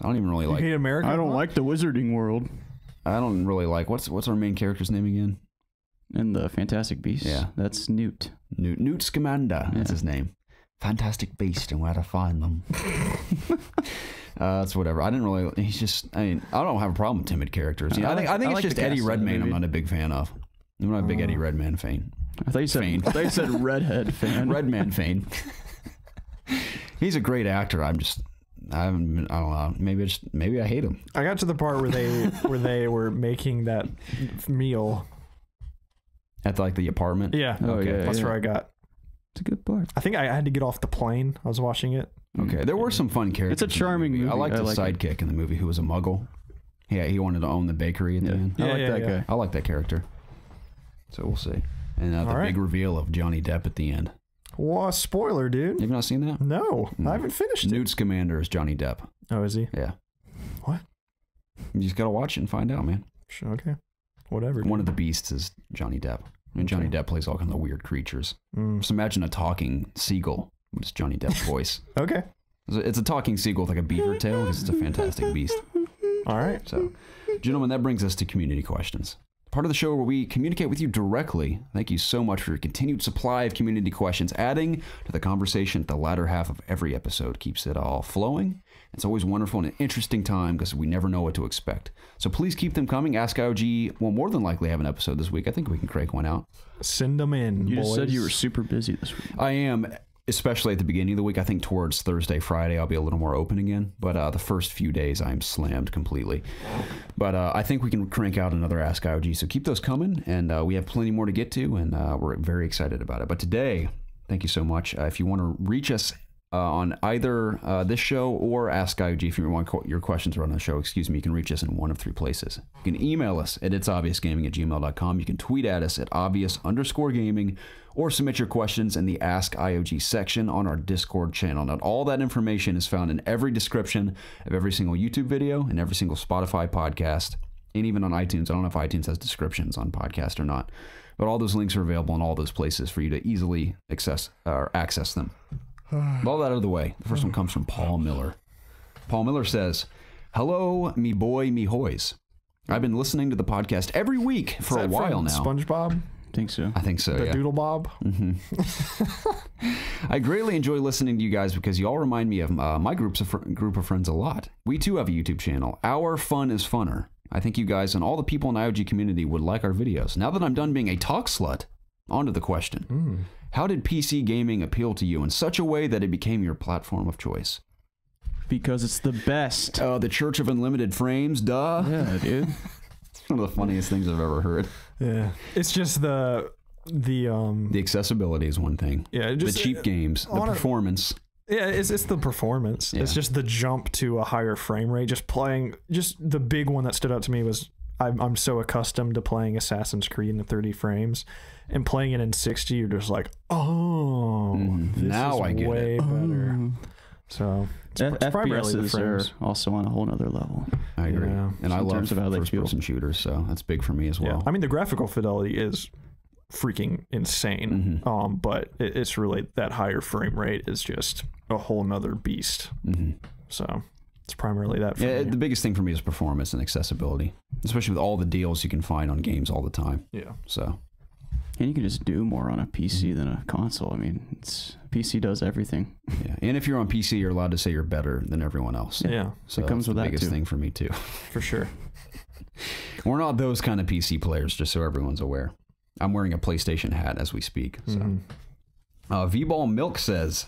I don't even really like... You hate America? I don't like the wizarding world. I don't really like... What's our main character's name again? In the Fantastic Beasts? Yeah. That's Newt. Newt Scamander. That's his name. Fantastic Beast and where to find them. That's whatever. I didn't really... He's just... I mean, I don't have a problem with timid characters. You know, I think it's just Eddie Redmayne I'm not a big fan of. I'm not a big Eddie Redmayne fan. I thought you said redhead fan. Redman fan. He's a great actor. I don't know. Maybe I hate him. I got to the part where they were making that meal at like the apartment. Yeah. Okay. That's where I got. It's a good part. I think I had to get off the plane. I was watching it. Okay. There were some fun characters. It's a charming movie. I liked the sidekick in the movie who was a muggle. Yeah, he wanted to own the bakery at the end. I like that guy. I like that character. So we'll see. And the big reveal of Johnny Depp at the end. What spoiler, dude? You've not seen that? No, I haven't finished it. Newt Scamander is Johnny Depp. Oh, is he? Yeah. What? You just gotta watch it and find out, man. Okay. Whatever. One of the beasts is Johnny Depp. And Johnny Depp plays all kinds of weird creatures. Just imagine a talking seagull, which is Johnny Depp's voice. Okay. It's a talking seagull with like a beaver tail because it's a fantastic beast. All right. So, gentlemen, that brings us to community questions. Part of the show where we communicate with you directly. Thank you so much for your continued supply of community questions. Adding to the conversation at the latter half of every episode keeps it all flowing. It's always wonderful and an interesting time because we never know what to expect. So please keep them coming. Ask IOG will more than likely have an episode this week. I think we can crank one out. Send them in, You boys. just said you were super busy this week. I am. especially at the beginning of the week. I think towards Thursday, Friday, I'll be a little more open again. But the first few days, I'm slammed completely. But I think we can crank out another Ask IOG. So keep those coming, and we have plenty more to get to, and we're very excited about it. But today, thank you so much. If you want to reach us on either this show or Ask IOG, if you want your questions around the show, you can reach us in one of three places. You can email us at ItsObviousGaming@gmail.com. You can tweet at us at obvious_gaming, or submit your questions in the Ask IOG section on our Discord channel. Now, all that information is found in every description of every single YouTube video and every single Spotify podcast, and even on iTunes. I don't know if iTunes has descriptions on podcast or not, but all those links are available in all those places for you to easily access them. With all that out of the way, the first one comes from Paul Miller. Paul Miller says, "Hello, me boy, me hoys. I've been listening to the podcast every week for a while now." SpongeBob? Think so. I think so, The yeah. Doodle Bob? I greatly enjoy listening to you guys because you all remind me of my group of friends a lot. We too have a YouTube channel. Our fun is funner. I think you guys and all the people in the IOG community would like our videos. Now that I'm done being a talk slut, on to the question. How did PC gaming appeal to you in such a way that it became your platform of choice? Because it's the best. The Church of Unlimited Frames, duh. Yeah, dude. It's one of the funniest things I've ever heard. Yeah. It's just the accessibility is one thing. Yeah, just the cheap games, the performance. Yeah, it's the performance. Yeah. It's just the jump to a higher frame rate. Just the big one that stood out to me was I'm so accustomed to playing Assassin's Creed in 30 frames, and playing it in 60, you're just like, oh, this now is I get way it. better. So it's primarily the FPSs frames. are also on a whole nother level. I agree. Yeah. And I love terms of how they feel. first-person shooters, so that's big for me as well. Yeah, I mean the graphical fidelity is freaking insane, but it's really that higher frame rate is just a whole nother beast. So it's primarily that for me. The biggest thing for me is performance and accessibility, especially with all the deals you can find on games all the time. Yeah. So. And you can just do more on a PC than a console. I mean, PC does everything. Yeah, and if you're on PC, you're allowed to say you're better than everyone else. Yeah. So it comes with the that biggest too. thing for me too. For sure. We're not those kind of PC players, just so everyone's aware. I'm wearing a PlayStation hat as we speak. So. V-Ball Milk says,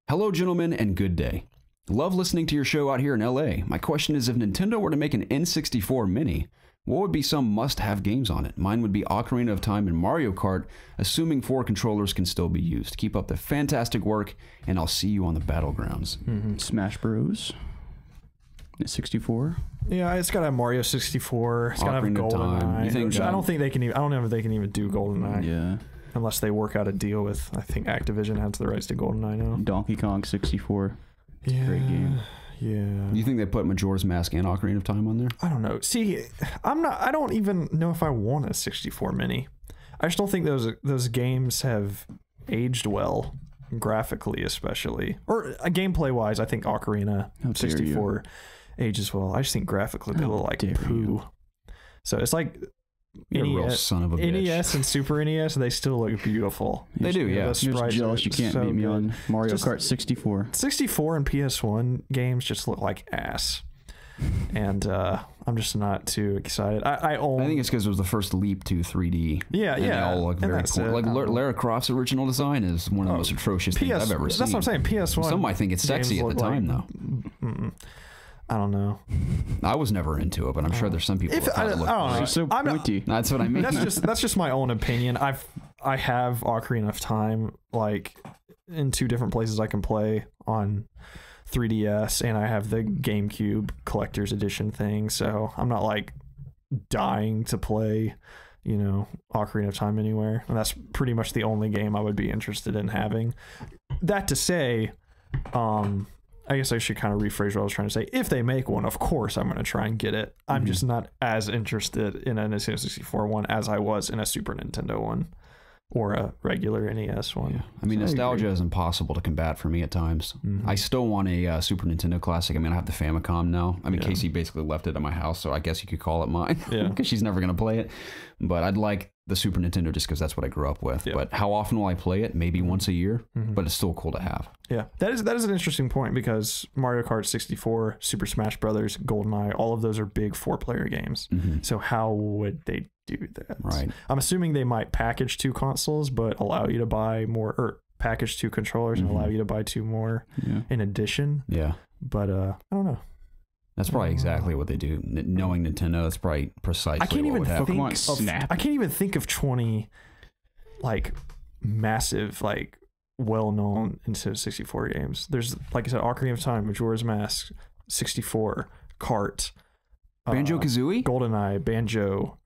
"Hello, gentlemen, and good day. Love listening to your show out here in LA. My question is, if Nintendo were to make an N64 Mini, what would be some must-have games on it? Mine would be Ocarina of Time and Mario Kart, assuming 4 controllers can still be used. Keep up the fantastic work, and I'll see you on the battlegrounds." Smash Bros. 64. Yeah, it's got to have Mario 64. It's got to have Ocarina of Time. GoldenEye. You think I don't think they can even. I don't know if they can even do GoldenEye. Yeah. Unless they work out a deal with. I think Activision has the rights to GoldenEye now. Donkey Kong 64. Yeah. Great game. Yeah. You think they put Majora's Mask and Ocarina of Time on there? I don't know. See, I don't even know if I want a 64 Mini. I just don't think those games have aged well, graphically especially, or gameplay wise. I think Ocarina 64 ages well. I just think graphically they look like poo. So it's like You're a real son of a bitch. NES and Super NES, they still look beautiful. They do, yeah. You're just jealous you can't beat me on Mario Kart 64. 64 and PS1 games just look like ass. And I'm just not too excited. I think it's because it was the first leap to 3D. Yeah, and yeah. They all look very cool. Like Lara Croft's original design is one of the most atrocious things I've ever seen. That's what I'm saying. PS1. Some might think it's sexy at the time, though. I don't know. I was never into it, but I'm sure there's some people that thought it looked know. So pointy. That's what I mean. That's just my own opinion. I have Ocarina of Time like in 2 different places I can play on 3DS, and I have the GameCube collector's edition thing. So I'm not like dying to play, Ocarina of Time anywhere, and that's pretty much the only game I would be interested in having. That to say, I guess I should kind of rephrase what I was trying to say. If they make one, of course I'm going to try and get it. I'm just not as interested in an N64 one as I was in a Super Nintendo one or a regular NES one. Yeah. I mean, nostalgia is impossible to combat for me at times. I still want a Super Nintendo Classic. I mean, I have the Famicom now. I mean, Casey basically left it at my house, so I guess you could call it mine because she's never going to play it. But I'd like the Super Nintendo just because that's what I grew up with. But how often will I play it? Maybe once a year, but it's still cool to have. Yeah, that is an interesting point because Mario Kart 64, Super Smash Brothers, GoldenEye, all of those are big 4-player games. So how would they do that? Right. I'm assuming they might package 2 consoles, but allow you to buy more, or package 2 controllers and allow you to buy 2 more in addition. Yeah. But I don't know. That's probably exactly what they do. Knowing Nintendo, that's probably precisely what would happen. I can't even think of 20 like massive, like well-known Nintendo 64 games. There's, like I said, Ocarina of Time, Majora's Mask, 64, Kart, Banjo-Kazooie, GoldenEye, Banjo,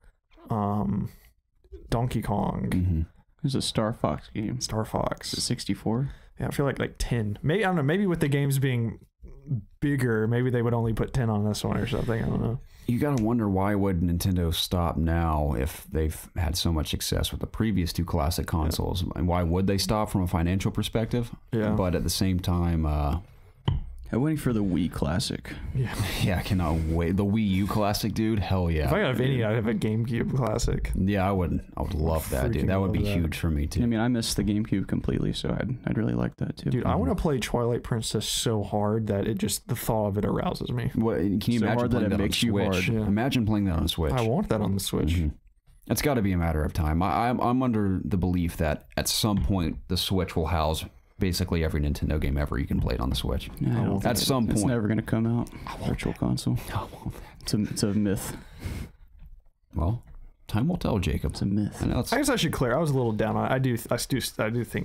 Donkey Kong. There's a Star Fox game. Star Fox. 64. Yeah, I feel like 10. Maybe, I don't know. Maybe with the games being bigger, maybe they would only put 10 on this one or something. I don't know. You gotta wonder, why would Nintendo stop now if they've had so much success with the previous 2 classic consoles? And why would they stop from a financial perspective? Yeah. But at the same time, I'm waiting for the Wii Classic. Yeah, I cannot wait. The Wii U Classic, dude. Hell yeah. If I have any, I'd have a GameCube Classic. Yeah, I would love that, dude. That would be huge for me too. I mean, I missed the GameCube completely, so I'd really like that too. Dude, I want to play Twilight Princess so hard that the thought of it arouses me. What, can you So imagine hard that playing it that on makes you Switch? hard. Yeah. Imagine playing that on Switch. I want that on the Switch. It's got to be a matter of time. I'm under the belief that at some point the Switch will house basically every Nintendo game ever you can play it on the Switch. Yeah, I don't think At some it's point. never going to come out. Virtual console. It's a myth. Well, time will tell, Jacob. It's a myth. I know it's, I guess I should clear. I was a little down on it. I do think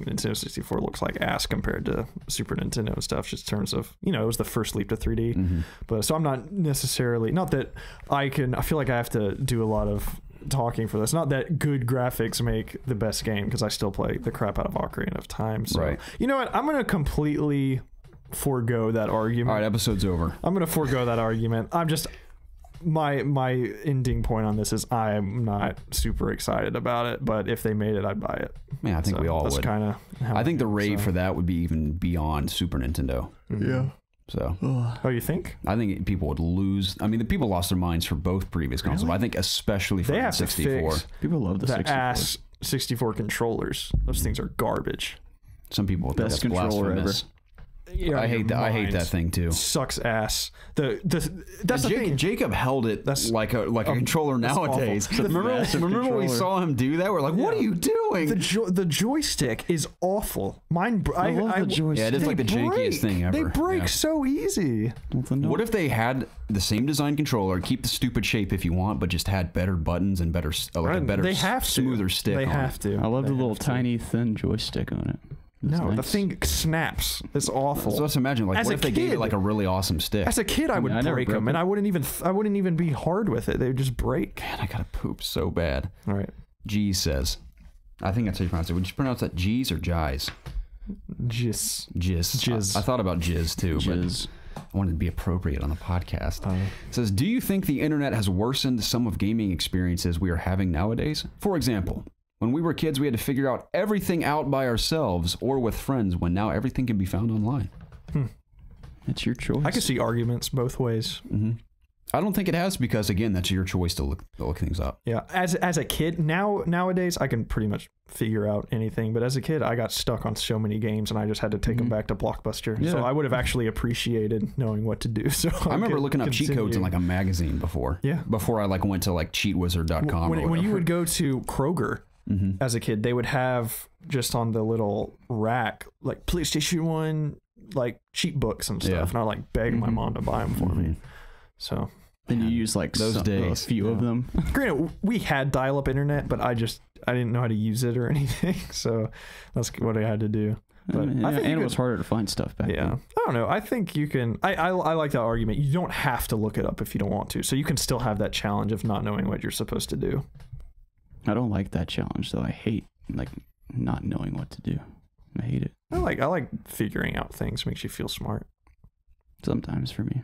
Nintendo 64 looks like ass compared to Super Nintendo and stuff, just in terms of, it was the first leap to 3D. But so I'm not necessarily, not that I feel like I have to do a lot of talking for this. Not that good graphics make the best game, because I still play the crap out of Ocarina of Time. So, Right. You know what? I'm going to completely forego that argument. all right, episode's over. I'm going to forego that argument. I'm just, my ending point on this is I'm not super excited about it, but if they made it, I'd buy it. Yeah, I think we all that's would. Kind of. I think the rave for that would be even beyond Super Nintendo. Yeah. So, Oh, you think? I think people would lose. I mean, the people lost their minds for both previous consoles, but I think especially for They the have 64. to fix People love the the 64. ass 64 controllers. Those things are garbage. Some people would think Best that's controller blasphemous. Yeah, I hate that. I hate that thing too. Sucks ass. That's the thing. Jacob held it like a controller that's nowadays. awful. Remember when we saw him do that? We're like, what are you doing? The joystick is awful. Mine. I love the joystick. Yeah, it is like the jankiest thing ever. They break Yeah. so easy. What if they had the same design controller, keep the stupid shape if you want, but just had better buttons and better, a better, They have to. smoother stick? They on have it. to. I love They the little have to. tiny thin joystick on it. It's No, the nice. thing snaps. It's awful. So let's imagine, like, As what a if they gave kid- it like a really awesome stick? As a kid, I would I never break broke them, and it. I wouldn't even be hard with it. They would just break. Man, I gotta poop so bad. All right. G says, I think that's how you pronounce it. Would you pronounce that G's or Jiz? Jizz. Jizz. I thought about Jizz too, Jizz. but I wanted to be appropriate on the podcast. It says, do you think the internet has worsened some of gaming experiences we are having nowadays? For example, when we were kids, we had to figure out everything out by ourselves or with friends, when now everything can be found online. It's your choice. I can see arguments both ways. I don't think it has, because again, that's your choice to look things up. Yeah, as a kid, nowadays I can pretty much figure out anything. But as a kid, I got stuck on so many games, and I just had to take them back to Blockbuster. Yeah. So I would have actually appreciated knowing what to do. So I remember looking up cheat codes in like a magazine before. Yeah. Before I like went to like cheatwizard.com. when you would go to Kroger as a kid, they would have just on the little rack like PlayStation 1 like cheat books and stuff, Yeah. and I like begged my mom to buy them for me. So Then you use like Those days. a few of them. granted, we had dial-up internet, but I didn't know how to use it or anything. So that's what I had to do. But and I think you it could- was harder to find stuff back Yeah, then. I don't know. I think you can. I like that argument. You don't have to look it up if you don't want to. So you can still have that challenge of not knowing what you're supposed to do. I don't like that challenge though. I hate like not knowing what to do. I hate it I like figuring out things. Makes you feel smart. sometimes for me.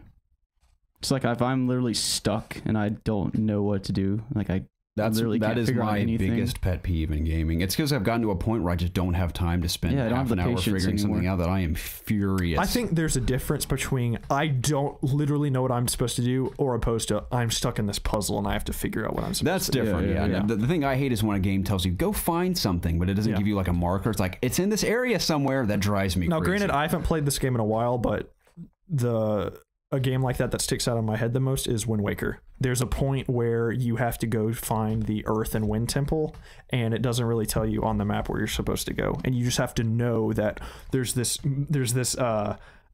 It's like if I'm literally stuck and I don't know what to do, like that that is figure out my anything. biggest pet peeve in gaming. It's because I've gotten to a point where I just don't have time to spend Yeah, I don't half have an the hour patience figuring something anymore. out that I am furious. I think there's a difference between I don't literally know what I'm supposed to do, or opposed to I'm stuck in this puzzle and I have to figure out what I'm supposed that's to do. different. Yeah, Yeah. yeah. The thing I hate is when a game tells you go find something, but it doesn't Yeah. give you like a marker. It's like it's in this area somewhere. That drives me Now, crazy. granted, I haven't played this game in a while, but the a game like that sticks out in my head the most is Wind Waker. There's a point where you have to go find the Earth and Wind Temple, and it doesn't really tell you on the map where you're supposed to go, and you just have to know that there's this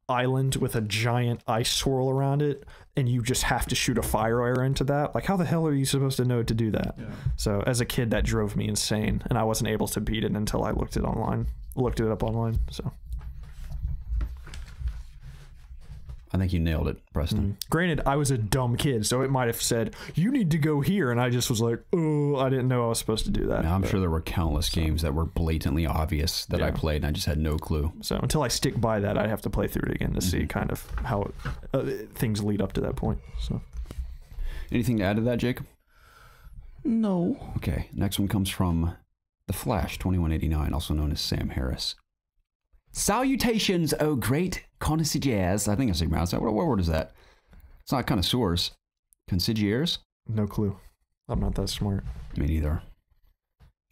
island with a giant ice swirl around it, and you just have to shoot a fire arrow into that. Like, how the hell are you supposed to know to do that? Yeah. So as a kid, that drove me insane, and I wasn't able to beat it until I looked it up online. So I think you nailed it, Preston. Granted, I was a dumb kid, so it might have said, you need to go here, and I just was like, oh, I didn't know I was supposed to do that. Now, I'm sure there were countless games that were blatantly obvious that I played, and I just had no clue. So until I stick by that, I'd have to play through it again to see kind of how things lead up to that point. So, anything to add to that, Jacob? No. Okay, next one comes from The Flash 2189, also known as Sam Harris. Salutations, oh great connoisseurs. I think I say pronounce that. What word is that? It's not connoisseurs. Consigliers? No clue. I'm not that smart. Me neither.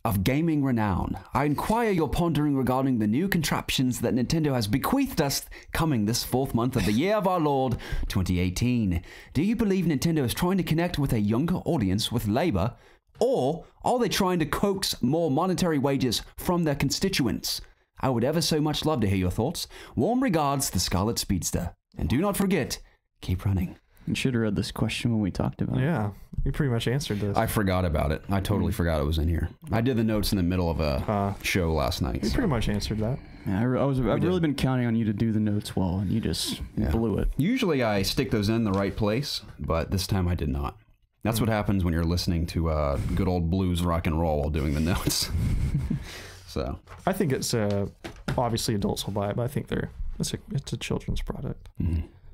Of gaming renown, I inquire your pondering regarding the new contraptions that Nintendo has bequeathed us coming this 4th month of the year of our Lord, 2018. Do you believe Nintendo is trying to connect with a younger audience with labor, or are they trying to coax more monetary wages from their constituents? I would ever so much love to hear your thoughts. Warm regards, the Scarlet Speedster. And do not forget, keep running. You should have read this question when we talked about it. Yeah, you pretty much answered this. I forgot about it. I totally forgot it was in here. I did the notes in the middle of a show last night. You pretty much answered that. Yeah, I've really been counting on you to do the notes well, and you just blew it. Usually I stick those in the right place, but this time I did not. That's what happens when you're listening to good old blues rock and roll while doing the notes. So I think it's obviously adults will buy it, but I think it's a children's product.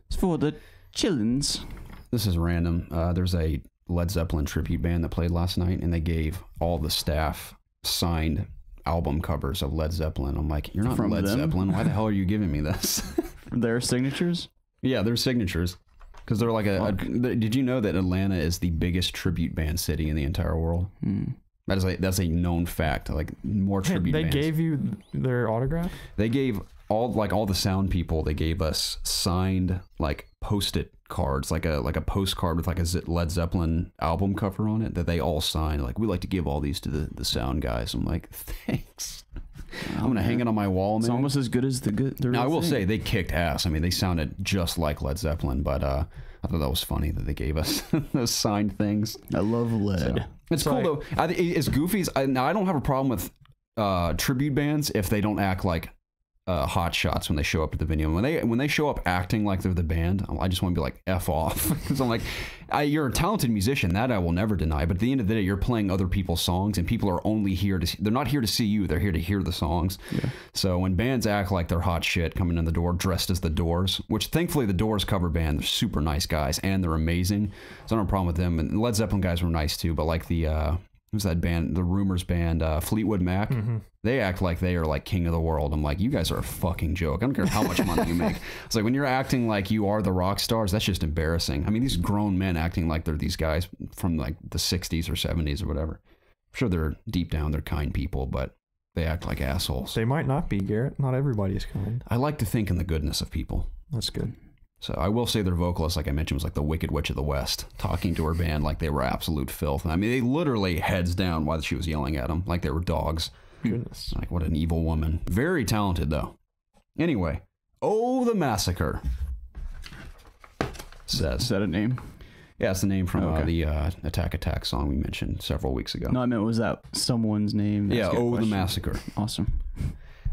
It's for the chillins. This is random. There's a Led Zeppelin tribute band that played last night, and they gave all the staff signed album covers of Led Zeppelin. I'm like, you're not from Led Zeppelin. Why the hell are you giving me this? Their signatures? Yeah, their signatures. Because they're like did you know that Atlanta is the biggest tribute band city in the entire world? That's a known fact. Like, more tribute bands. They gave you their autograph? They gave all the sound people, they gave us signed like post-it cards, like a postcard with like a Led Zeppelin album cover on it that they all signed. Like, we like to give all these to the sound guys. I'm like, thanks. I'm gonna hang it on my wall, man. It's almost as good as the good. Now, I will say they kicked ass. I mean, they sounded just like Led Zeppelin, but I thought that was funny that they gave us those signed things. I love Led. So, it's cool though. As goofy as now, I don't have a problem with tribute bands if they don't act like hot shots when they show up at the venue. When they show up acting like they're the band, I just want to be like, F off. Because I'm like, you're a talented musician, that I will never deny, but at the end of the day, you're playing other people's songs, and people are only here they're not here to see you, they're here to hear the songs. Yeah. So when bands act like they're hot shit coming in the door dressed as the Doors, which thankfully the Doors cover band, they're super nice guys and they're amazing, so I don't have a problem with them. And Led Zeppelin guys were nice too, but like the who's that band, the Rumors band, Fleetwood Mac, they act like they are like king of the world. I'm like, you guys are a fucking joke. I don't care how much money you make. It's like, when you're acting like you are the rock stars, that's just embarrassing. I mean, these grown men acting like they're these guys from like the 60s or 70s or whatever. I'm sure they're deep down, they're kind people, but they act like assholes. They might not be, Garrett. Not everybody is kind. I like to think in the goodness of people. That's good. So I will say their vocalist, like I mentioned, was like the Wicked Witch of the West, talking to her band like they were absolute filth. I mean, they literally heads down while she was yelling at them like they were dogs. Goodness. Like, what an evil woman. Very talented, though. Anyway, Oh, the Massacre says. Is that a name? Yeah, it's the name from the Attack song we mentioned several weeks ago. No, I meant, was that someone's name? Yeah, Oh, the Massacre. Awesome.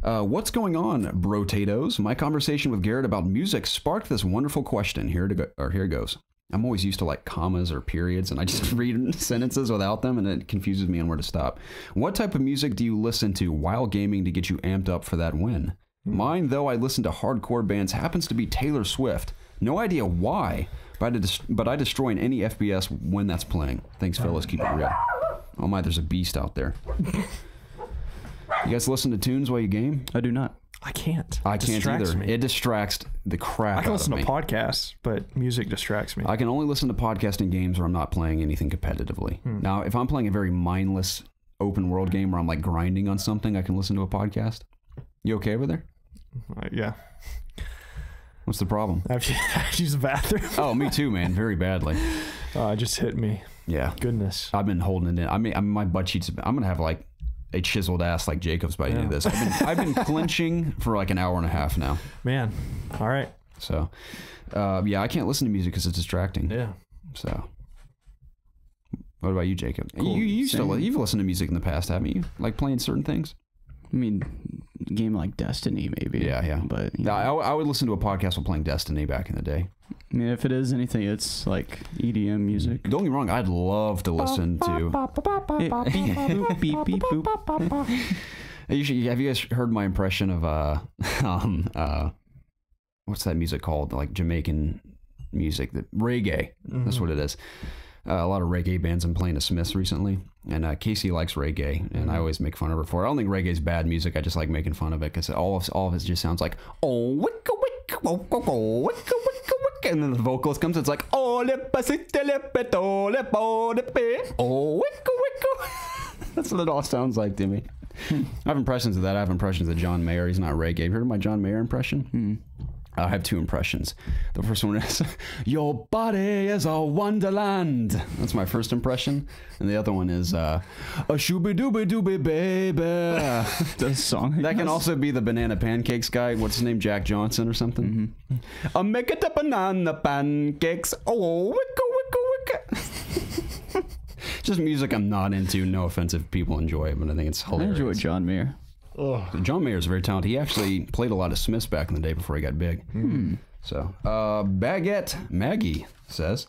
What's going on, Brotatoes? My conversation with Garrett about music sparked this wonderful question. Here it goes. I'm always used to like commas or periods, and I just read sentences without them, and it confuses me on where to stop. What type of music do you listen to while gaming to get you amped up for that win? Mine, though I listen to hardcore bands, happens to be Taylor Swift. No idea why, but I destroy in any FPS when that's playing. Thanks, fellas. Keep it real. Oh my, there's a beast out there. You guys listen to tunes while you game? I do not. I can't. I can't either. Me. It distracts the crap out of me. I can listen to podcasts, but music distracts me. I can only listen to podcasts in games where I'm not playing anything competitively. Now, if I'm playing a very mindless open world game where I'm like grinding on something, I can listen to a podcast. You okay over there? Yeah. What's the problem? I've used the bathroom. Oh, me too, man. Very badly. It just hit me. Yeah. Goodness. I've been holding it in. I mean, my butt cheeks. I'm gonna have like a chiseled ass like Jacob's by the end of this. I've been clenching for like an hour and a half now. Man. All right. So, yeah, I can't listen to music because it's distracting. Yeah. So, what about you, Jacob? Cool. You've listened to music in the past, haven't you? Like playing certain things. I mean, a game like Destiny, maybe. Yeah. But I would listen to a podcast while playing Destiny back in the day. I mean, if it is anything, it's like EDM music. Don't get me wrong, I'd love to listen to. Beep, beep, boop. Have you guys heard my impression of what's that music called? Like Jamaican music, reggae. Mm-hmm. That's what it is. A lot of reggae bands I'm playing to Smiths recently, and Casey likes reggae, and I always make fun of her for it. I don't think reggae is bad music. I just like making fun of it because all of it just sounds like oh wicka wicka wicka wicka wicka wicka, and then the vocalist comes. It's like oh wicka wicka. That's what it all sounds like to me. I have impressions of that. I have impressions of John Mayer. He's not reggae. Have you heard of my John Mayer impression? I have two impressions. The first one is, your body is a wonderland. That's my first impression. And the other one is, a shooby-dooby-dooby baby. The song. That can also be the banana pancakes guy. What's his name? Jack Johnson or something? Mm-hmm. I'll make it a banana pancakes. Oh, wicka, wicka, wicka. Just music I'm not into. No offense if people enjoy it, but I think it's hilarious. I enjoy John Mayer. John Mayer is very talented. He actually played a lot of Smiths back in the day before he got big. So, Baguette Maggie says,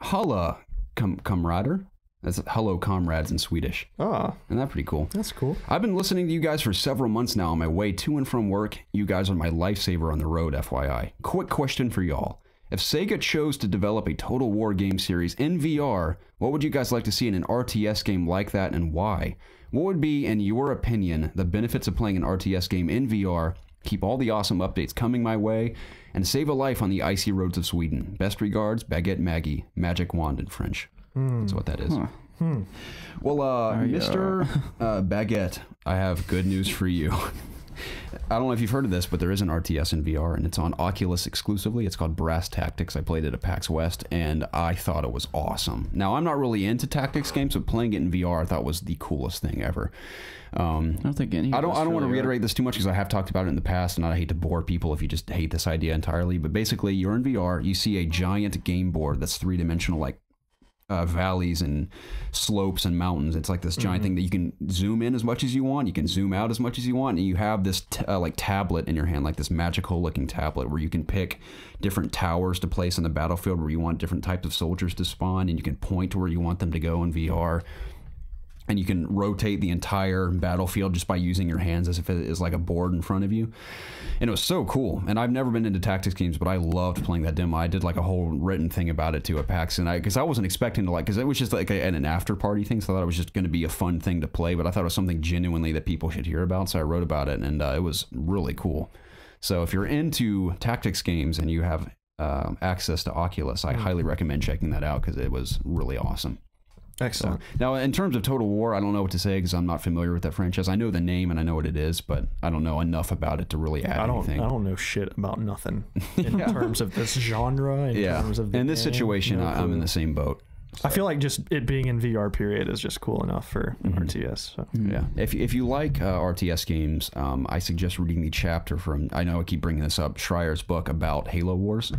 "Holla, comrader." That's hello, comrades in Swedish. Oh, Isn't that pretty cool? that's cool. I've been listening to you guys for several months now on my way to and from work. You guys are my lifesaver on the road, FYI. Quick question for y'all. If Sega chose to develop a Total War game series in VR, what would you guys like to see in an RTS game like that, and why? What would be, in your opinion, the benefits of playing an RTS game in VR, keep all the awesome updates coming my way, and save a life on the icy roads of Sweden? Best regards, Baguette Maggie, Magic Wand in French. That's what that is. Well, Mr. Baguette, I have good news for you. I don't know if you've heard of this, but there is an RTS in VR, and it's on Oculus exclusively. It's called Brass Tactics. I played it at PAX West, and I thought it was awesome. Now, I'm not really into tactics games, but playing it in VR I thought was the coolest thing ever. I don't think any. I don't want to reiterate this too much because I have talked about it in the past, and I hate to bore people if you just hate this idea entirely. But basically, you're in VR, you see a giant game board that's three-dimensional, like valleys and slopes and mountains. It's like this giant thing that you can zoom in as much as you want, you can zoom out as much as you want, and you have this like tablet in your hand, like this magical looking tablet where you can pick different towers to place on the battlefield where you want different types of soldiers to spawn, and you can point to where you want them to go in VR. And you can rotate the entire battlefield just by using your hands as if it is like a board in front of you. And it was so cool. And I've never been into tactics games, but I loved playing that demo. I did like a whole written thing about it too at PAX. And because I wasn't expecting to because it was just like an after party thing. So I thought it was just going to be a fun thing to play. But I thought it was something genuinely that people should hear about. So I wrote about it, and it was really cool. So if you're into tactics games and you have access to Oculus, I highly recommend checking that out because it was really awesome. Excellent. So, now, in terms of Total War, I don't know what to say because I'm not familiar with that franchise. I know the name and I know what it is, but I don't know enough about it to really add anything. I don't know shit about nothing in terms of this genre. In terms of in this situation, I'm in the same boat. So. I feel like just it being in VR period is just cool enough for an RTS. So. Yeah. If you like RTS games, I suggest reading the chapter from, I know I keep bringing this up, Schreier's book about Halo Wars.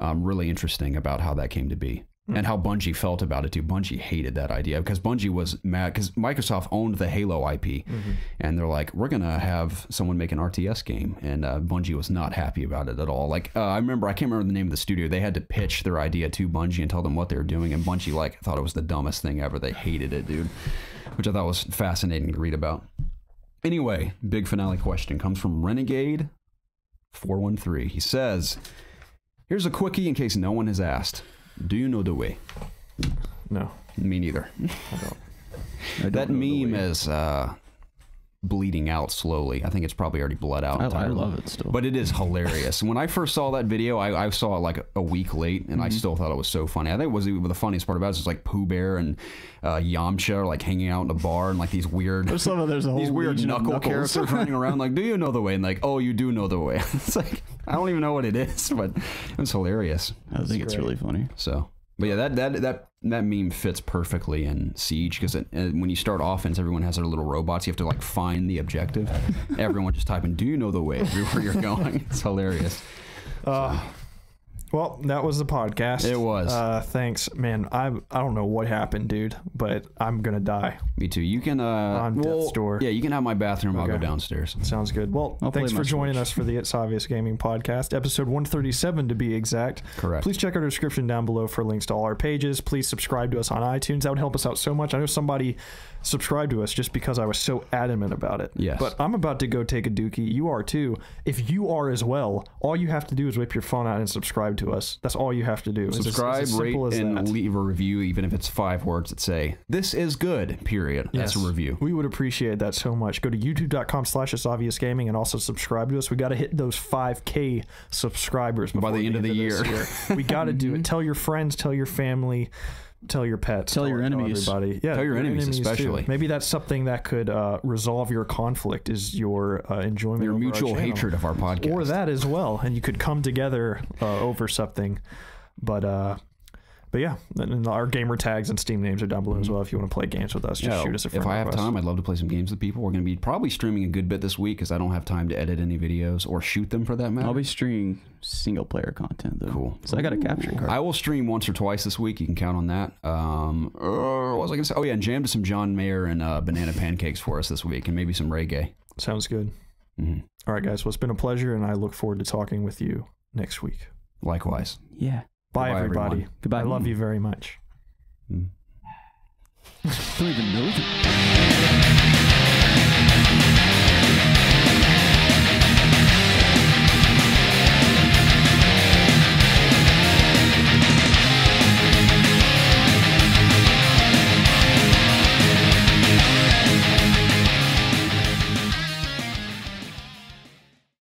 Really interesting about how that came to be. And how Bungie felt about it too. Bungie hated that idea because Bungie was mad because Microsoft owned the Halo IP, and they're like, "We're gonna have someone make an RTS game," and Bungie was not happy about it at all. Like I can't remember the name of the studio. They had to pitch their idea to Bungie and tell them what they were doing, and Bungie thought it was the dumbest thing ever. They hated it, dude, which I thought was fascinating to read about. Anyway, big finale question comes from Renegade 413. He says, "Here's a quickie in case no one has asked. Do you know the way?" No. Me neither. I don't That meme is bleeding out slowly. I think it's probably already bled out. I love it still. But it is hilarious. When I first saw that video, I saw it like a week late, and I still thought it was so funny. I think it was the funniest part about it is like Pooh Bear and Yamcha are like hanging out in a bar, and like these weird, there's a whole these weird knuckle Knuckles. characters running around like, do you know the way? And like, oh, you do know the way. It's like, I don't even know what it is, but it's hilarious. I think it's really funny. So, but yeah, that meme fits perfectly in Siege, because when you start offense, everyone has their little robots. You have to like find the objective. Everyone just typing, do you know the way everywhere you're going? It's hilarious. Well, that was the podcast. It was. Thanks, man. I don't know what happened, dude, but I'm gonna die. Me too. You can on death's door. Yeah, you can have my bathroom. Okay. I'll go downstairs. Sounds good. Well, thanks for joining us for the It's Obvious Gaming podcast, episode 137 to be exact. Correct. Please check our description down below for links to all our pages. Please subscribe to us on iTunes. That would help us out so much. I know somebody subscribed to us just because I was so adamant about it. Yes. But I'm about to go take a dookie. You are too. If you are as well, all you have to do is whip your phone out and subscribe to us. That's all you have to do. Subscribe, rate, and leave a review, even if it's 5 words that say, this is good, period. Yes. That's a review. We would appreciate that so much. Go to youtube.com/ItsObviousGaming and also subscribe to us. We got to hit those 5K subscribers by the end of the year. We got to do it. Tell your friends, tell your family, tell your pets, tell your enemies, everybody. Yeah, tell your enemies especially. Too. Maybe that's something that could resolve your conflict, is your enjoyment, your mutual hatred of our podcast, or that as well, and you could come together over something. But yeah, and our gamer tags and Steam names are down below as well. If you want to play games with us, just shoot us a friend request. If I have request. time, I'd love to play some games with people. We're going to be probably streaming a good bit this week, because I don't have time to edit any videos or shoot them for that matter. I'll be streaming single player content though. Cool. So I got a capture card. I will stream once or twice this week. You can count on that. What was I going to say? Oh yeah, and jam to some John Mayer and banana pancakes for us this week, and maybe some reggae. Sounds good. All right, guys. Well, it's been a pleasure, and I look forward to talking with you next week. Likewise. Yeah. Bye, everybody. Everyone. Goodbye. I love you very much. I don't even know them.